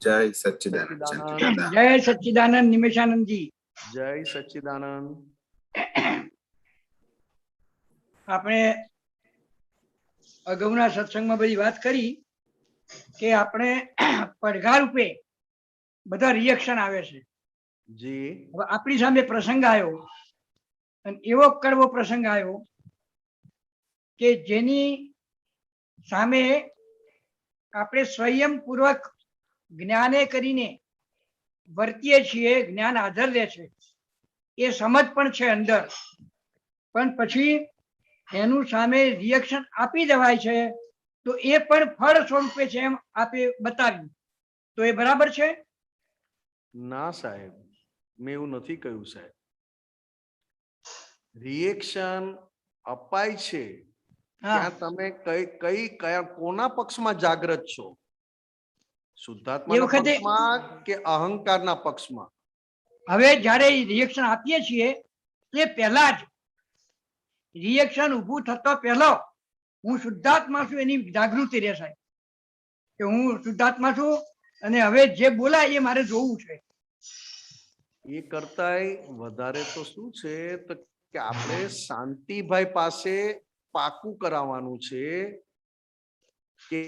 જય સચ્ચિદાનંદ શાંતિ દાદા. જય સચ્ચિદાનંદ નિમેશાનંદજી. જય સચ્ચિદાનંદ. આપણે અગાઉના સત્સંગમાં બધી વાત કરી કે આપણે પડઘા રૂપે બધા રિએક્શન આવે છે. જી. હવે આપણી સામે પ્રસંગ આવ્યો અને એવો કડવો પ્રસંગ આવ્યો કે જેની સામે આપણે સ્વયંપૂર્વક જ્ઞાને કરીને વર્તીએ છીએ, જ્ઞાન હાજર રહે છે, એ સમજ પણ છે અંદર, પણ પછી એનું સામે રિએક્શન આપી દેવાય છે તો એ પણ ફળ સ્વરૂપે છે એમ આપે બતાવ્યું. તો એ બરાબર છે? ના સાહેબ, મેં એવું નથી કહ્યું સાહેબ. રિએક્શન અપાય છે ત્યાં તમે કયા કોના પક્ષમાં જાગૃત છો? શુદ્ધાત્માના પક્ષમાં કે અહંકારના પક્ષમાં? હવે જ્યારે રિએક્શન આપીએ છીએ એ પહેલા જ રિએક્શન ઊભું થતો પહેલો હું શુદ્ધાત્મા છું એની જાગૃતિ રહે સાહેબ કે હું શુદ્ધાત્મા છું અને હવે જે બોલાય એ મારે જોવું છે. એ કરતાય વધારે તો શું છે તો કે આપણે શાંતિભાઈ પાસે પાકું કરાવવાનું છે કે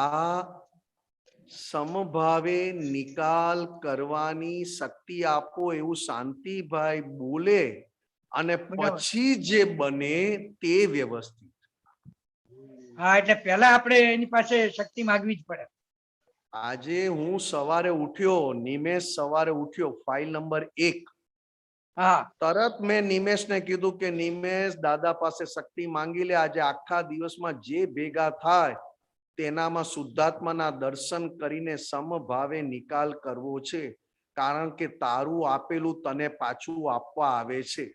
આ સમભાવે નિકાલ કરવાની શક્તિ આપો એવું શાંતિભાઈ બોલે અને પછી જે બને તે વ્યવસ્થિત. હા, એટલે પહેલા આપણે એની પાસે શક્તિ માંગવી જ પડે. આજે હું સવારે ઉઠ્યો, નિમેશ સવારે ઉઠ્યો, ફાઇલ નંબર 1. હા, તરત મેં નિમેશને કીધું કે નિમેશ દાદા પાસે શક્તિ માંગી લે. આજે આખા દિવસમાં જે ભેગા થાય તેનામાં શુદ્ધાત્માના દર્શન કરીને સમભાવે નિકાલ કરવો છે, કારણ કે તારું આપેલું તને પાછું આપવા આવે છે.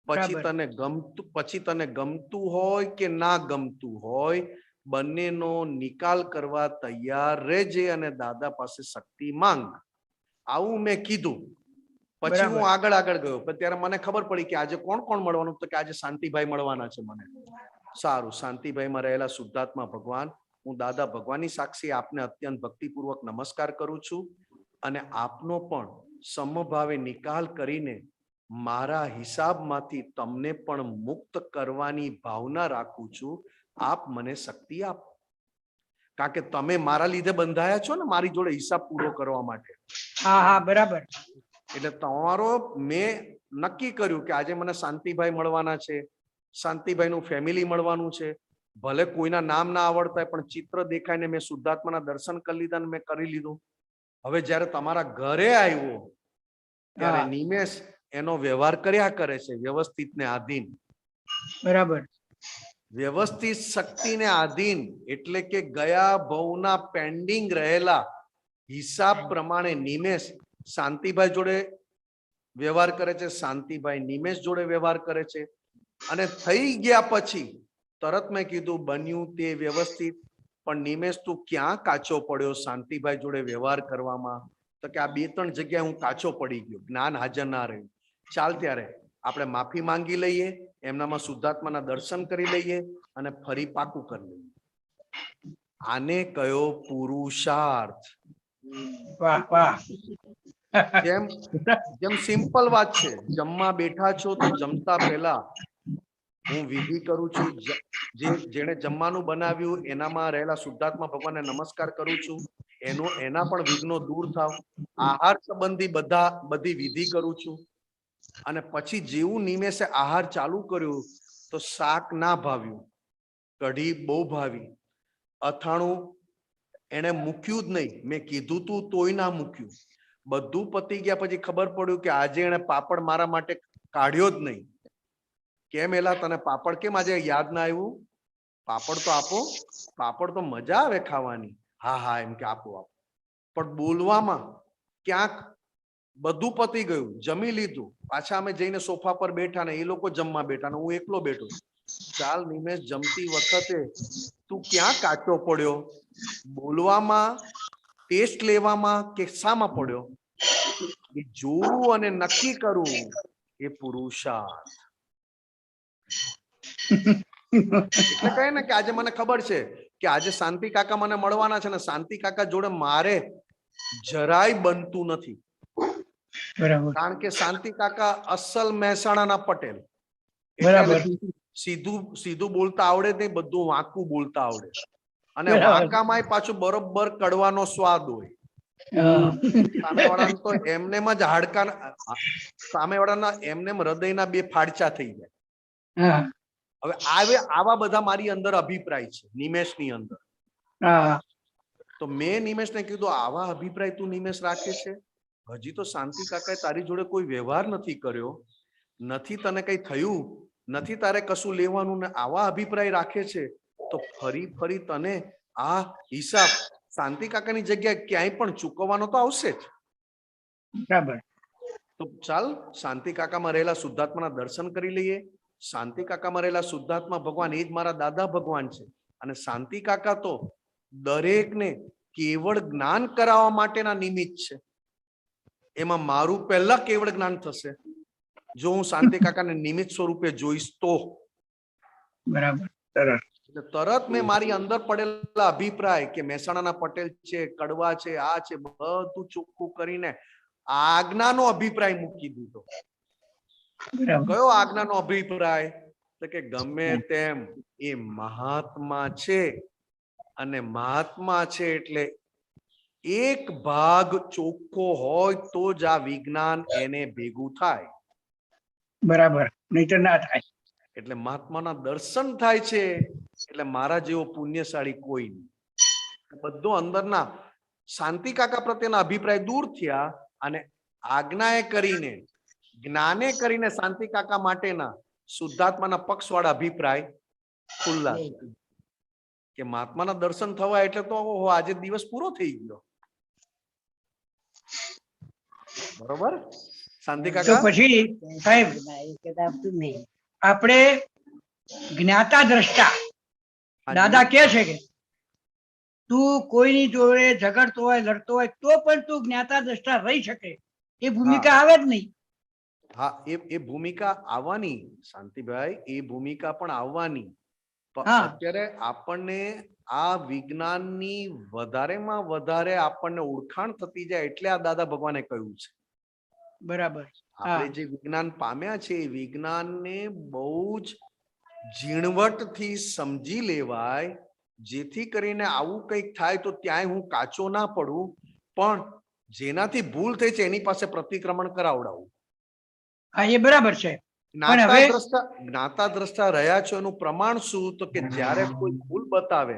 પછી તને ગમતું હોય કે ના ગમતું હોય, બંનેનો નિકાલ કરવા તૈયાર રહેજે અને દાદા પાસે શક્તિ માંગ. આવું મેં કીધું. પછી હું આગળ ગયો. ત્યારે મને ખબર પડી કે આજે કોણ કોણ મળવાનું, તો કે આજે શાંતિભાઈ મળવાના છે મને. સારું, શાંતિભાઈમાં રહેલા શુદ્ધાત્મા ભગવાન, હું દાદા ભગવાનની સાક્ષી આપને અત્યંત ભક્તિપૂર્વક નમસ્કાર કરું છું અને આપનો પણ સમભાવે નિકાલ કરીને મારા હિસાબમાંથી તમને પણ મુક્ત કરવાની ભાવના રાખું છું. આપ મને શક્તિ આપો, કારણ કે તમે મારા લીધે બંધાયા છો ને મારી જોડે હિસાબ પૂરો કરવા માટે. હા હા, બરાબર. એટલે તમારો મેં નક્કી કર્યું કે આજે મને શાંતિભાઈ મળવાના છે, શાંતિભાઈ નું ફેમિલી મળવાનું છે. ભલે કોઈના નામ ના આવડતા પણ ચિત્ર દેખાઈને મેં શુદ્ધાત્માના દર્શન કરી લીધા અને મેં કરી લીધું. હવે જયારે તમારા ઘરે આવ્યો ત્યારે નિમેશ એનો વ્યવહાર કર્યા કરે છે વ્યવસ્થિત ને આધીન. બરાબર. વ્યવસ્થિત શક્તિને આધીન એટલે કે ગયા ભવના પેન્ડિંગ રહેલા હિસાબ પ્રમાણે નિમેશ શાંતિભાઈ જોડે વ્યવહાર કરે છે, શાંતિભાઈ નિમેશ જોડે વ્યવહાર કરે છે. અને થઈ ગયા પછી તરત મેં કીધું બન્યું તે વ્યવસ્થિત, પણ નિમેશ તું ક્યાં કાચો પડ્યો શાંતિભાઈ જોડે વ્યવહાર કરવામાં? તો કે આ 2-3 જગ્યાએ હું કાચો પડી ગયો, જ્ઞાન હાજર ના રહ્યું. ચાલ ત્યારે આપણે માફી માંગી લઈએ, એમનામાં શુદ્ધાત્માના દર્શન કરી લઈએ અને ફરી પાકું કરી લઈએ. આને કયો પુરુષાર્થ. વાહ વાહ. જેમ સિમ્પલ વાત છે. જમવા બેઠા છો તો જમતા પહેલા હું વિધિ કરું છું. જેણે જમવાનું બનાવ્યું એનામાં રહેલા શુદ્ધાત્મા ભગવાનને નમસ્કાર કરું છું. એના પણ વિઘ્નો દૂર થાવ. આહાર સંબંધી બધી વિધિ કરું છું. અને પછી જેવું નિમેષે આહાર ચાલુ કર્યું તો શાક ના ભાવ્યું, કઢી બહુ ભાવી, અથાણું એને મૂક્યું જ નહીં. મેં કીધું તું તોય ના મૂક્યું. બધું પતી ગયા પછી ખબર પડ્યું કે આજે એને પાપડ મારા માટે કાઢ્યો જ નહીં. કેમ એલા તને પાપડ કેમ આજે યાદ ના આવ્યું? પાપડ તો આપો, પાપડ તો મજા આવે ખાવાની. હા હા એમ કે આપો આપો. પણ બોલવામાં ક્યાંક બધું પતી ગયું, જમી લીધું, પાછા અમે જઈને સોફા પર બેઠા ને એ લોકો જમવા બેઠા ને હું એકલો બેઠો. ચાલ નિમેશ, જમતી વખતે તું ક્યાં કાચો પડ્યો? બોલવામાં, ટેસ્ટ લેવામાં કે શામાં પડ્યો? એ જોવું અને નક્કી કરવું એ પુરુષાર્થ. એટલે કહે ને કે આજે મને ખબર છે કે આજે શાંતિ કાકા મને મળવાના છે ને શાંતિ કાકા જોડે મારે જરાય બનતું નથી. બરાબર. કારણ કે શાંતિ કાકા અસલ મહેસાણાના પટેલ. બરાબર. સીધું સીધું બોલતા આવડે નહીં, બધું વાંકું બોલતા આવડે. અને બરાબર. વાંકામાં પાછું બરોબર કડવાનો સ્વાદ હોય. સામેવાળાને તો એમનેમ જ હાડકા, સામેવાળાના એમનેમ હૃદયના બે ફાડચા થઈ જાય. હવે આવા બધા મારી અંદર અભિપ્રાય છે નિમેશની અંદર. તો મેં નિમેશને કીધું આવા અભિપ્રાય તું નિમેશ રાખે છે? હજી તો શાંતિ કાકાએ તારી જોડે કોઈ વ્યવહાર નથી કર્યો, નથી તને કઈ થયું, નથી તારે કશું લેવાનું, ને આવા અભિપ્રાય રાખે છે તો ફરી ફરી તને આ હિસાબ શાંતિ કાકાની જગ્યાએ ક્યાંય પણ ચૂકવવાનો તો આવશે જ. બરાબર. તો ચાલ શાંતિ કાકામાં રહેલા શુદ્ધાત્માના દર્શન કરી લઈએ. શાંતિ કાકામાં રહેલા શુદ્ધાત્મા ભગવાન એ જ મારા દાદા ભગવાન છે. અને શાંતિ કાકા તો દરેકને કેવળ જ્ઞાન કરાવવા માટેના નિમિત્ત છે. એમાં મારું પહેલા કેવળ જ્ઞાન થશે જો હું શાંતિ કાકાને નિમિત્ત સ્વરૂપે જોઈશ તો. બરાબર. તરત મેં મારી અંદર પડેલા અભિપ્રાય કે મહેસાણાના પટેલ છે, કડવા છે, આ છે, બધું ચોખ્ખું કરીને આજ્ઞાનો અભિપ્રાય મૂકી દીધો. કયો આજ્ઞાનો અભિપ્રાય? તો કે ગમે તેમ એ મહાત્મા છે અને મહાત્મા છે એટલે એક ભાગ ચોખ્ખો હોય તો જ આ વિજ્ઞાન એને ભેગું થાય. બરાબર, નહીતર ના થાય. એટલે મહાત્માના દર્શન થાય છે એટલે મારા જેવો પુણ્યશાળી કોઈ નહીં. બધો અંદરના શાંતિ કાકા પ્રત્યેના અભિપ્રાય દૂર થયા અને આજ્ઞાએ કરીને, જ્ઞાને કરીને શાંતિ કાકા માટેના શુદ્ધાત્માના પક્ષવાળા અભિપ્રાય ખુલ્લા કે મહાત્માના દર્શન થવા એટલે તો આજે દિવસ પૂરો થઈ ગયો. બરોબર શાંતિ કાકા? પછી સાહેબ આપણે જ્ઞાતા દ્રષ્ટા, દાદા કે છે કે તું કોઈની જોડે ઝઘડતો હોય, લડતો હોય તો પણ તું જ્ઞાતા દ્રષ્ટા રહી શકે, એ ભૂમિકા આવે જ નહીં. હા, એ ભૂમિકા આવવાની શાંતિભાઈ, એ ભૂમિકા પણ આવવાની. પણ અત્યારે આપણને આ વિજ્ઞાનની વધારેમાં વધારે આપણને ઓળખાણ થતી જાય એટલે આ દાદા ભગવાને કહ્યું છે. બરાબર. આપણે જે વિજ્ઞાન પામ્યા છે એ વિજ્ઞાનને બહુ જ ઝીણવટથી સમજી લેવાય, જેથી કરીને આવું કંઈક થાય તો ત્યાંય હું કાચો ના પડું, પણ જેનાથી ભૂલ થઈ છે એની પાસે પ્રતિક્રમણ કરાવડાવું. હા, એ બરાબર છે. જ્ઞાતા દ્રષ્ટા રહ્યા છો એનું પ્રમાણ શું? તો કે જ્યારે કોઈ ભૂલ બતાવે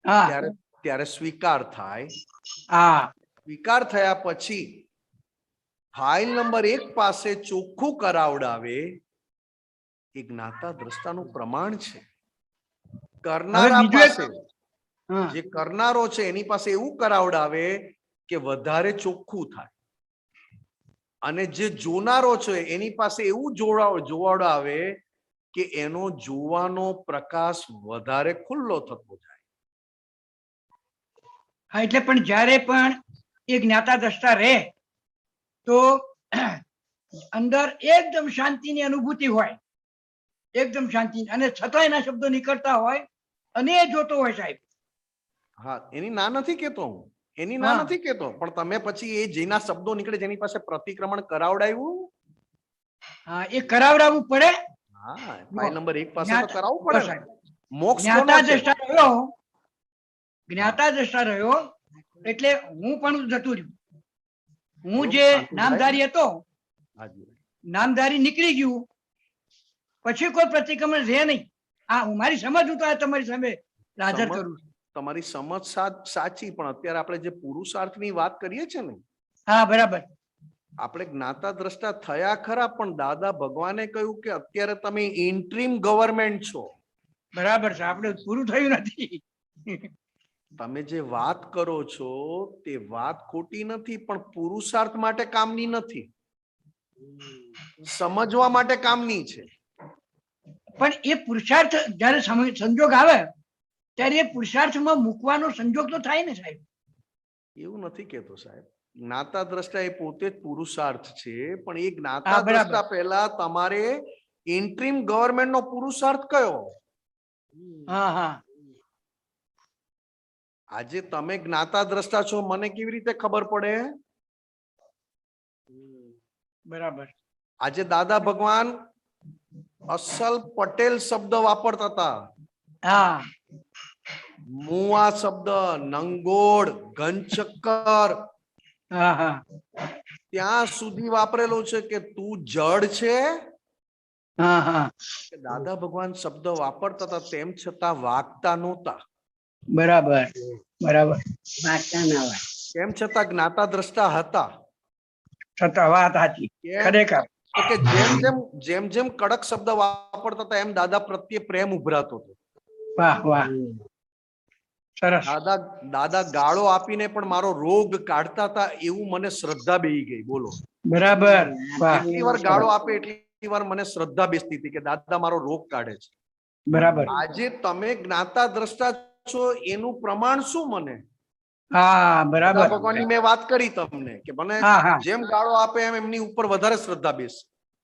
ત્યારે સ્વીકાર થાય. સ્વીકાર થયા પછી ફાઇલ નંબર 1 પાસે ચોખ્ખું કરાવડાવે એ જ્ઞાતા દ્રષ્ટાનું પ્રમાણ છે. કરનારા પાસે, જે કરનારો છે એની પાસે એવું કરાવડાવે કે વધારે ચોખ્ખું થાય, અને જે જોનારો છે એની પાસે એવું જોવાડાવે કે એનો જોવાનો પ્રકાશ વધારે ખુલ્લો થતો જાય. હા, એટલે પણ જ્યારે પણ એ જ્ઞાતા દ્રષ્ટા રહે તો અંદર એકદમ શાંતિની અનુભૂતિ હોય, એકદમ શાંતિ, અને છતાં એના શબ્દો નીકળતા હોય અને એ જોતો હોય સાહેબ. હા, એની ના નથી કેતો હું, એની ના નથી કેતો, પણ તમે પછી એ જેના શબ્દો નીકળે જેની પાસે પ્રતિક્રમણ કરાવડાવ્યું, હા, એ કરાવડાવવું પડે. હા, ફાઇલ નંબર 1 પાસે તો કરાવવું પડે. મોક્ષ જ્ઞાતા દ્રષ્ટા રહ્યો, જ્ઞાતા દ્રષ્ટા રહ્યો એટલે હું પણ જતું રહ્યું. હું જે નામધારી હતો, નામધારી નીકળી ગયું, પછી કોઈ પ્રતિક્રમણ રહે નહીં. હા, હું મારી સમજ હું તો આ તમારી સામે હાજર કરું છું. તમારી સમજ સાચી, પણ અત્યારે આપણે જે પુરુષાર્થની વાત કરીએ છીએ ને. હા, બરાબર. આપણે જ્ઞાતા દ્રષ્ટા થયા ખરા, પણ દાદા ભગવાને કહ્યું કે અત્યારે તમે ઇન્ટ્રીમ ગવર્મેન્ટ છો. બરાબર છે, આપણે પૂરું થયું નથી. તમે જે વાત કરો છો તે વાત ખોટી નથી, પણ પુરુષાર્થ માટે કામની નથી, સમજવા માટે કામની છે. પણ એ પુરુષાર્થ જયારે સંજોગ આવે ત્યારે એ પુરુષાર્થમાં મૂકવાનો સંજોગ તો થાય ને સાહેબ. એવું નથી કેતો સાહેબ, જ્ઞાતા દ્રષ્ટા એ પોતે જ પુરુષાર્થ છે, પણ એ જ્ઞાતા દ્રષ્ટા પહેલા તમારે ઇન્ટ્રીમ ગવર્મેન્ટ નો પુરુષાર્થ કયો? હા હા આજે તમે જ્ઞાતા દ્રષ્ટા છો, મને કેવી રીતે ખબર પડે? બરાબર. આજે દાદા ભગવાન અસલ પટેલ શબ્દ વાપરતા હતા. હા મુઆ શબ્દ, નંગોડ, ઘનચક્કર હા હા ત્યાં સુધી વાપરેલો છે કે તું જડ છે. હા હા દાદા ભગવાન શબ્દ વાપરતા હતા, તેમ છતાં વાગતા નહોતા. બરાબર બરાબર. વાંચતા ના હોય તેમ છતાં જ્ઞાતા દ્રષ્ટા હતા. છતાં વાત સાચી ખરેખર. તો કે જેમ જેમ કડક શબ્દ વાપરતા હતા એમ દાદા પ્રત્યે પ્રેમ ઉભરાતો હતો. વાહ વાહ સરસ. દાદા ગાળો આપીને પણ મારો રોગ કાઢતા હતા, એવું મને શ્રદ્ધા બેસી ગઈ. બોલો. બરાબર. જેટલી વાર ગાળો આપે એટલી વાર મને શ્રદ્ધા બેસતી હતી કે દાદા મારો રોગ કાઢે છે. બરાબર. આજે તમે જ્ઞાતા દ્રષ્ટા છો એનું પ્રમાણ શું? મને હા બરાબર. ભગવાનની મેં વાત કરી તમને કે મને જેમ ગાળો આપે એમ એમની ઉપર વધારે શ્રદ્ધા બેસે,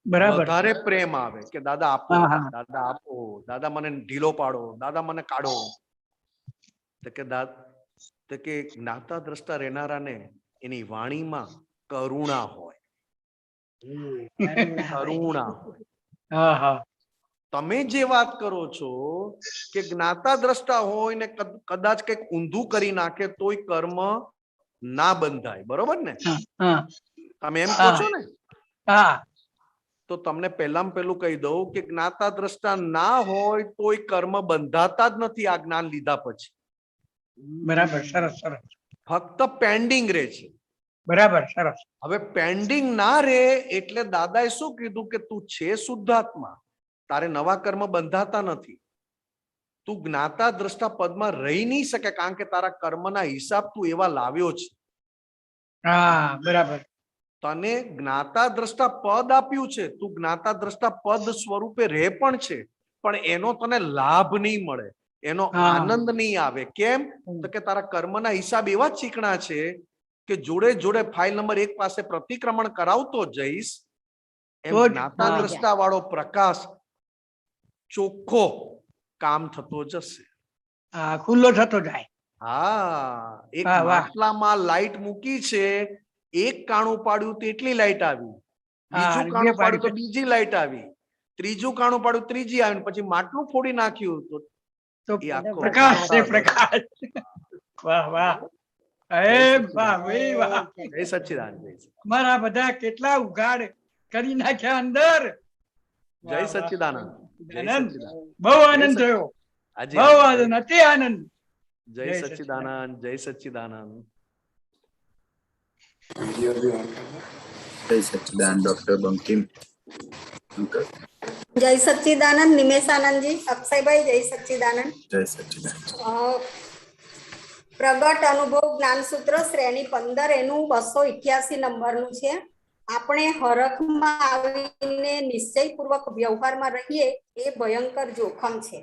વધારે પ્રેમ આવે કે દાદા આપો, દાદા આપો, દાદા મને ઢીલો પાડો, દાદા મને કાઢો. તો કે જ્ઞાતા દ્રષ્ટા રહેનારાને એની વાણીમાં કરુણા હોય. કરુણા હોય. તમે જે વાત કરો છો કે જ્ઞાતા દ્રષ્ટા હોય ને કદાચ કંઈક ઊંધું કરી નાખે તોય કર્મ ના બંધાય, બરોબર ને? તમે એમ કહો છો ને? તો તમને પહેલામાં પહેલું કહી દઉં કે જ્ઞાતા દ્રષ્ટા ના હોય તોય કર્મ બંધાતા જ નથી આ જ્ઞાન લીધા પછી. બરાબર. સરસ સરસ. ફક્ત પેન્ડિંગ રહે છે. બરાબર. સરસ. હવે પેન્ડિંગ ના રહે એટલે દાદાએ શું કીધું કે તું છે શુદ્ધાત્મા, તારે નવા કર્મ બંધાતા નથી. તું જ્ઞાતા દ્રષ્ટા પદમાં રહી નહીં શકે કારણ કે તારા કર્મના હિસાબ તું એવા લાવ્યો છે. હા બરાબર. તને જ્ઞાતા દ્રષ્ટા પદ આપ્યું છે, તું જ્ઞાતા દ્રષ્ટા પદ સ્વરૂપે રહે પણ છે, પણ એનો તને લાભ નહીં મળે, એનો આનંદ નહીં આવે. કેમ? તો કે તારા કર્મના હિસાબ એવા ચીકણા છે કે જોડે જોડે ફાઇલ નંબર 1 પાસે પ્રતિક્રમણ કરાવતો જઈશ એમ જ્ઞાતા દ્રષ્ટા વાળો પ્રકાશ ચોખ્ખો કામ થતો જશે. ખુલ્લો થતો જાય. હા, એક માટલામાં લાઈટ મૂકી છે, એક કાણું પાડ્યું તેટલી લાઈટ આવી, બીજું કાણું પાડ્યું તો બીજી લાઈટ આવી, ત્રીજું કાણું પાડ્યું ત્રીજી આવી, પછી માટલું ફોડી નાખ્યું તો પ્રકાશ છે. પ્રકાશ. વાહ વાહ. જય સચ્ચિદાનંદ. મારા બધા કેટલા ઉઘાડ કરી નાખ્યા અંદર. જય સચ્ચિદાનંદ. બહુ આનંદ થયો. બહુ આનંદ, અતિ આનંદ. જય સચ્ચિદાનંદ. જય સચ્ચિદાનંદ. જય સચ્ચિદાનંદ. ડોક્ટર બંકિમ જય સચ્ચિદાનંદ. નિમેશાનંદજી, અક્ષયભાઈ, જય સચ્ચિદાનંદ. જય સચ્ચિદાનંદ. પ્રગટ અનુભવ જ્ઞાનસૂત્ર શ્રેણી 15 એનું 288 નંબરનું છે. આપણે હરખમાં આવીને નિશ્ચયપૂર્વક વ્યવહારમાં રહીએ એ ભયંકર જોખમ છે.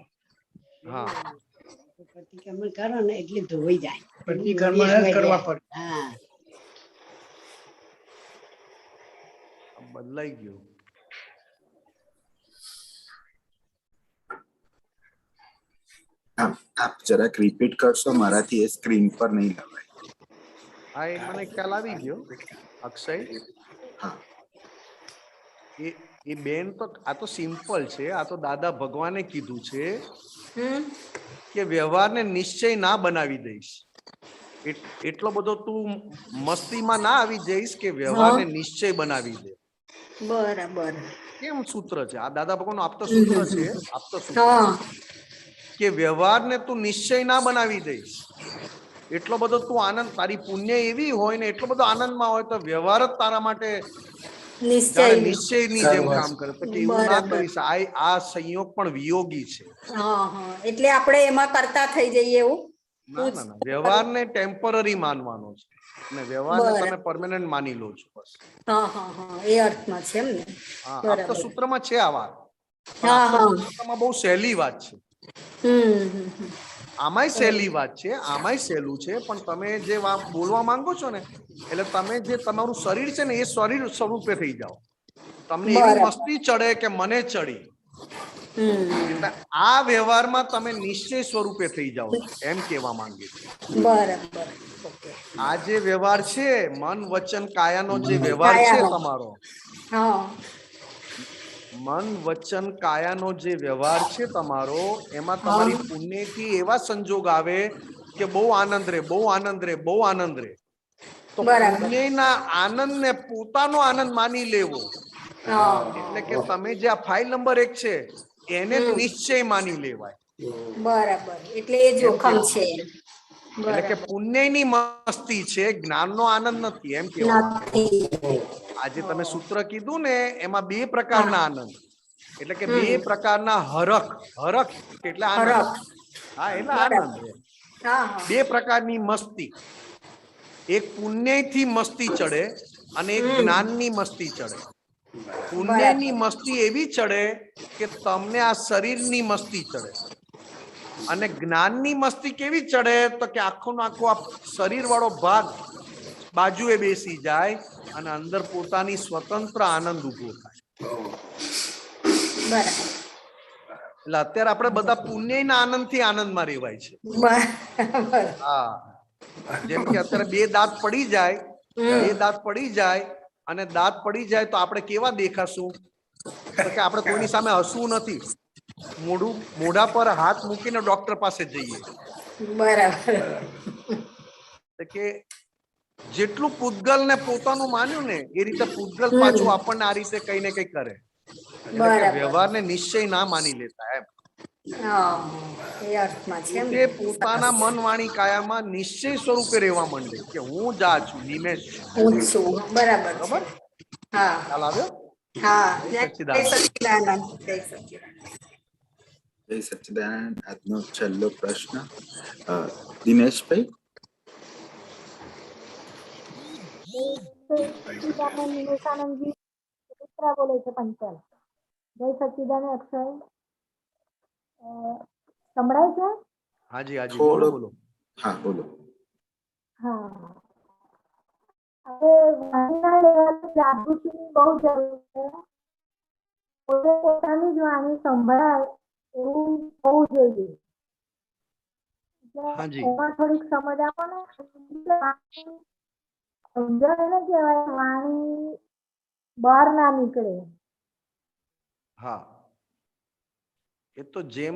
પ્રતિક્રમણ કરો ને એટલે ધોઈ જાય. પ્રતિક્રમણ કરવા પડે. બદલાઈ ગયું. આપ જરાક રિપીટ કરશો, મારાથી એ સ્ક્રીન પર નહીં લવાય. હા, એ મને ખ્યાલ આવી ગયો અક્ષય. એ બેન તો આ તો સિમ્પલ છે, આ તો દાદા ભગવાને કીધું છે કે વ્યવહારને નિશ્ચય ના બનાવી દઈશ. એટલો બધો તું મસ્તીમાં ના આવી જઈશ કે વ્યવહારને નિશ્ચય બનાવી દે. બરાબર. કેમ સૂત્ર છે આ? દાદા ભગવાન આપતો સૂત્ર છે, આપતો સૂત્ર કે વ્યવહારને તું નિશ્ચય ના બનાવી દઈશ. એટલો બધો તું આનંદ, તારી પુણ્ય એવી હોય ને એટલો બધો આનંદમાં હોય તો વ્યવહાર જ તારા માટે નિશ્ચયની જેમ કામ કરે. તો કે એવું ના કરીશ. આ સંયોગ પણ વિયોગી છે. એટલે આપણે એમાં કરતા થઈ જઈએ એવું? ના ના ના, વ્યવહારને ટેમ્પરરી માનવાનો છે અને વ્યવહારને તમે પરમેનન્ટ માની લો છો બસ. એ અર્થમાં છે એમ ને? હા, આપતા સૂત્રમાં છે આ વાત. સૂત્રમાં બહુ સહેલી વાત છે. આમાંય સહેલી વાત છે, આમાંય સહેલું છે, પણ તમે જે વાત બોલવા માંગો છો ને એટલે તમે જે તમારું શરીર છે ને એ શરીર સ્વરૂપે થઈ જાઓ. તમને એવી મસ્તી ચડે કે મને ચડી. એટલે આ વ્યવહારમાં તમે નિશ્ચય સ્વરૂપે થઈ જાઓ છો એમ કહેવા માંગે છે. બરાબર. આ જે વ્યવહાર છે મન વચન કાયાનો જે વ્યવહાર છે તમારો, મન વચન કાયાનો જે વ્યવહાર છે તમારો, એમાં તમારી પુણ્યથી એવા સંજોગ આવે કે બહુ આનંદ રે, બહુ આનંદ રે, બહુ આનંદ રે. તો પુણ્યના આનંદને પોતાનો આનંદ માની લેવો. એટલે કે તમે જે આ ફાઇલ નંબર 1 છે એને જ નિશ્ચય માની લેવાય. બરાબર. એટલે એ જોખમ છે. એટલે કે પુણ્યની મસ્તી છે, જ્ઞાનનો આનંદ નથી એમ કહેવાય. આજે તમે સૂત્ર કીધું ને એમાં 2 પ્રકારના આનંદ, એટલે કે 2 પ્રકારના હરખ. હરખ એટલે આનંદ. હા, એટલે આનંદ. 2 પ્રકારની મસ્તી. એક પુણ્યથી મસ્તી ચડે અને એક જ્ઞાનની મસ્તી ચડે. પુણ્યની મસ્તી એવી ચડે કે તમને આ શરીરની મસ્તી ચડે, અને જ્ઞાનની મસ્તી કેવી ચડે તો કે આખો આ શરીર વાળો ભાગ બાજુએ બેસી જાય અને અંદર પોતાની સ્વતંત્ર આનંદ ઉભો થાય. એટલે અત્યારે આપણે બધા પુણ્યના આનંદથી આનંદમાં રહેવાય છે. હા, જેમ કે અત્યારે 2 દાંત પડી જાય, 2 દાંત પડી જાય અને દાંત પડી જાય તો આપણે કેવા દેખાશું? તો કે આપણે કોઈની સામે હસવું નથી, મોઢા પર હાથ મૂકીને ડોક્ટર પાસે જઈએ. બરાબર. કે જેટલું પૂતગલ ને પોતાનું માન્યું ને એ રીતે પૂતગલ પાછું આપણને આ રીતે કઈ ને કઈ કરે. વ્યવહારને નિશ્ચય ના માની લેતા એમ. એ પોતાના મન વાણી કાયામાં નિશ્ચય સ્વરૂપે રહેવા માંડે કે હું જ આ છું, નિમેષ છું. બરાબર. હા, ખ્યાલ આવ્યો? હા. જય સચ્ચિદાનંદ. આજનો છેલ્લો પ્રશ્ન દિનેશભાઈ. નિમેશાનંદજી મિત્રા બોલે છે પંચાલ. જય સચ્ચિદાનંદ અક્ષય. સંભળાય છે? હાજી હાજી, બોલો બોલો. હા, બોલો. હા, હવે વાણીના લેવલે જાગૃતિની બહુ જરૂર છે. પોતે પોતાની જ વાણી સંભળાય એવું હોવું જોઈએ. એમાં થોડીક સમજ આપો ને. સમજણ એને કહેવાય વાણી બહાર ના નીકળે. હા, એ તો જેમ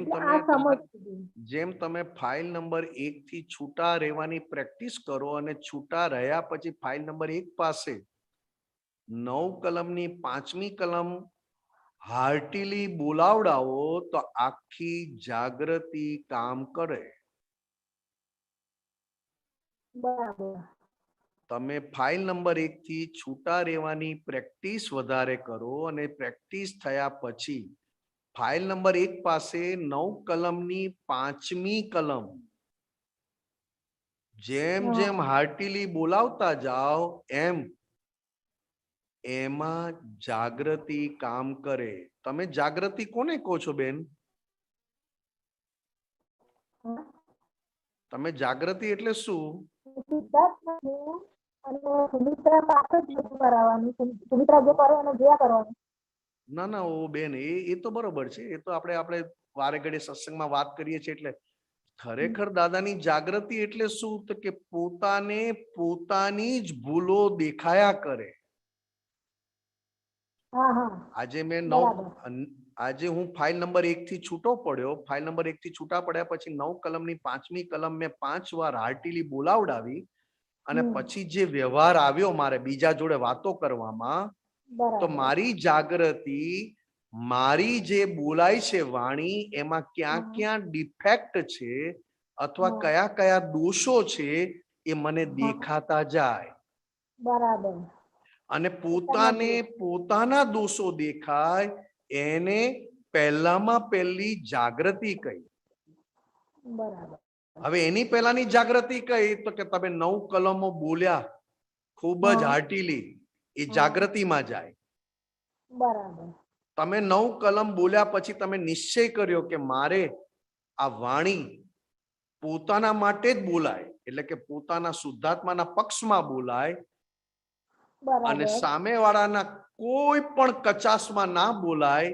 તમે ફાઇલ નંબર 1 થી છૂટા રહેવાની પ્રેક્ટિસ કરો અને છૂટા રહ્યા પછી ફાઇલ નંબર 1 પાસે 9 કલમની 5મી કલમ હાર્ટીલી બોલાવડાવો તો આખી જાગૃતિ કામ કરે. બરાબર. તમે ફાઇલ નંબર 1 થી છૂટા રહેવાની પ્રેક્ટિસ વધારે કરો અને પ્રેક્ટિસ થયા પછી ફાઇલ નંબર 1 પાસે 9 કલમની 5મી કલમ જેમ જેમ હાર્ટીલી બોલાવતા જાઓ એમાં જાગૃતિ કામ કરે. તમે જાગૃતિ કોને કહો છો બેન? તમે જાગૃતિ એટલે શું? ના ના, ઓ બેન, એ તો બરોબર છે. એ તો આપણે વારે ઘડીએ સત્સંગમાં વાત કરીએ છીએ. એટલે ખરેખર દાદાની જાગૃતિ એટલે શું? તો કે પોતાને પોતાની જ ભૂલો દેખાયા કરે. આજે હું ફાઇલ નંબર 1 થી છૂટો પડ્યો. ફાઇલ નંબર 1 થી છૂટા પડ્યા પછી 9 કલમની 5મી કલમ મેં 5 વાર હાર્ટીલી બોલાવડાવી અને પછી જે વ્યવહાર આવ્યો મારે બીજા જોડે વાતો કરવામાં, તો મારી જાગૃતિ મારી જે બોલાય છે વાણી એમાં ક્યાં ક્યાં ડિફેક્ટ છે અથવા કયા કયા દોષો છે એ મને દેખાતા જાય. બરાબર. અને પોતાને પોતાના દોષો દેખાય એને પહેલામાં પહેલી જાગૃતિ કહી. બરાબર. હવે એની પહેલાની જાગૃતિ કઈ? તો કે તમે 9 કલમો બોલ્યા ખૂબ જ હાર્ટીલી, એ જાગૃતિમાં જાય. બરાબર. તમે 9 કલમ બોલ્યા પછી તમે નિશ્ચય કર્યો કે મારે આ વાણી પોતાના માટે જ બોલાય, એટલે કે પોતાના શુદ્ધાત્માના પક્ષમાં બોલાય અને સામેવાળાના કોઈ પણ કચાશમાં ના બોલાય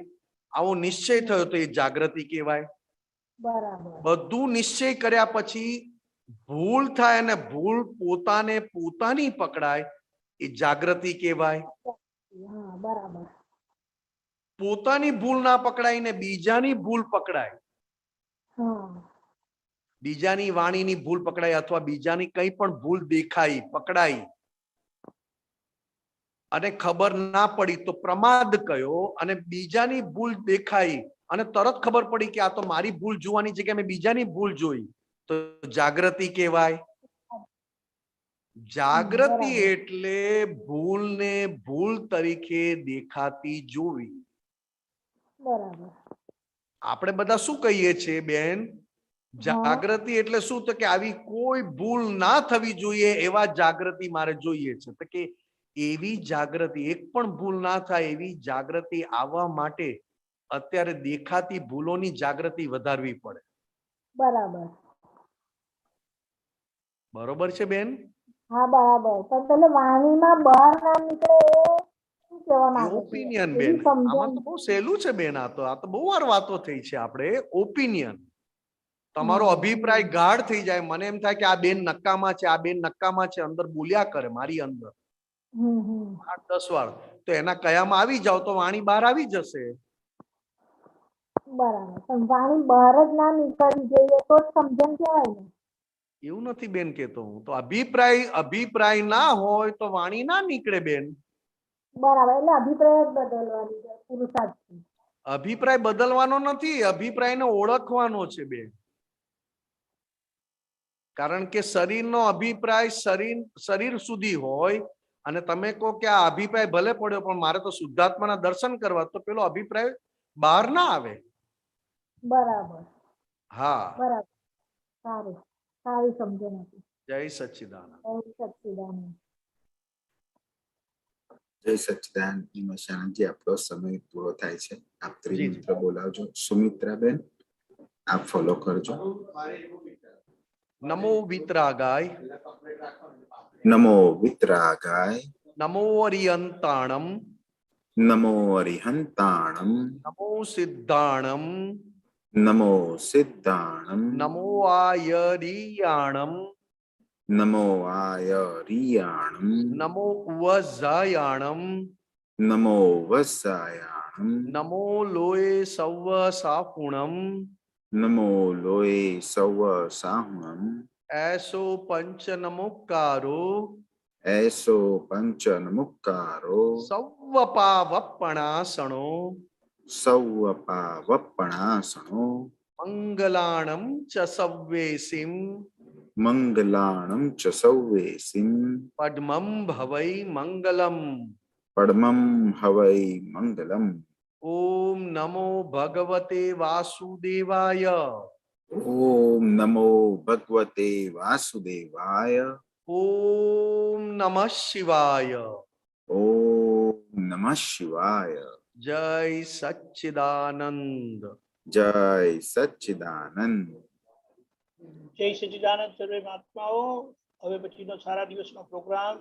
આવો નિશ્ચય થયો તો એ જાગૃતિ કહેવાય. બરાબર. બધું નિશ્ચય કર્યા પછી ભૂલ થાય અને ભૂલ પોતાને પોતાની પકડાય એ જાગૃતિ કહેવાય. હા બરાબર. પોતાની ભૂલ ના પકડાય ને બીજાની ભૂલ પકડાય, હા બીજાની વાણીની ભૂલ પકડાય અથવા બીજાની કઈ પણ ભૂલ દેખાઈ પકડાઈ અને ખબર ના પડી તો પ્રમાદ કયો, અને બીજાની ભૂલ દેખાઈ અને તરત ખબર પડી કે આ તો મારી ભૂલ જોવાની જગ્યાએ મેં બીજાની ભૂલ જોઈ તો જાગૃતિ કહેવાય. જાગૃતિ એટલે ભૂલને ભૂલ તરીકે દેખાતી જોવી. બરાબર. આપણે બધા શું કહીએ છીએ બેન? જાગૃતિ એટલે શું? તો કે આવી કોઈ ભૂલ ના થવી જોઈએ એવા જાગૃતિ મારે જોઈએ છે. તો કે એવી જાગૃતિ, એક પણ ભૂલ ના થાય એવી જાગૃતિ આવવા માટે અત્યારે દેખાતી ભૂલોની જાગૃતિ વધારવી પડે. બરાબર. બરોબર છે બેન? હા બરાબર. પણ પેલે વાણીમાં બહાર ના નીકળે એ શું કહેવા માંગે છે? ઓપિનિયન બેન, આમાં તો બહુ સહેલું છે બેન. આ તો બહુ વાર વાતો થઈ છે. આપણે ઓપિનિયન, તમારો અભિપ્રાય ગાઢ થઈ જાય. મને એમ થાય કે આ બેન નક્કામાં છે, આ બેન નક્કામાં છે, અંદર બોલ્યા કરે મારી અંદર 8-10 વાર, તો એના કયામાં આવી જાવ તો વાણી બહાર આવી જશે. બરાબર. પણ વાણી બહાર જ ના નીકળવી જોઈએ તો જ સમજણ કહેવાય ને. એવું નથી બેન કેતો હું. તો અભિપ્રાય ના હોય તો વાણી ના નીકળે બેન. બરાબર. એટલે અભિપ્રાય જ બદલવાની છે, પુરુષાર્થ. અભિપ્રાય બદલવાનો નથી, અભિપ્રાયને ઓળખવાનો છે બેન. કારણ કે શરીરનો અભિપ્રાય શરીર સુધી હોય અને તમે કહો કે આ અભિપ્રાય ભલે પડ્યો પણ મારે તો શુદ્ધાત્માના દર્શન કરવા, તો પેલો અભિપ્રાય બહાર ના આવે. બરાબર. હા બરાબર. સારું, સારી સમજણ હતી. જય સચ્ચિદાનંદ. જય સચ્ચિદાનંદ. જય સચ્ચિદાનંદ. નિમેશાનંદજી, આપણો સમય પૂરો થાય છે. આપ ત્રિમંત્ર બોલાવજો. સુમિત્રાબેન, આપ ફોલો કરજો. નમો વિતરાગાય, નમો વિતરાગાય, નમો અરિયંતાણમ, નમો અરિહંતાણમ, નમો સિદ્ધાણમ, નમો સિદ્ધાણમ, નમો આયરિયાણમ, નમો આયરિયાણમ, નમો ઉવઝાયાણમ, નમો વસાયાણમ, નમો લોય સૌવ સાપુણમ, નમો લોય સૌ સાહુણમ, એસો પંચ નમોકારો, એસો પંચ નમુક્કારો, સૌવ પાવપણાસણો, સૌ પાવપણાસણો, મંગલાણમ ચ સવ્વેસિમ, મંગલાણમ ચ સૌવેસિમ, પદ્મમ ભવૈ મંગલમ, પડમમ હવૈ મંગલમ. ઓમ નમો ભગવતે વાસુદેવાય, ઓમ નમો ભગવતે વાસુદેવાય, ઓમ નમઃ શિવાય, ઓમ નમઃ શિવાય. જય સચ્ચિદાનંદ. જય સચ્ચિદાનંદ. જય સચ્ચિદાનંદ સર્વે મહાત્માઓ. હવે પછીનો સારા દિવસનો પ્રોગ્રામ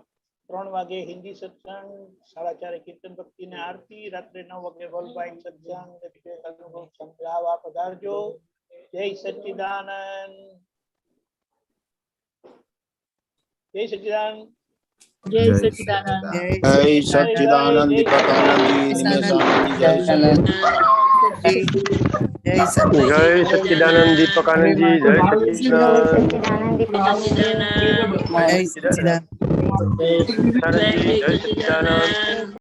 3 વાગે હિન્દી સત્સંગ, 4:30 કીર્તન ભક્તિ ને આરતી, રાત્રે 9 વાગે વર્લ્ડ સત્સંગ, અનુભવ સંભળાવવા પધારજો. જય સચ્ચિદાનંદ. જય સચ્ચિદાનંદ. જય સચ્ચિદાનંદ. જય સચ્ચિદાનંદ. દીપકાનંદજી, નિમેશાનંદજી, જય સચ્ચિદાનંદ. જય સચ્ચિદાનંદ દીપકાનંદજી, જય સચ્ચિદાનંદ. જય સચ્ચિદાનંદ.